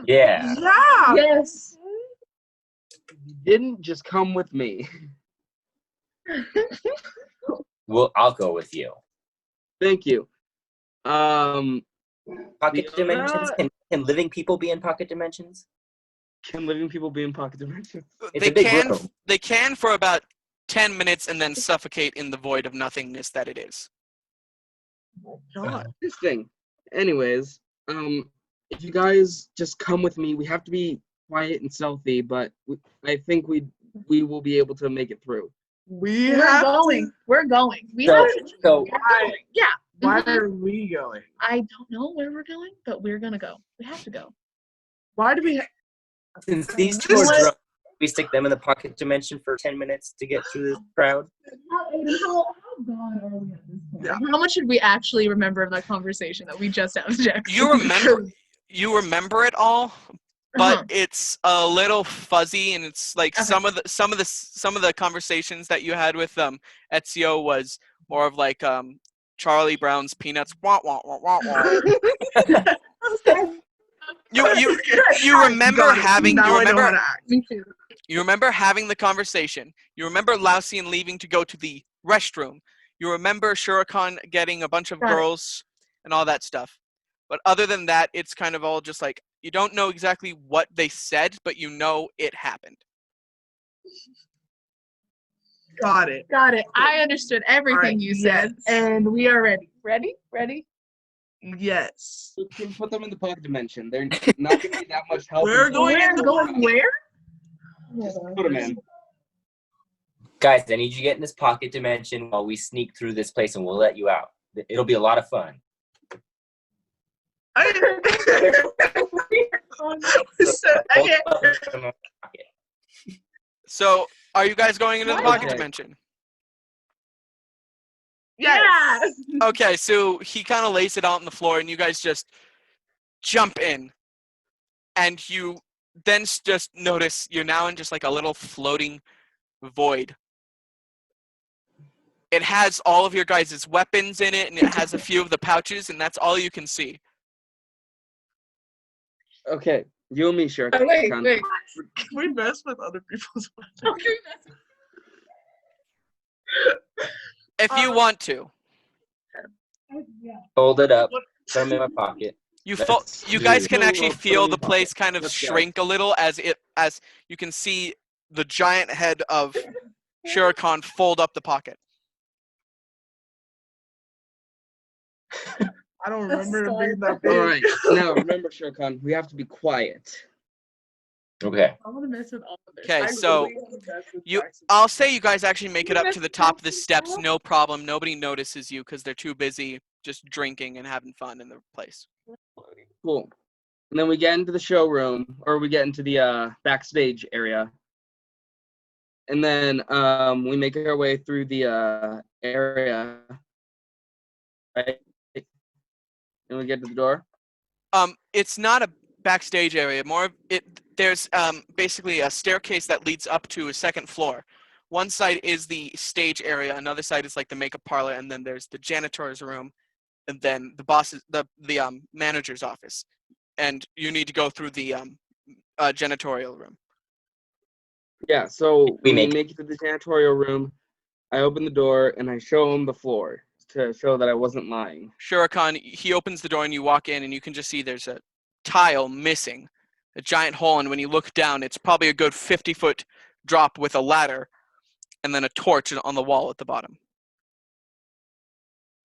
Yeah. Yeah. Yes. You didn't just come with me. Well, I'll go with you. Thank you. Pocket The dimensions? other- Can living people be in pocket dimensions? Can living people be in pocket dimensions? It's a big room. They can for about 10 minutes and then suffocate in the void of nothingness that it is. God. Interesting. Anyways, if you guys just come with me, we have to be quiet and stealthy, but I think we will be able to make it through. We We're have going. to. We're going. We So- have to. so- We're going. Yeah. Why Mhm. are we going? I don't know where we're going, but we're gonna go. We have to go. Why do we? Since these two are drunk, we stick them in the pocket dimension for 10 minutes to get through this crowd. How gone are we at this point? Yeah. How much should we actually remember of that conversation that we just had with Jackson? You remember it all, but Uh-huh. it's a little fuzzy, and it's like Okay. some of the conversations that you had with Ezio was more of like Charlie Brown's Peanuts. Wah, wah, wah, wah, wah. You remember Got it. having Now you I know how remember to act. Me too. you remember having the conversation. You remember Lausian leaving to go to the restroom. You remember Shurikan getting a bunch of Got it. girls and all that stuff. But other than that, it's kind of all just like you don't know exactly what they said, but you know it happened. Got it. Got it. I understood everything Alright, you said, yes. and we are ready. Ready? Ready? Yes. We can put them in the pocket dimension. They're not going to be that much help. We're going We're in the going where? Just put them in. Guys, I need you to get in this pocket dimension while we sneak through this place, and we'll let you out. It'll be a lot of fun. So, are you guys going into the pocket Okay. dimension? Yes. Okay, so he kind of lays it out on the floor, and you guys just jump in, and you then just notice you're now in just like a little floating void. It has all of your guys' weapons in it, and it has a few of the pouches, and that's all you can see. Okay, you and me, sure. Wait. Can we mess with other people's weapons? If you want to. Hold it up. Put them in my pocket. You Let's guys do can No, actually well, put feel on the your place pocket. kind of Let's go. shrink a little as you can see the giant head of Shurikan fold up the pocket. I don't That's remember it so being that All big. right. Now remember, Shurkan, we have to be quiet. Okay. I want to mess with all of this. Okay, I so really wanna mess with You, Jackson. I'll say you guys actually make it up to the top of the steps, no problem. Nobody notices you because they're too busy just drinking and having fun in the place. Cool. And then we get into the showroom, or we get into the backstage area. And then we make our way through the area, right? And we get to the door. It's not a backstage area. There's basically a staircase that leads up to a second floor. One side is the stage area. Another side is like the makeup parlor, and then there's the janitor's room, and then the manager's office. And you need to go through the janitorial room. Yeah, so We we make- make it to the janitorial room. I open the door and I show him the floor to show that I wasn't lying. Shurikan, he opens the door and you walk in and you can just see there's a tile missing, a giant hole, and when you look down, it's probably a good 50-foot drop with a ladder and then a torch on the wall at the bottom.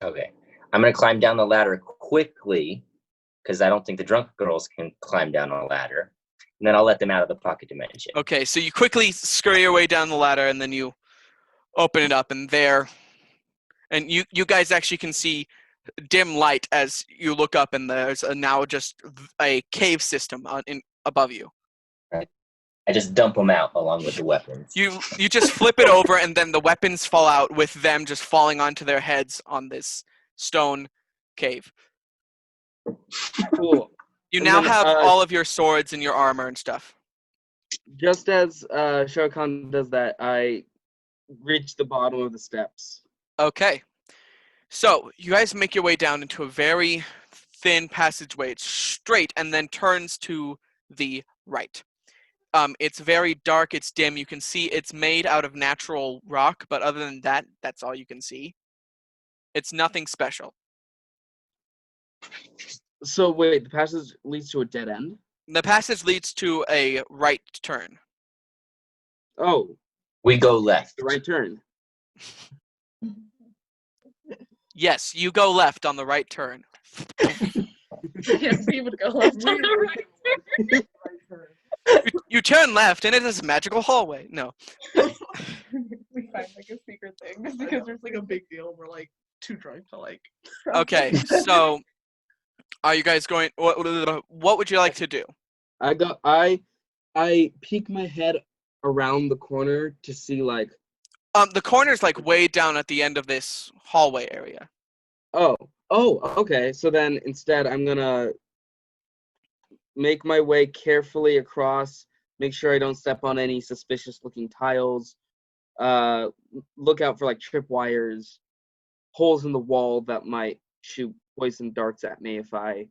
Okay. I'm gonna climb down the ladder quickly because I don't think the drunk girls can climb down a ladder. And then I'll let them out of the pocket dimension. Okay, so you quickly scurry your way down the ladder and then you open it up, and you guys actually can see dim light as you look up, and there's now just a cave system above you. I just dump them out along with the weapons. You just flip it over, and then the weapons fall out with them just falling onto their heads on this stone cave. Cool. You And now then, have all of your swords and your armor and stuff. Just as Shurkan does that, I reach the bottom of the steps. Okay. So you guys make your way down into a very thin passageway. It's straight and then turns to the right. It's very dark. It's dim. You can see it's made out of natural rock, but other than that, that's all you can see. It's nothing special. So wait, the passage leads to a dead end? The passage leads to a right turn. Oh, We go left. the right turn. Yes, you go left on the right turn. Yes, we would go left on the right. You turn left, and it is a magical hallway. No. We find like a secret thing just because there's like a big deal and we're like too drunk to like. Okay, so are you guys going? What would you like to do? I peek my head around the corner to see like. The corner's like way down at the end of this hallway area. Oh, okay. So then instead, I'm gonna make my way carefully across. Make sure I don't step on any suspicious-looking tiles. Look out for like tripwires, holes in the wall that might shoot poison darts at me if I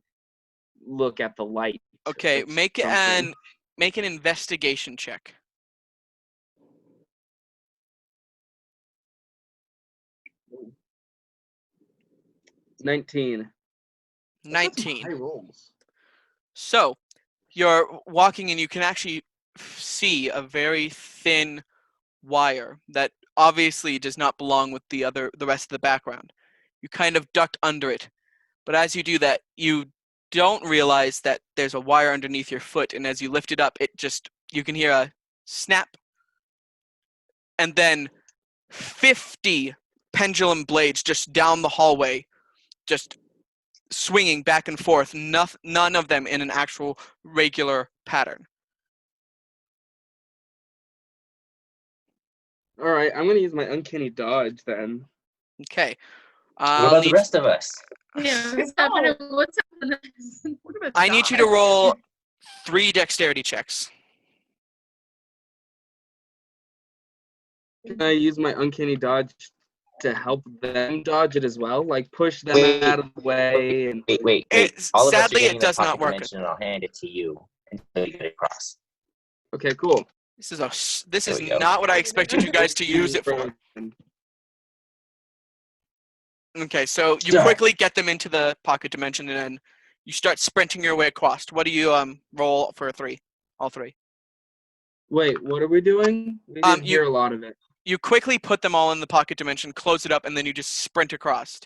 look at the light. Okay, or make something. an investigation check. $19. 19. High rolls. So you're walking and you can actually see a very thin wire that obviously does not belong with the rest of the background. You kind of ducked under it, but as you do that, you don't realize that there's a wire underneath your foot, and as you lift it up, you can hear a snap, and then 50 pendulum blades just down the hallway, just swinging back and forth, none of them in an actual regular pattern. All right, I'm gonna use my uncanny dodge then. Okay. What about the rest of us? Yeah, what's happening? What's happening? We're gonna I need you to roll 3 dexterity checks. Can I use my uncanny dodge to help them dodge it as well? Like push them Wait. out of the way and. Wait. Sadly, All of us are it getting the does not pocket work. dimension, and I'll hand it to you until you get it across. Okay, cool. This is There we go. not what I expected you guys to use it for. Okay, so you Done. quickly get them into the pocket dimension, and then You start sprinting your way across. What do you roll for 3? All 3. Wait, what are we doing? We didn't You hear a lot of it. you quickly put them all in the pocket dimension, close it up, and then you just sprint across.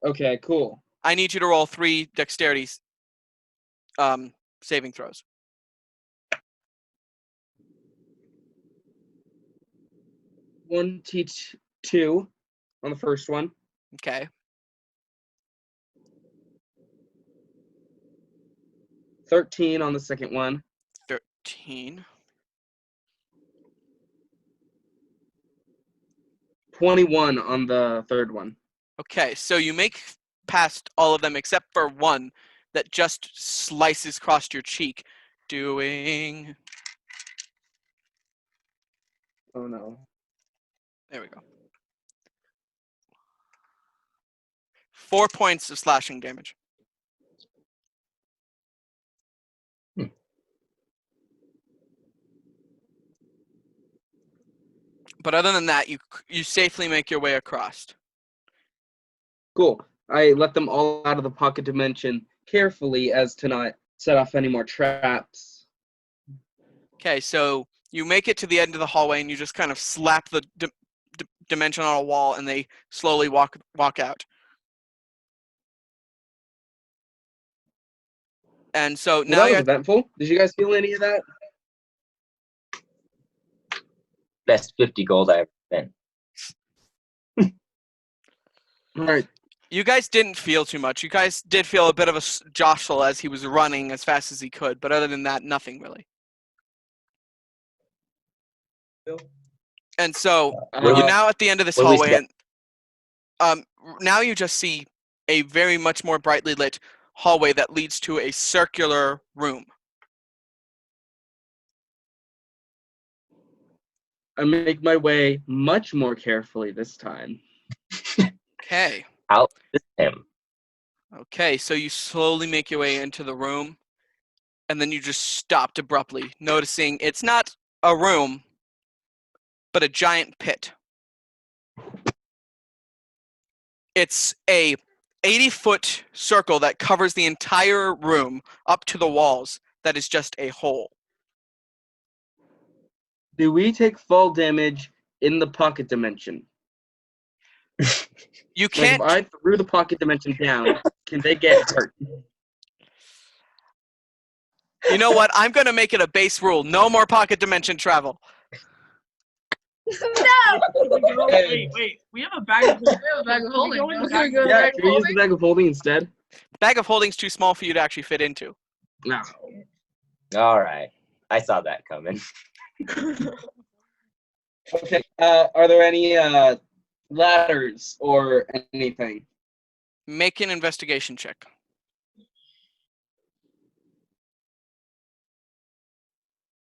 Okay, cool. I need you to roll 3 dexterity saving throws. 1 T2 on the first one. Okay. 13 on the second one. 13. 21 on the third one. Okay, so you make past all of them except for one that just slices across your cheek, doing... Oh no. There we go. 4 points of slashing damage. But other than that, you safely make your way across. Cool. I let them all out of the pocket dimension carefully as to not set off any more traps. Okay, so you make it to the end of the hallway and you just kind of slap the dimension on a wall and they slowly walk out. And so Well, now that was you're eventful. Did you guys feel any of that? Best 50 gold I've spent. All right. You guys didn't feel too much. You guys did feel a bit of a jostle as he was running as fast as he could, but other than that, nothing really. And so you're now at the end of this What do we hallway, see? and now you just see a very much more brightly lit hallway that leads to a circular room. I make my way much more carefully this time. Okay. Out with him. Okay, so you slowly make your way into the room, and then you just stopped abruptly, noticing it's not a room, but a giant pit. It's a 80-foot circle that covers the entire room up to the walls that is just a hole. Do we take fall damage in the pocket dimension? You Like can't... if I threw the pocket dimension down, can they get hurt? You know what? I'm going to make it a base rule. No more pocket dimension travel. Wait. We have a bag of holding. Yeah, can we use the bag of holding instead? Bag of holding's too small for you to actually fit into. No. All right. I saw that coming. Okay. Are there any ladders or anything? Make an investigation check.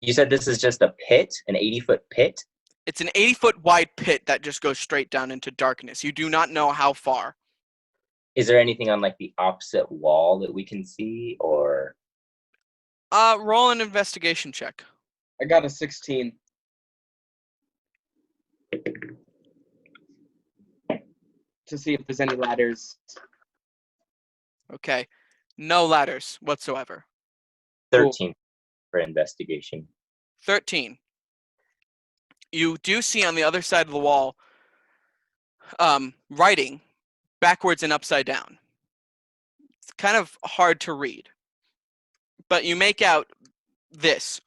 You said this is just a pit, an 80-foot pit? It's an 80-foot wide pit that just goes straight down into darkness. You do not know how far. Is there anything on like the opposite wall that we can see, or? Roll an investigation check. I got a 16. To see if there's any ladders. Okay. No ladders whatsoever. 13 for investigation. 13. You do see on the other side of the wall writing backwards and upside down. It's kind of hard to read. But you make out this.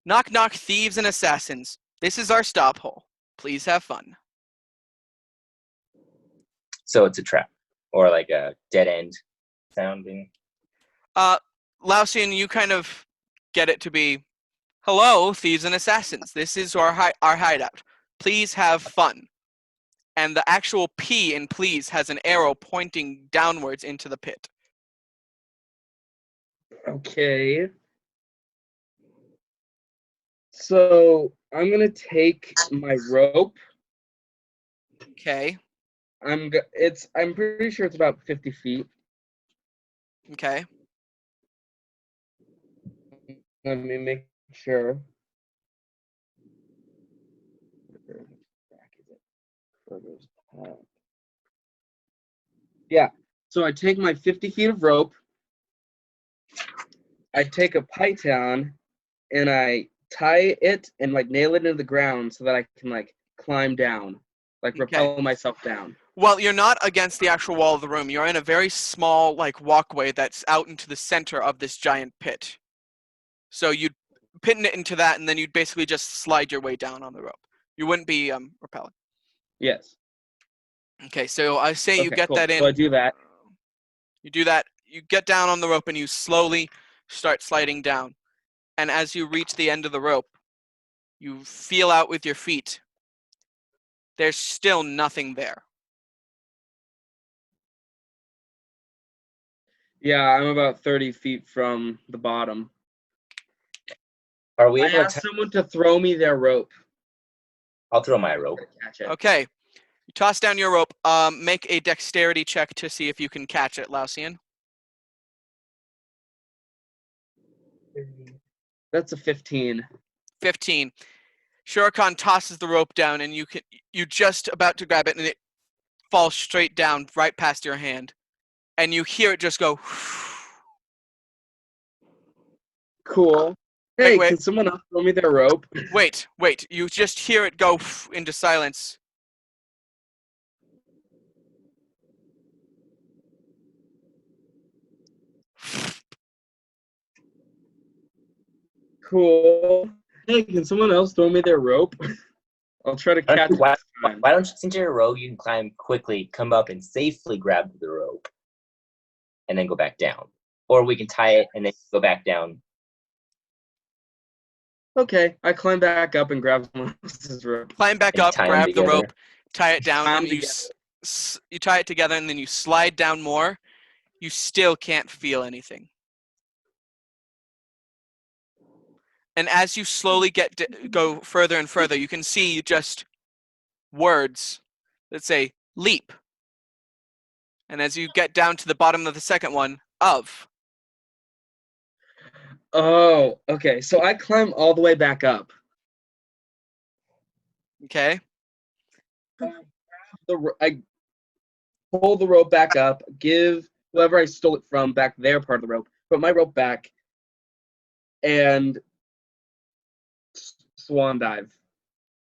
Knock, knock, thieves and assassins. This is our stop hole. Please have fun. So it's a trap, or like a dead end sounding. Lausian, you kind of get it to be, hello, thieves and assassins. This is our hideout. Please have fun. And the actual P in please has an arrow pointing downwards into the pit. Okay. So I'm gonna take my rope. Okay. I'm pretty sure it's about 50 feet. Okay. Let me make sure. Yeah. So I take my 50 feet of rope I take a python and I tie it and like nail it into the ground so that I can like climb down, like rappel myself down. Well, you're not against the actual wall of the room. You're in a very small like walkway that's out into the center of this giant pit. So you'd pin it into that, and then you'd basically just slide your way down on the rope. You wouldn't be rappelling. Yes. Okay, so I say you get cool. that in. So I do that. You do that. You get down on the rope, and you slowly start sliding down. And as you reach the end of the rope, you feel out with your feet. There's still nothing there. Yeah, I'm about 30 feet from the bottom. Are we I able to asked someone to throw me their rope. I'll throw my rope. Catch it. Okay. You toss down your rope. Make a dexterity check to see if you can catch it, Lausian. That's a 15. 15. Shurikan tosses the rope down, and you just about to grab it, and it falls straight down right past your hand. And you hear it just go. Cool. Hey, Wait. can someone else throw me their rope? Wait. You just hear it go into silence. Cool. Hey, can someone else throw me their rope? I'll try to catch it Why this time. don't you, since you're in a row, you can climb quickly, come up and safely grab the rope, and then go back down. Or we can tie it and then go back down. Okay, I climb back up and grab someone else's rope. Climb back And up, tie 'em grab the together. rope, tie it down, Tie 'em and you tie it together, and then you slide down more. You still can't feel anything. And as you slowly go further and further, you can see just words that say leap. And as you get down to the bottom of the second one, of. Oh, okay. So I climb all the way back up. Okay. I pull the rope back up, give whoever I stole it from back their part of the rope, put my rope back, and swan dive.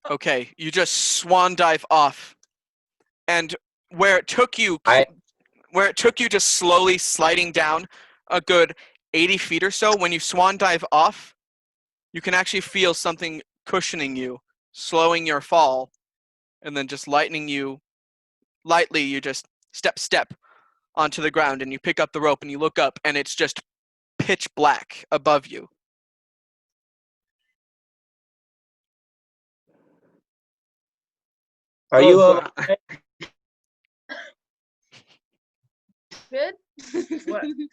Okay. You just swan dive off. And where it took you just slowly sliding down a good 80 feet or so, when you swan dive off, you can actually feel something cushioning you, slowing your fall, and then just lightly you just step onto the ground, and you pick up the rope and you look up, and it's just pitch black above you. Are you Good?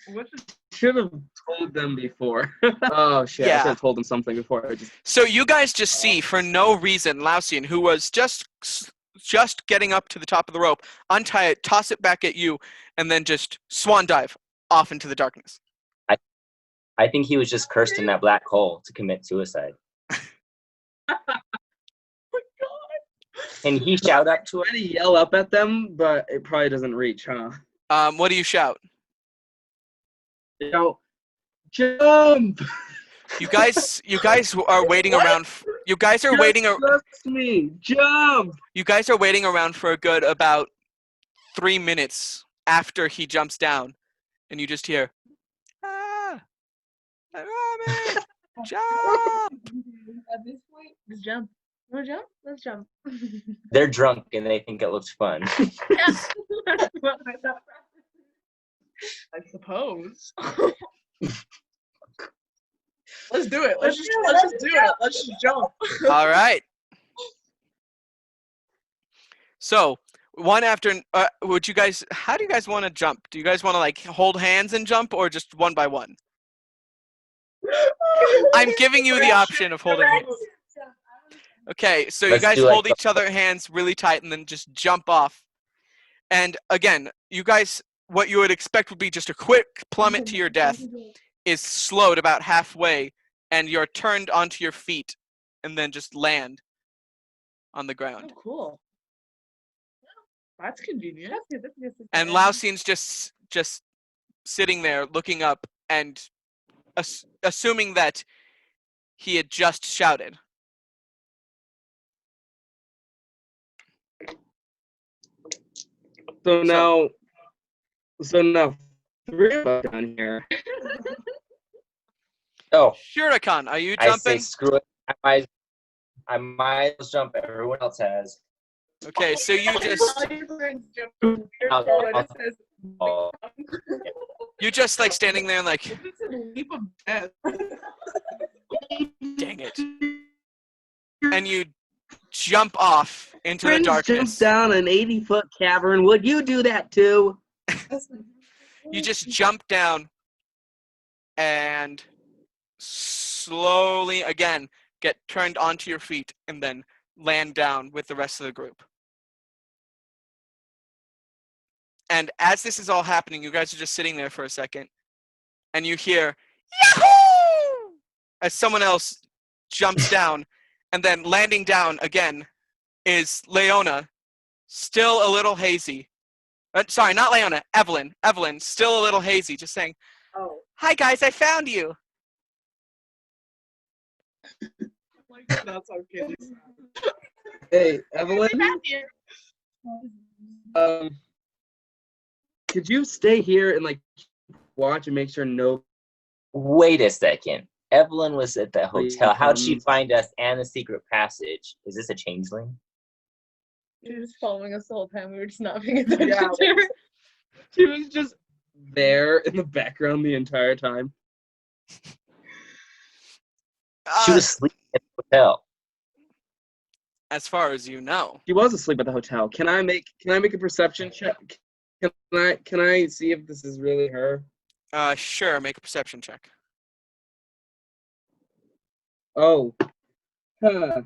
What should have told them before. Oh shit! I Yeah. should have told them something before. So you guys just see, for no reason, Lausian, who was just getting up to the top of the rope, untie it, toss it back at you, and then just swan dive off into the darkness. I think he was just cursed in that black hole to commit suicide. Can he shout up to us? Trying to yell up at them, but it probably doesn't reach, huh? What do you shout? You know, jump! You guys are waiting around. You guys are waiting. Trust me, jump! You guys are waiting around for a good about 3 minutes after he jumps down, and you just hear, "Ah, Robin, jump!" At this point, just jump. Wanna jump? Let's jump. They're drunk and they think it looks fun. I suppose. Let's do it. Let's just do it. Let's just jump. All right. So one after, would you guys? How do you guys want to jump? Do you guys want to like hold hands and jump, or just one by one? I'm giving you the option of holding hands. Okay, so you Let's guys do like hold each other hands really tight and then just jump off. And again, you guys, what you would expect would be just a quick plummet to your death is slowed about halfway, and you're turned onto your feet and then just land on the ground. Oh, cool. That's convenient. And Lausian's just sitting there looking up and assuming that he had just shouted. So now 3 of us down here. Oh, Shurikan, are you I say jumping? screw it. I might as well jump. Everyone else has. Okay, so you just like standing there and like, It's a leap of death. dang it, and you jump off into the Friends darkness. jump down an 80-foot cavern. Would you do that too? You just jump down and slowly again get turned onto your feet and then land down with the rest of the group. And as this is all happening, you guys are just sitting there for a second and you hear Yahoo! As someone else jumps down, and then landing down again is Leona, still a little hazy. Sorry, not Leona, Evelyn. Evelyn, still a little hazy, just saying, Oh. "Hi guys, I found you." That's how kids sound. Hey, Evelyn. Could you stay here and like watch and make sure no? Wait a second. Evelyn was at the Please hotel. How'd she come. find us and the secret passage? Is this a changeling? She was following us the whole time. We were just not paying attention Yeah. to her. She was just there in the background the entire time. She was sleeping at the hotel. As far as you know. She was asleep at the hotel. Can I make a perception check? Can I see if this is really her? Sure, make a perception check. Oh. Huh.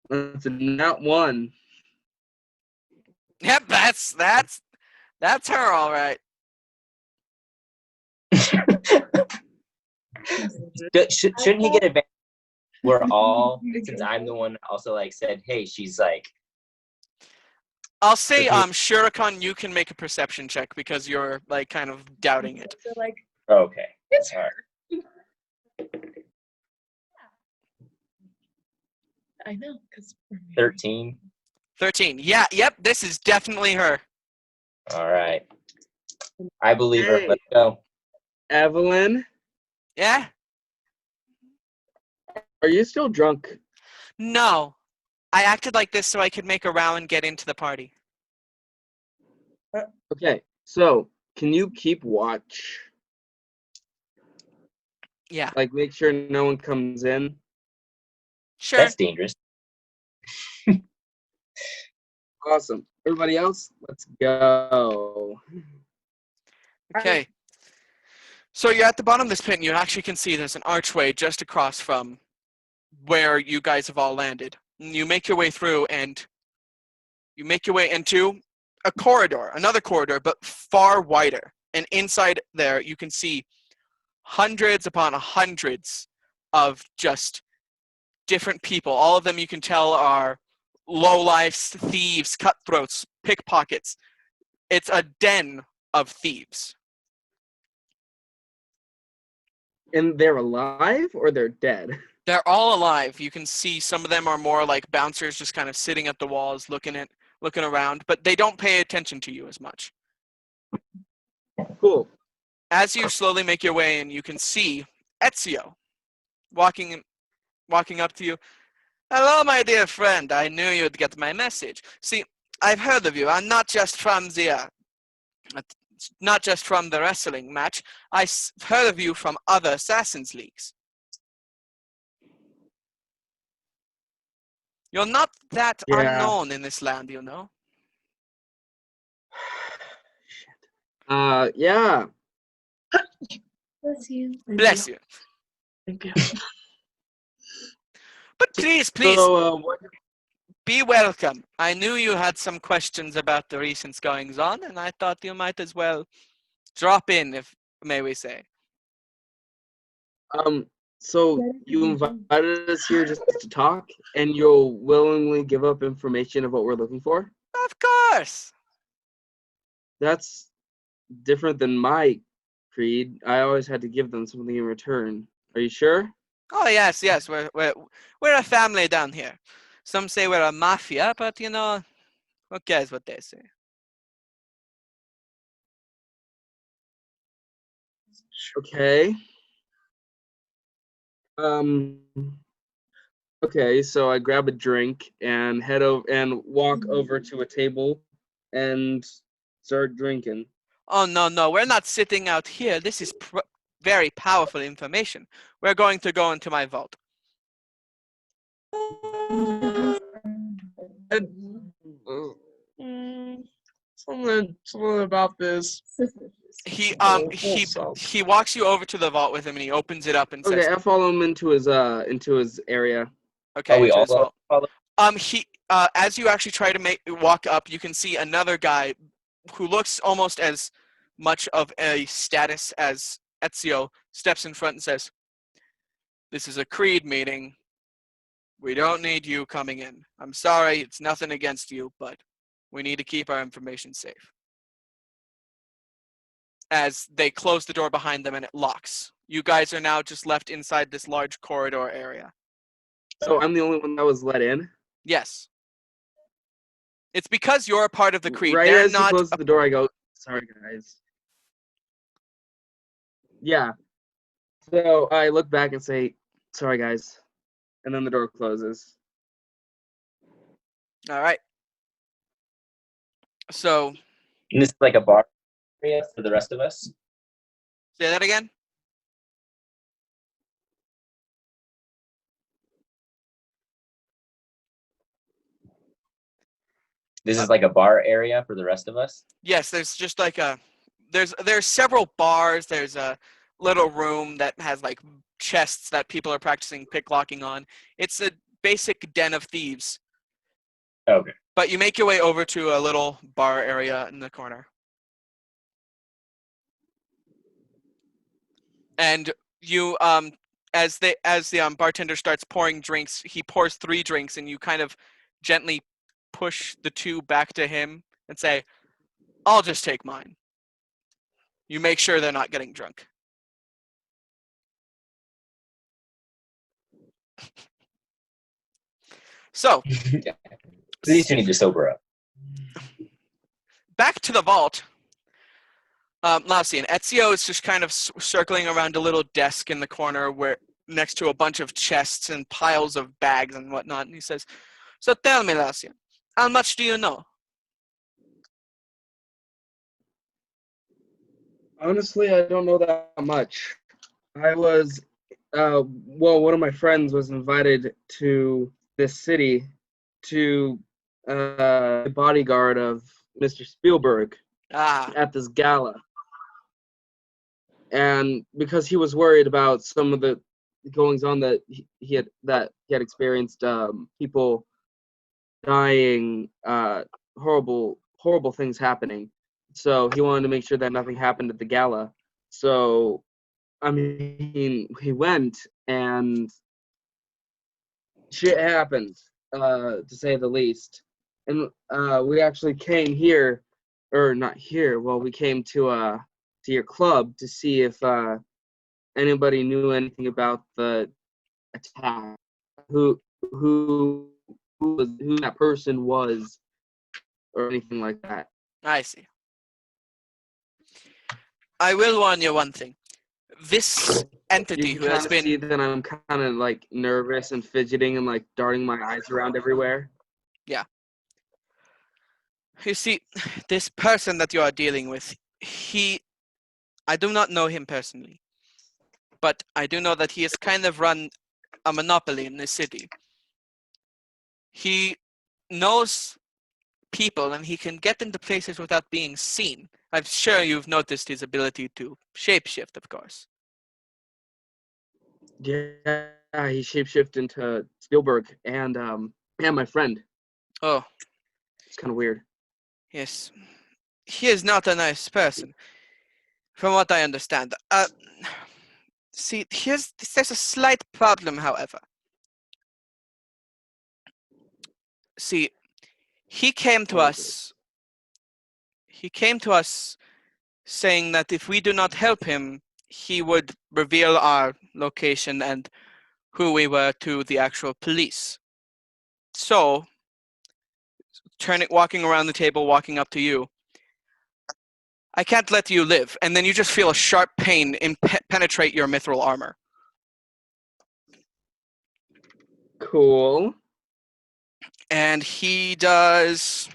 That's a not one. Yep, that's her, all right. Shouldn't he get advantage? We're all, since I'm the one also like said, hey, she's like. I'll say, Shurikan, you can make a perception check because you're like kind of doubting it. So like, Okay. it's her. I know, because 13. 13. Yeah, yep, this is definitely her. All right. I believe her. Hey. Let's go. Evelyn, Yeah? are you still drunk? No. I acted like this so I could make a row and get into the party. Okay, so can you keep watch? Yeah. Like make sure no one comes in. Sure. That's dangerous. Awesome. Everybody else, let's go. Okay. So you're at the bottom of this pit and you actually can see there's an archway just across from where you guys have all landed. And you make your way through and you make your way into a corridor, another corridor, but far wider. And inside there you can see hundreds upon hundreds of just different people. All of them you can tell are lowlifes, thieves, cutthroats, pickpockets. It's a den of thieves. And they're alive or they're dead? They're all alive. You can see some of them are more like bouncers, just kind of sitting at the walls, looking around, but they don't pay attention to you as much. Cool. As you slowly make your way in, you can see Ezio walking up to you. Hello, my dear friend. I knew you'd get my message. See, I've heard of you. I'm not just from the wrestling match. I've heard of you from other Assassins Leagues. You're not that unknown in this land, you know. Yeah. Bless you. Bless you. Thank you. But please, So, be welcome. I knew you had some questions about the recent goings on, and I thought you might as well drop in, if may we say. So you invited us here just to talk, and you'll willingly give up information of what we're looking for? Of course. That's different than my Creed. I always had to give them something in return. Are you sure? Oh yes, yes. We're a family down here. Some say we're a mafia, but you know, who cares what they say? Okay. Um. Okay, so I grab a drink and head over and walk over to a table and start drinking. Oh no, no, we're not sitting out here. This is very powerful information. We're going to go into my vault. Something about this. He Oh, he so. he walks you over to the vault with him, and he opens it up and Okay, says, I follow him into his area. "Okay, we into all his vault." follow? He as you actually try to walk up, you can see another guy who looks almost as much of a status as Ezio steps in front and says, "This is a Creed meeting. We don't need you coming in. I'm sorry, it's nothing against you, but we need to keep our information safe." As they close the door behind them and it locks. You guys are now just left inside this large corridor area. So I'm the only one that was let in. Yes. It's because you're a part of the Creed. Right They're as he not closes the door, I go, "Sorry, guys." Yeah. So I look back and say, "Sorry, guys," and then the door closes. all right. So And this is like a bar area for the rest of us. say that again. This is like a bar area for the rest of us. Yes, there's just like there's several bars. There's a little room that has like chests that people are practicing picklocking on. It's a basic den of thieves. Okay. But you make your way over to a little bar area in the corner. And you as the bartender starts pouring drinks, he pours 3 drinks and you kind of gently push the 2 back to him and say, "I'll just take mine." You make sure they're not getting drunk. So, These two need to sober up. back to the vault. Lassie and Ezio is just kind of circling around a little desk in the corner where next to a bunch of chests and piles of bags and whatnot. And he says, "So tell me, Lassie, how much do you know?" Honestly, I don't know that much. I was, one of my friends was invited to this city to the bodyguard of Mr. Spielberg Ah, at this gala. And because he was worried about some of the goings on that he had experienced, people dying, horrible things happening. So he wanted to make sure that nothing happened at the gala. So I mean, he went and shit happened, to say the least. And we actually came here, or not here. Well, we came to your club to see if anybody knew anything about the attack, who who who that person was, or anything like that. I see. I will warn you one thing. This entity You who can has kind of see been that I'm kind of like nervous and fidgeting and like darting my eyes around everywhere. You see, this person that you are dealing with, I do not know him personally, but I do know that he has kind of run a monopoly in this city. He knows people and he can get into places without being seen. I'm sure you've noticed his ability to shapeshift, of course. Yeah, he shapeshifted into Spielberg and my friend. Oh, It's kind of weird. yes. He is not a nice person, from what I understand. See, there's a slight problem, however. See, he came to What is it? us. He came to us saying that if we do not help him, he would reveal our location and who we were to the actual police. So, walking around the table, walking up to you, I can't let you live. And then you just feel a sharp pain penetrate your mithril armor. Cool. And he does...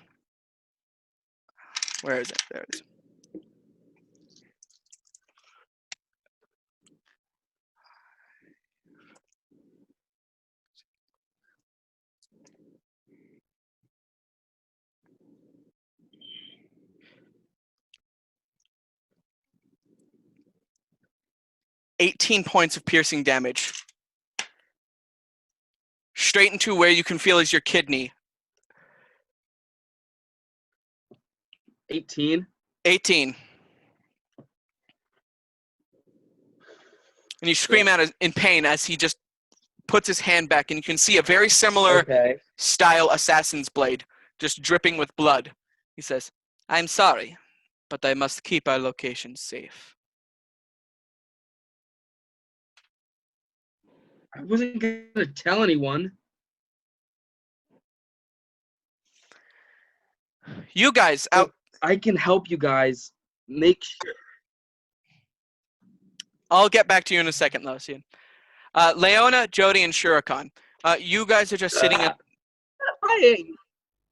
Where is it? There it is. "18 points of piercing damage. Straight into where you can feel is your kidney. 18. 18. And you scream out in pain as he just puts his hand back, and you can see a very similar style assassin's blade just dripping with blood. He says, "I'm sorry, but I must keep our location safe." I wasn't gonna tell anyone. You guys out. I can help you guys. Make sure. I'll get back to you in a second, Lausian. Leona, Jody, and Shurikan. You guys are just sitting at.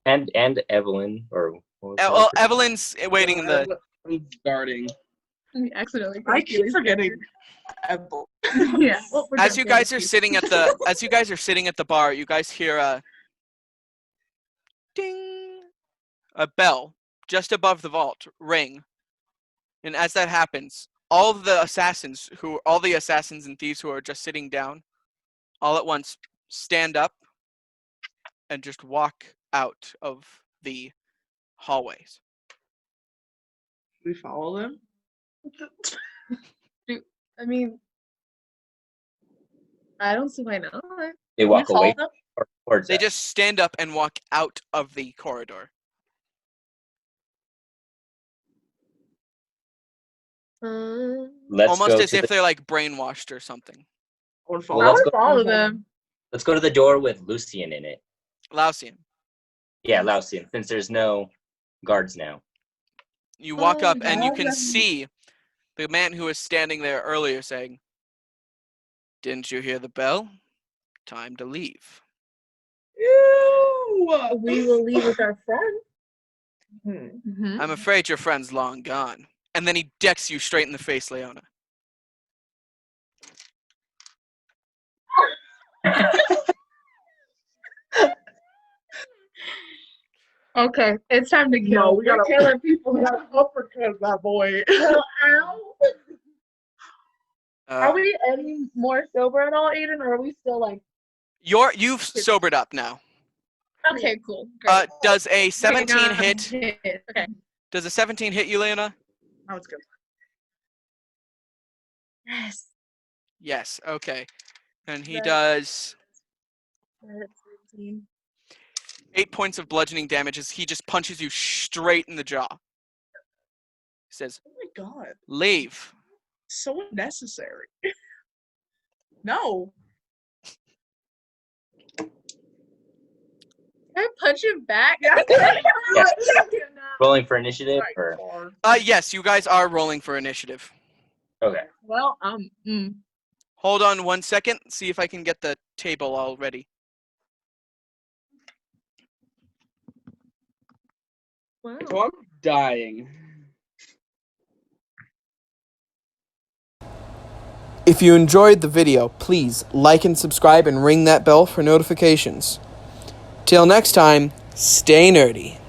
And Evelyn, or what was that? Well, Evelyn's waiting in the. I'm guarding. Accidentally. I keep forgetting. Yeah. As you guys are sitting at the bar, you guys hear a ding, a bell just above the vault ring, and as that happens, all the assassins and thieves who are just sitting down, all at once stand up and just walk out of the hallways. We follow them? I mean, I don't see why not. They walk follow away them? towards They us. just stand up and walk out of the corridor. Let's Almost go as to if the, they're like brainwashed or something. I want to Well, follow let's them. go- Follow them. let's go to the door with Lucian in it. Lausian, Yeah, Lucian, since there's no guards now. you walk Oh, up and you can yeah. see the man who was standing there earlier saying, "Didn't you hear the bell? Time to leave." We will leave with our friend. I'm afraid your friend's long gone. And then he decks you straight in the face, Leona. Okay, it's time to kill. No, we We're gotta killing people. We gotta uppercut that boy. Ow. Are Uh, we any more sober at all, Aiden, or are we still like? you've sobered up now. Okay, cool. Great. Does a 17 Okay, now hit? I'm hit. Okay. Does a 17 hit you, Leona? Now it's good. Yes. Yes. Okay. And he Right. does That's 13. 8 points of bludgeoning damage as he just punches you straight in the jaw. He says, Oh my god. "Leave." So unnecessary. No. Can I punch him back? Yeah. Rolling for initiative, or Yes, you guys are rolling for initiative. okay. Well, Hold on 1 second. See if I can get the table all ready. wow. So I'm dying. If you enjoyed the video, please like and subscribe and ring that bell for notifications. Till next time, stay nerdy.